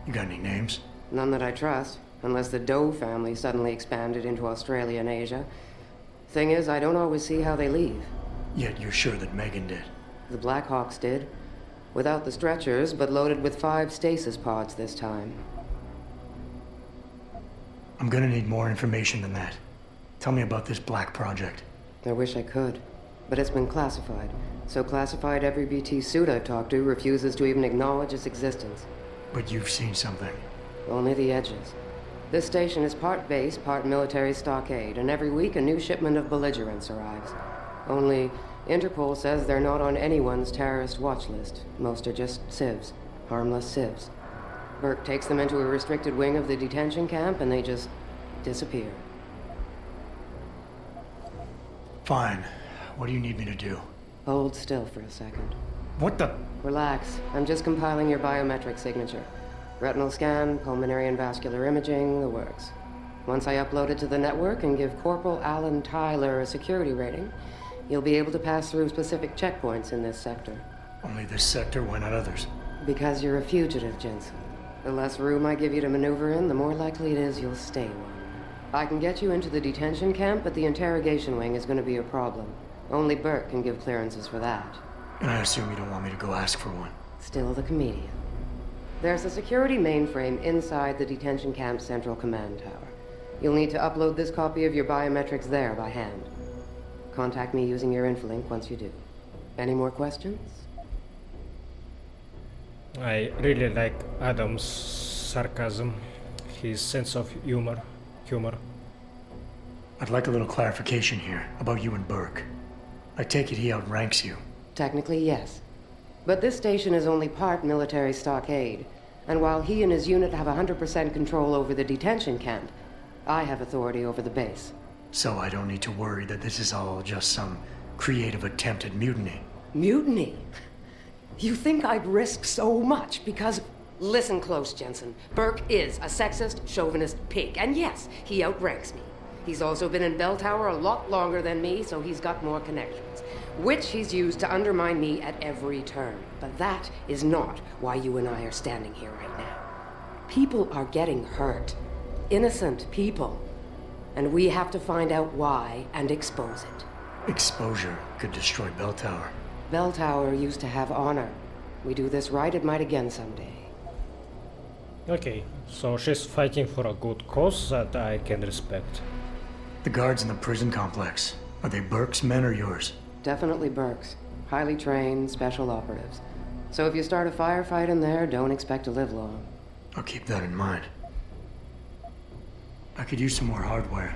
You got any names? None that I trust, unless the Doe family suddenly expanded into Australia and Asia. Thing is, I don't always see how they leave. Yet you're sure that Megan did. The Blackhawks did. Without the stretchers, but loaded with 5 stasis pods this time. I'm gonna need more information than that. Tell me about this Black Project. I wish I could, but it's been classified. So classified every BT suit I've talked to refuses to even acknowledge its existence. But you've seen something. Only the edges. This station is part base, part military stockade, and every week a new shipment of belligerents arrives. Only, Interpol says they're not on anyone's terrorist watch list. Most are just civs. Harmless civs. Burke takes them into a restricted wing of the detention camp, and they just disappear. Fine. What do you need me to do? Hold still for a second. What the? Relax. I'm just compiling your biometric signature. Retinal scan, pulmonary and vascular imaging, the works. Once I upload it to the network and give Corporal Alan Tyler a security rating, you'll be able to pass through specific checkpoints in this sector. Only this sector? Why not others? Because you're a fugitive, Jensen. The less room I give you to maneuver in, the more likely it is you'll stay one. I can get you into the detention camp, but the interrogation wing is going to be a problem. Only Burke can give clearances for that. And I assume you don't want me to go ask for one. Still the comedian. There's a security mainframe inside the detention camp's central command tower. You'll need to upload this copy of your biometrics there by hand. Contact me using your infolink once you do. Any more questions? I really like Adam's sarcasm, his sense of humor. I'd like a little clarification here about you and Burke. I take it he outranks you. Technically, yes. But this station is only part military stockade, and while he and his unit have 100% control over the detention camp, I have authority over the base. So I don't need to worry that this is all just some creative attempt at mutiny. Mutiny? You think I'd risk so much because... Listen close, Jensen. Burke is a sexist, chauvinist pig, and yes, he outranks me. He's also been in Belltower a lot longer than me, so he's got more connections, which he's used to undermine me at every turn. But that is not why you and I are standing here right now. People are getting hurt. Innocent people. And we have to find out why and expose it. Exposure could destroy Belltower. Belltower used to have honor. We do this right, it might again someday. Okay, so she's fighting for a good cause that I can respect. The guards in the prison complex, are they Burke's men or yours? Definitely Burke's. Highly trained, special operatives. So if you start a firefight in there, don't expect to live long. I'll keep that in mind. I could use some more hardware.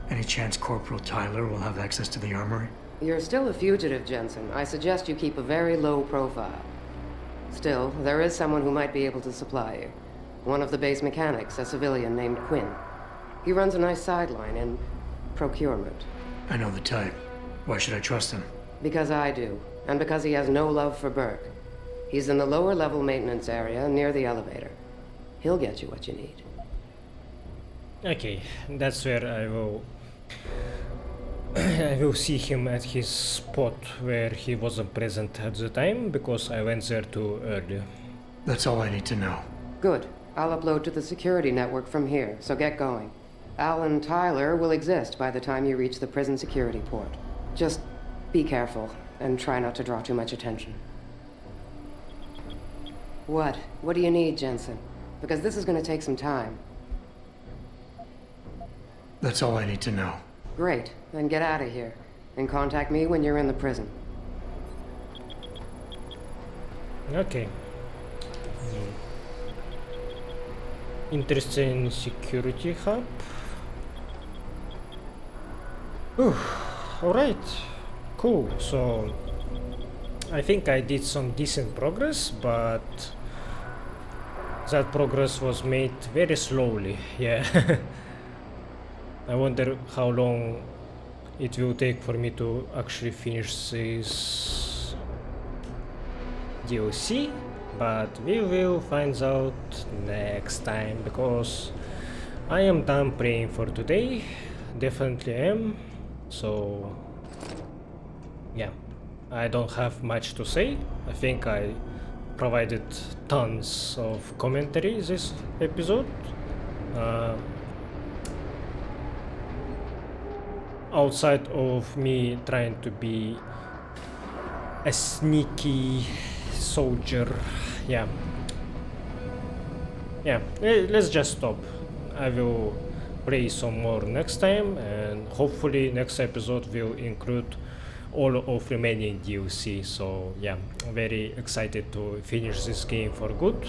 Any chance Corporal Tyler will have access to the armory? You're still a fugitive, Jensen. I suggest you keep a very low profile. Still, there is someone who might be able to supply you. One of the base mechanics, a civilian named Quinn. He runs a nice sideline in procurement. I know the type. Why should I trust him? Because I do, and because he has no love for Burke. He's in the lower level maintenance area near the elevator. He'll get you what you need. Okay, that's where I will see him at his spot where he wasn't present at the time, because I went there too early. That's all I need to know. Good. I'll upload to the security network from here, so get going. Alan Tyler will exist by the time you reach the prison security port. Just be careful, and try not to draw too much attention. What? What do you need, Jensen? Because this is going to take some time. That's all I need to know. Great. Then get out of here. And contact me when you're in the prison. Okay. Interesting security hub. Alright. Cool. So I think I did some decent progress, but that progress was made very slowly. Yeah. I wonder how long it will take for me to actually finish this DLC, but we will find out next time, because I am done praying for today. Definitely am. So yeah, I don't have much to say. I think I provided tons of commentary this episode. Outside of me trying to be a sneaky soldier. Yeah, let's just stop. I will play some more next time, and hopefully next episode will include all of remaining DLC. So yeah, very excited to finish this game for good.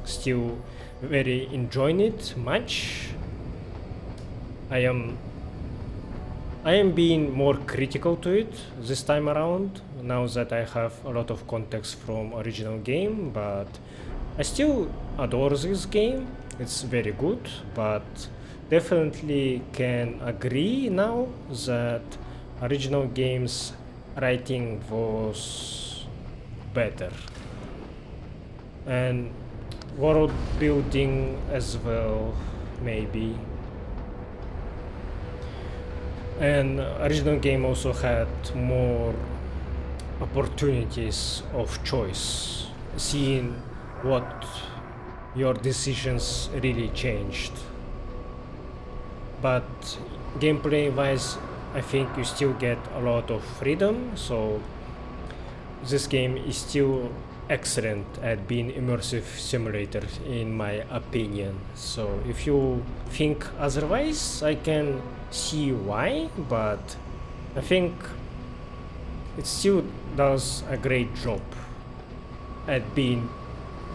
Still very enjoying it much. I am being more critical to it this time around, now that I have a lot of context from original game, but I still adore this game. It's very good, but definitely can agree now that original game's writing was better. And world building as well, maybe. And original game also had more opportunities of choice, seeing what your decisions really changed. But gameplay wise, I think you still get a lot of freedom, so this game is still excellent at being immersive simulator in my opinion. So if you think otherwise, I can see why, but I think it still does a great job at being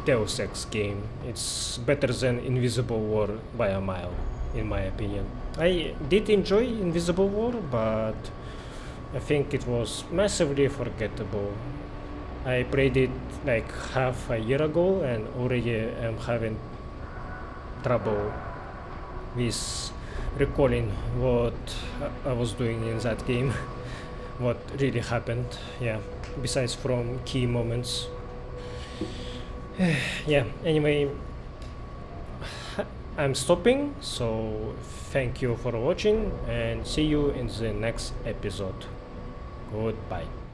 Deus Ex game. It's better than Invisible War by a mile, in my opinion. I did enjoy Invisible War, but I think it was massively forgettable. I played it like half a year ago and already am having trouble with recalling what I was doing in that game, what really happened, yeah, besides from key moments. Yeah, anyway, I'm stopping, so thank you for watching and see you in the next episode. Goodbye.